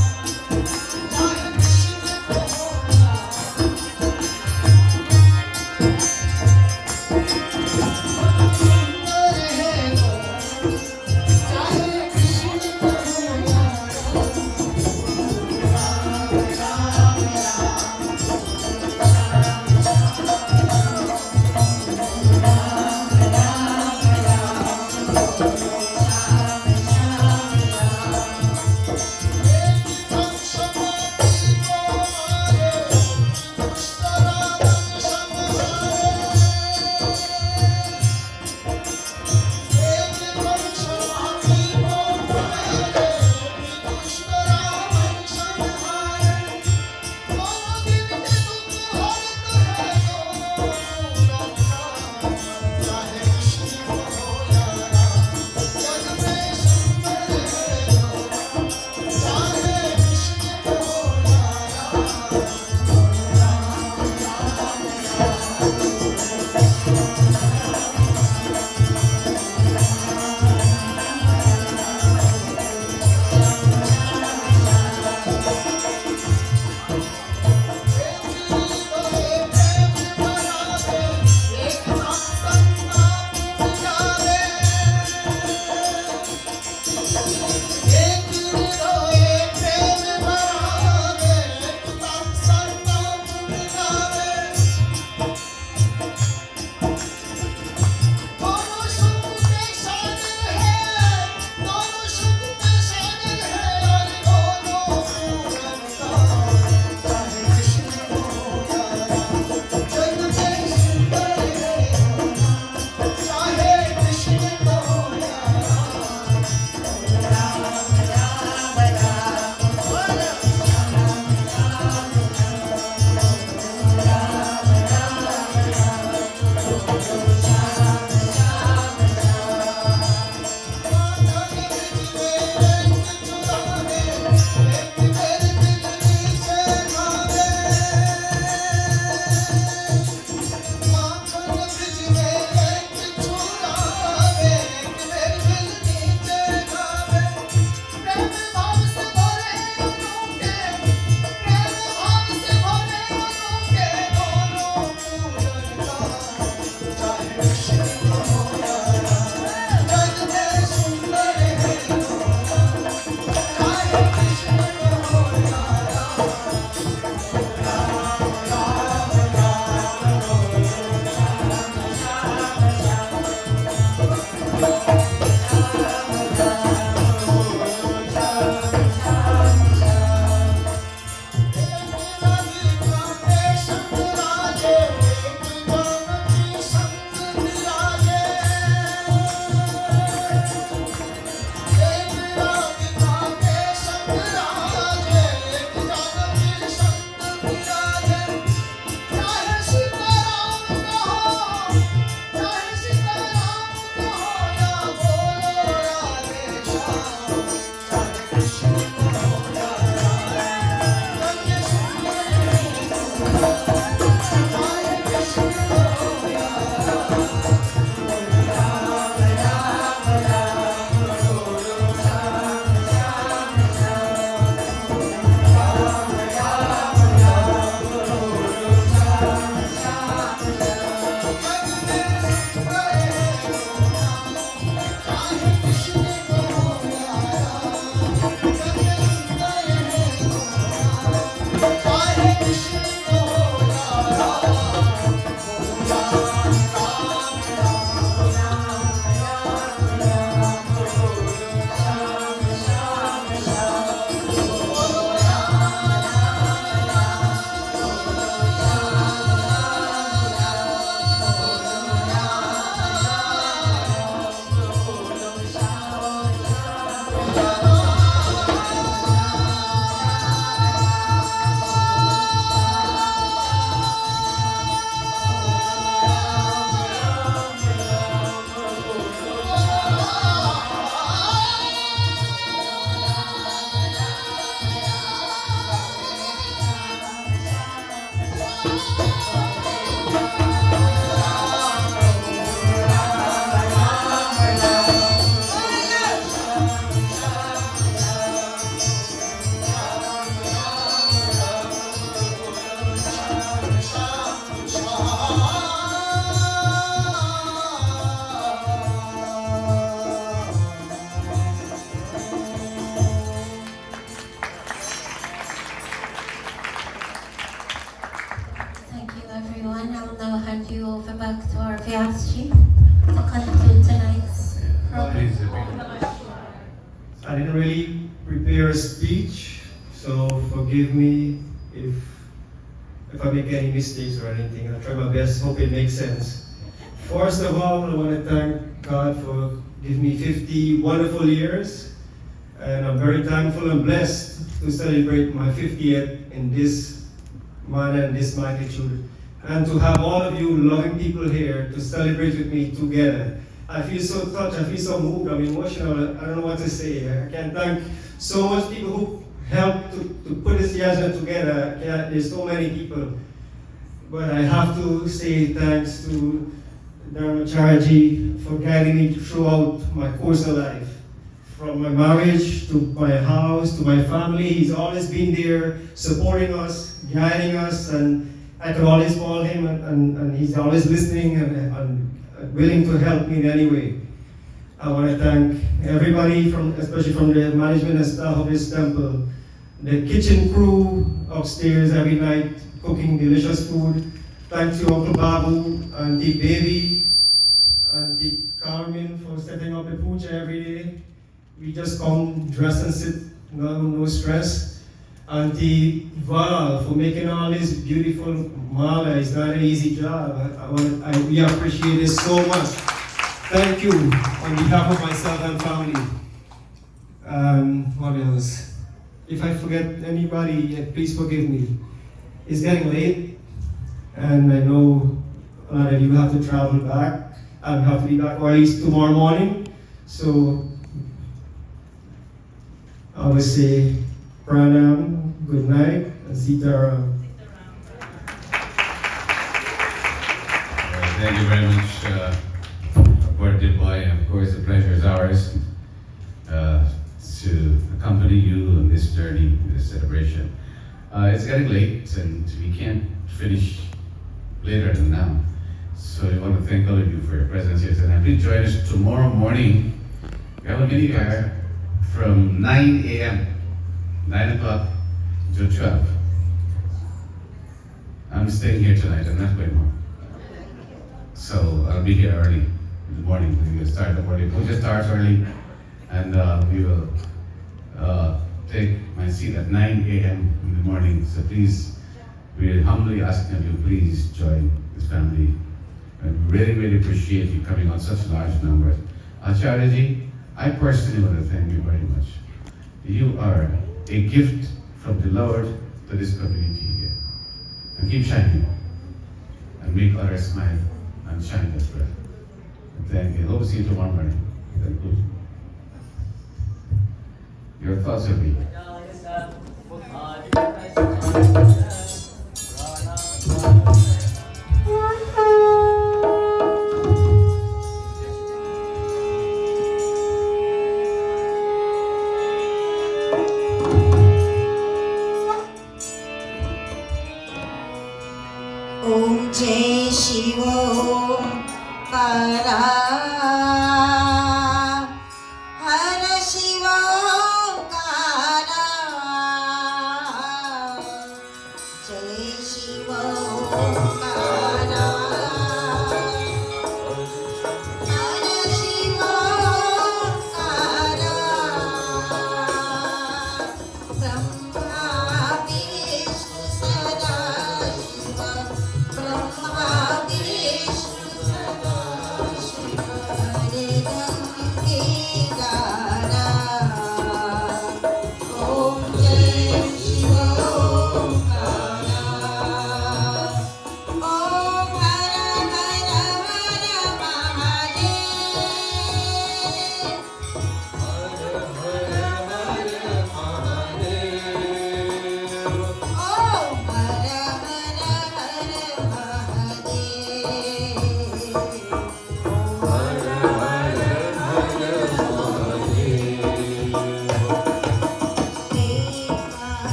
[SPEAKER 1] you over back to our Vyasji to conclude tonight's program.
[SPEAKER 14] I didn't really prepare a speech, so forgive me if I make any mistakes or anything. I'll try my best, hope it makes sense. First of all, I want to thank God for giving me 50 wonderful years, and I'm very thankful and blessed to celebrate my 50th in this manner and this magnitude, and to have all of you loving people here to celebrate with me together. I feel so touched, I feel so moved, I'm emotional, I don't know what to say. I can thank so much people who helped to put this Yagna together. There's so many people. But I have to say thanks to Dharmacharji for guiding me throughout my course of life. From my marriage, to my house, to my family, he's always been there, supporting us, guiding us, and I could always call him, and he's always listening and willing to help me in any way. I want to thank everybody, especially from the management and staff of this temple, the kitchen crew upstairs every night, cooking delicious food. Thanks to Uncle Babu, Auntie Baby, Auntie Carmen for setting up the puja every day. We just come, dress and sit, no stress. Auntie Val for making all this beautiful mala. It's not an easy job. We appreciate it so much. Thank you on behalf of myself and family. What else? If I forget anybody, please forgive me. It's getting late, and I know a lot of you have to travel back. I have to be back at least tomorrow morning. So I would say pranam, good night, and sitaram.
[SPEAKER 2] Thank you very much, birthday boy. And of course, the pleasure is ours to accompany you on this journey, this celebration. It's getting late, and we can't finish later than now. So I want to thank all of you for your presence here tonight. Please join us tomorrow morning. We have a mini car from 9 a.m., 9 o'clock to 12. I'm staying here tonight. I'm not going home. So I'll be here early in the morning. We will start the morning. Puja starts early, and we will take my seat at 9 a.m. in the morning. So please, we're humbly asking of you, please join this family. I really, really appreciate you coming on such large numbers. Acharyaji, I personally want to thank you very much. You are a gift from the Lord to this community here. And keep shining, and make others smile and shine as well. And thank you. Hope to see you tomorrow morning. Thank you. Your thoughts will be.
[SPEAKER 15] Om Jai Shiva Om Para Hara Shiva Om Kara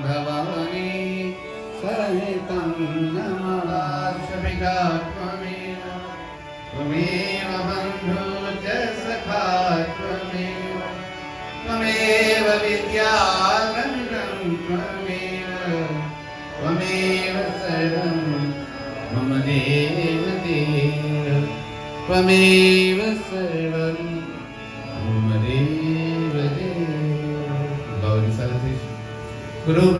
[SPEAKER 3] Bhavani सहितं नमः त्वमेव बन्धु च सखा त्वमेव विद्याधनं त्वमेव सर्वं मम देव त्वमेव सर्वं मम देव गौरी सरस्वती गुरु